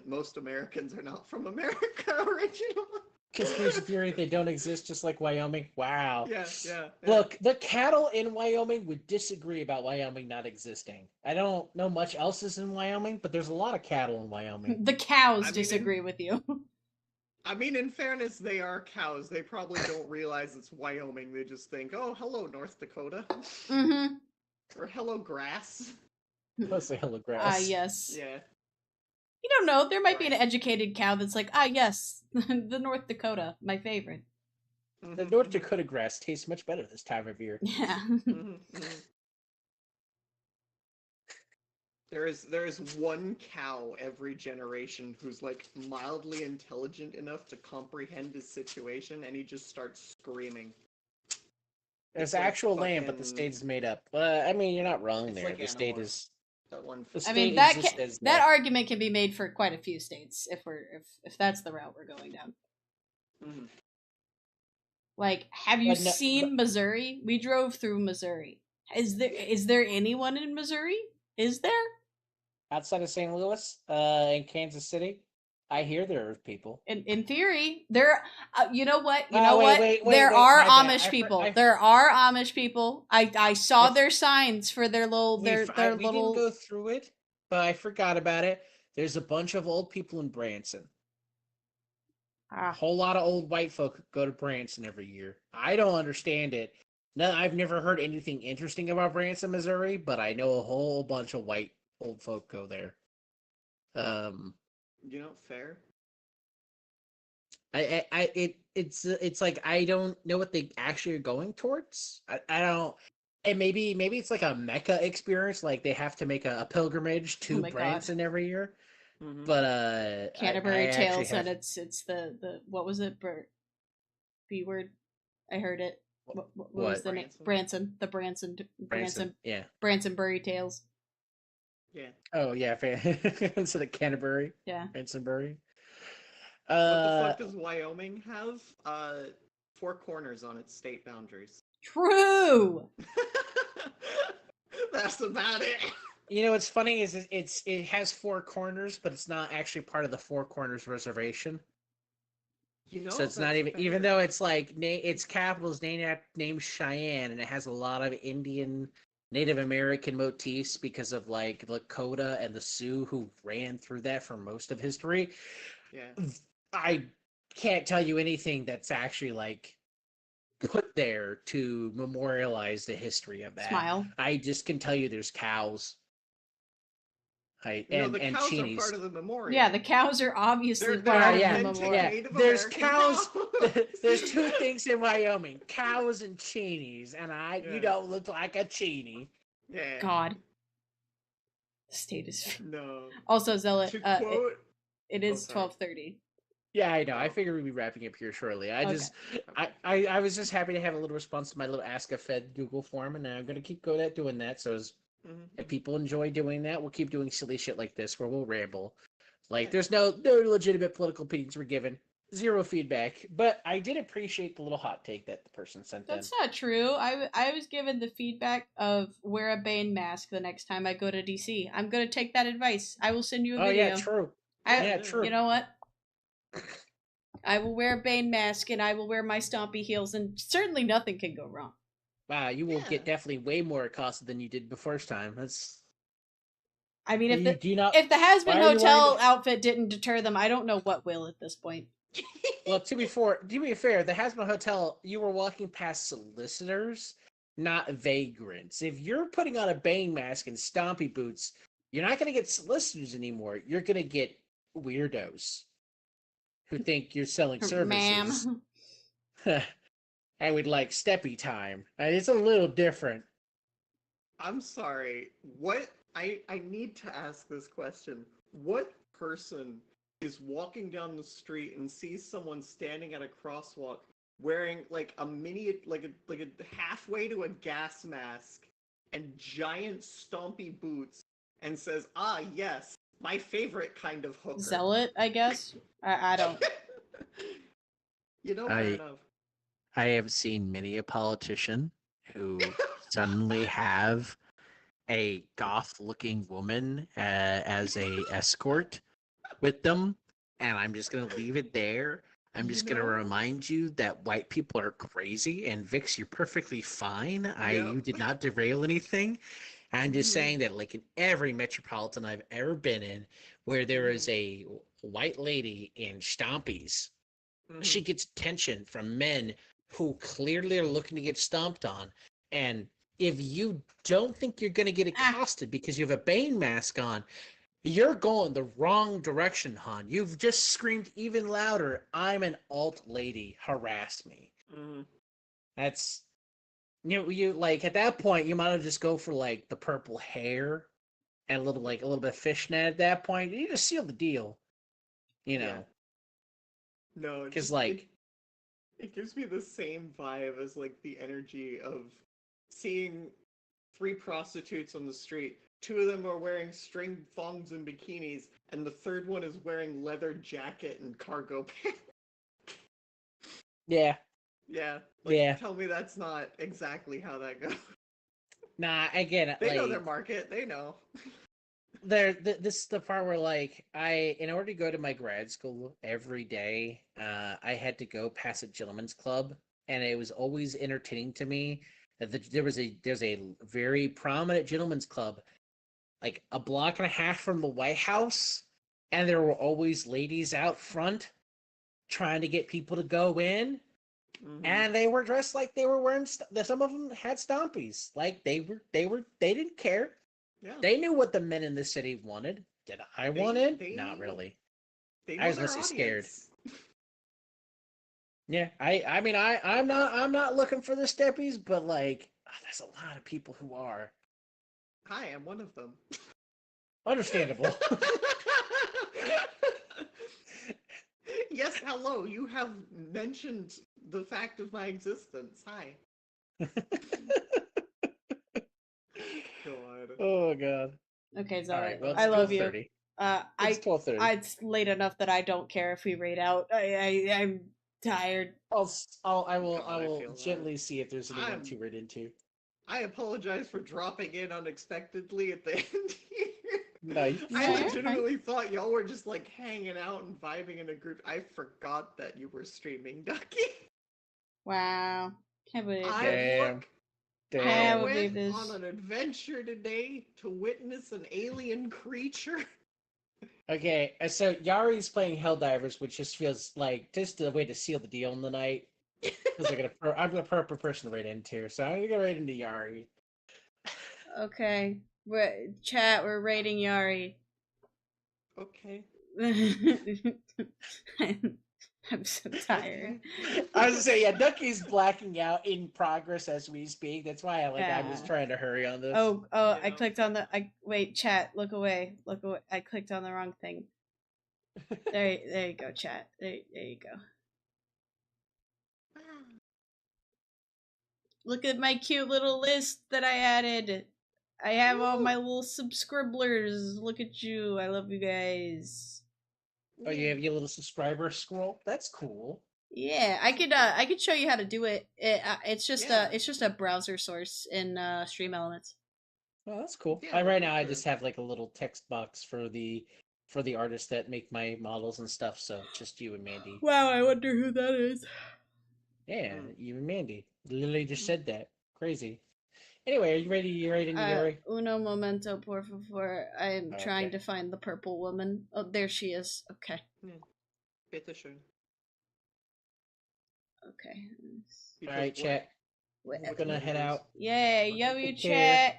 E: Most Americans are not from America originally.
C: Conspiracy theory, they don't exist, just like Wyoming. Wow.
E: Yeah.
C: Look, the cattle in Wyoming would disagree about Wyoming not existing. I don't know much else is in Wyoming, but there's a lot of cattle in Wyoming.
A: The cows disagree with you.
E: I mean, in fairness, they are cows. They probably don't realize it's Wyoming. They just think, oh, hello, North Dakota.
A: Mm-hmm.
E: Or hello, grass.
C: Let's say hello, grass.
A: Yes.
E: Yeah.
A: You don't know. There might be an educated cow that's like, yes, the North Dakota, my favorite.
C: The North Dakota grass tastes much better this time of year.
A: Yeah.
E: There is one cow every generation who's like mildly intelligent enough to comprehend his situation, and he just starts screaming.
C: There's actual land, but the state is made up. I mean, you're not wrong there.
E: Like
C: the state is.
E: That one.
A: I mean, that argument can be made for quite a few states if that's the route we're going down.
E: Mm-hmm.
A: Like, have you seen Missouri? We drove through Missouri. Is there anyone in Missouri? Is there?
C: Outside of St. Louis, in Kansas City, I hear there are people.
A: In theory, there. You know what?
C: Wait,
A: there are
C: my bad.
A: Amish people. There are Amish people. I saw
C: If-
A: their signs for their little
C: we
A: their
C: didn't
A: little.
C: go through it, but I forgot about it. There's a bunch of old people in Branson. A whole lot of old white folk go to Branson every year. I don't understand it. No, I've never heard anything interesting about Branson, Missouri, but I know a whole bunch of white old folk go there.
E: Fair.
C: It's like I don't know what they actually are going towards. I don't. And maybe it's like a Mecca experience, like they have to make a pilgrimage to Branson every year.
E: Mm-hmm.
C: But
A: Canterbury Tales said it's the what was it? B word. I heard it. What was the name? Branson. The Branson.
C: Yeah.
A: Bransonbury Tales.
E: Yeah.
C: Oh yeah. So the Canterbury.
A: Yeah.
C: Bransonbury.
E: What the fuck does Wyoming have? 4 corners on its state boundaries.
A: True.
E: That's about it.
C: You know what's funny is it has 4 corners, but it's not actually part of the 4 Corners Reservation. So it's not even though it's like its capital is named Cheyenne, and it has a lot of Indian, Native American motifs because of like Lakota and the Sioux who ran through that for most of history.
E: Yeah.
C: I can't tell you anything that's actually like put there to memorialize the history of that.
A: Smile.
C: I just can tell you there's cows.
E: The cows
C: cheenies.
E: are part of the memorial.
A: Yeah, the cows are obviously
E: They're
A: part of the
E: authentic
A: memorial.
E: Native
C: There's
E: American
C: cows. There's 2 things in Wyoming: cows and cheenies. And you don't look like a cheenie.
E: Yeah.
A: God. The state is.
E: No.
A: Also, Zealot.
E: To quote,
A: it is 12:30.
C: Yeah, I know. I figured we'd be wrapping up here shortly. I was just happy to have a little response to my little Ask a Fed Google form, and I'm gonna keep doing that. So if people enjoy doing that, we'll keep doing silly shit like this where we'll ramble. Like there's no legitimate political opinions were given. 0 feedback, but I did appreciate the little hot take that the person sent in.
A: That's not true. I was given the feedback of wear a Bane mask the next time I go to DC. I'm gonna take that advice. I will send you a video.
C: Oh yeah, true. True.
A: You know what? I will wear a Bane mask and I will wear my stompy heels, and certainly nothing can go wrong.
C: Wow, you will get definitely way more accosted than you did the first time.
A: I mean, if the Has-Been Hotel outfit didn't deter them, I don't know what will at this point.
C: Well, to be fair, the Has-Been Hotel, you were walking past solicitors, not vagrants. If you're putting on a Bane mask and stompy boots, you're not going to get solicitors anymore. You're going to get weirdos who think you're selling services.
A: Ma'am.
C: I would like steppy time. It's a little different.
E: I'm sorry. What? I need to ask this question. What person is walking down the street and sees someone standing at a crosswalk wearing like a halfway to a gas mask and giant stompy boots and says, "Ah, yes, my favorite kind of hooker."
A: Zealot, I guess. I don't.
E: Fair enough.
C: I have seen many a politician who suddenly have a goth-looking woman as a escort with them, and I'm just gonna leave it there. I'm just gonna remind you that white people are crazy, and Vix, you're perfectly fine. You did not derail anything. I'm just saying that, like in every metropolitan I've ever been in, where there is a white lady in stompies, she gets attention from men who clearly are looking to get stomped on. And if you don't think you're going to get accosted because you have a Bane mask on, you're going the wrong direction, hon. You've just screamed even louder, "I'm an alt lady, harass me." That's, you like, at that point, you might as well just go for like the purple hair and a little bit of fishnet at that point. You just seal the deal,
E: No,
C: because
E: it gives me the same vibe as like the energy of seeing 3 prostitutes on the street. 2 of them are wearing string thongs and bikinis, and the third one is wearing leather jacket and cargo pants.
C: Yeah.
E: Tell me that's not exactly how that goes.
C: Nah, again,
E: they know their market. They know.
C: this is the part where like in order to go to my grad school every day, I had to go past a gentleman's club, and it was always entertaining to me that there's a very prominent gentleman's club like a block and a half from the White House, and there were always ladies out front trying to get people to go in. And they were dressed like they were wearing. Some of them had stompies. Like they didn't care.
E: Yeah.
C: They knew what the men in the city wanted. Did I want in? Not really. I was mostly scared. Yeah, I mean, I'm not looking for the steppies, but like, there's a lot of people who are.
E: Hi, I'm one of them.
C: Understandable.
E: Yes, hello. You have mentioned the fact of my existence. Hi. God.
C: Oh god.
A: Okay, so
C: All right. Well,
A: I love you.
C: 12:30.
A: It's
C: It's 12:30.
A: It's late enough that I don't care if we raid out. I'm tired.
C: I will
E: feel
C: gently
E: that.
C: see if there's anyone to read into.
E: I apologize for dropping in unexpectedly at the end here.
C: No,
E: I legitimately thought y'all were just like hanging out and vibing in a group. I forgot that you were streaming, Ducky.
A: Wow, can't believe it.
C: Damn.
A: Can't
E: I
A: believe
E: went
A: this.
E: on an adventure today to witness an alien creature.
C: Okay, so Yari's playing Helldivers, which just feels like just a way to seal the deal in the night. Because I'm the perfect person to raid into, so I'm gonna go right into Yari.
A: Okay, we're rating Yari.
E: Okay.
A: I'm so tired.
C: I was gonna say, yeah, Ducky's blacking out in progress as we speak. That's why I'm just trying to hurry on this.
A: Oh,
E: Yeah.
A: I clicked on wait, chat, look away. I clicked on the wrong thing. There you go, chat. There you go. Look at my cute little list that I added. I have all my little subscribers. Look at you. I love you guys.
C: Oh, you have your little subscriber scroll? That's cool.
A: Yeah, I could show you how to do it. It's just a browser source in Stream Elements.
C: Oh, that's cool.
E: Yeah,
C: Right now I just have like a little text box for the artists that make my models and stuff, so just you and Mandy.
A: Wow, I wonder who that is.
C: Yeah, you and Mandy. Literally just said that. Crazy. Anyway, are you ready? You ready, Yuri?
A: Uno momento, por favor. I'm trying to find the purple woman. Oh, there she is. Okay.
E: Bitte schön.
A: Okay.
C: All right, chat. We're gonna head out.
A: Yeah, yo, you chat.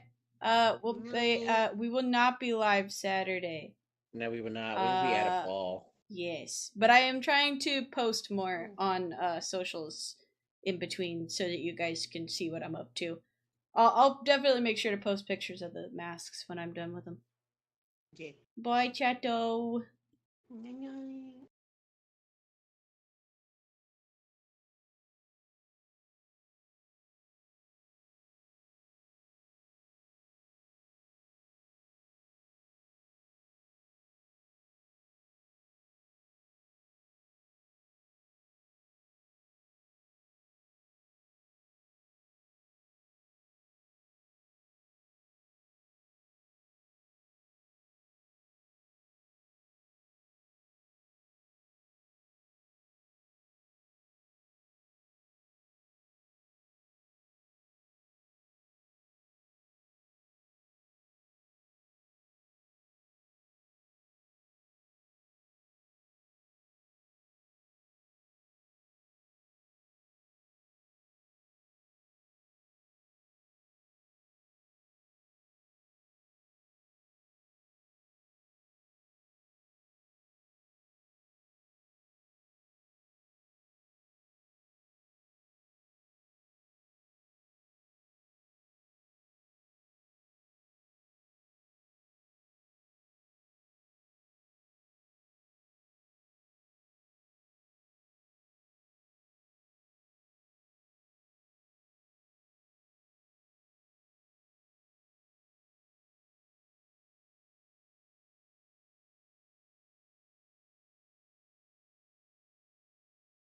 A: We will not be live Saturday.
C: No, we will not. We will be at a ball.
A: Yes, but I am trying to post more on socials in between so that you guys can see what I'm up to. I'll definitely make sure to post pictures of the masks when I'm done with them.
E: Yeah.
A: Bye, chatto.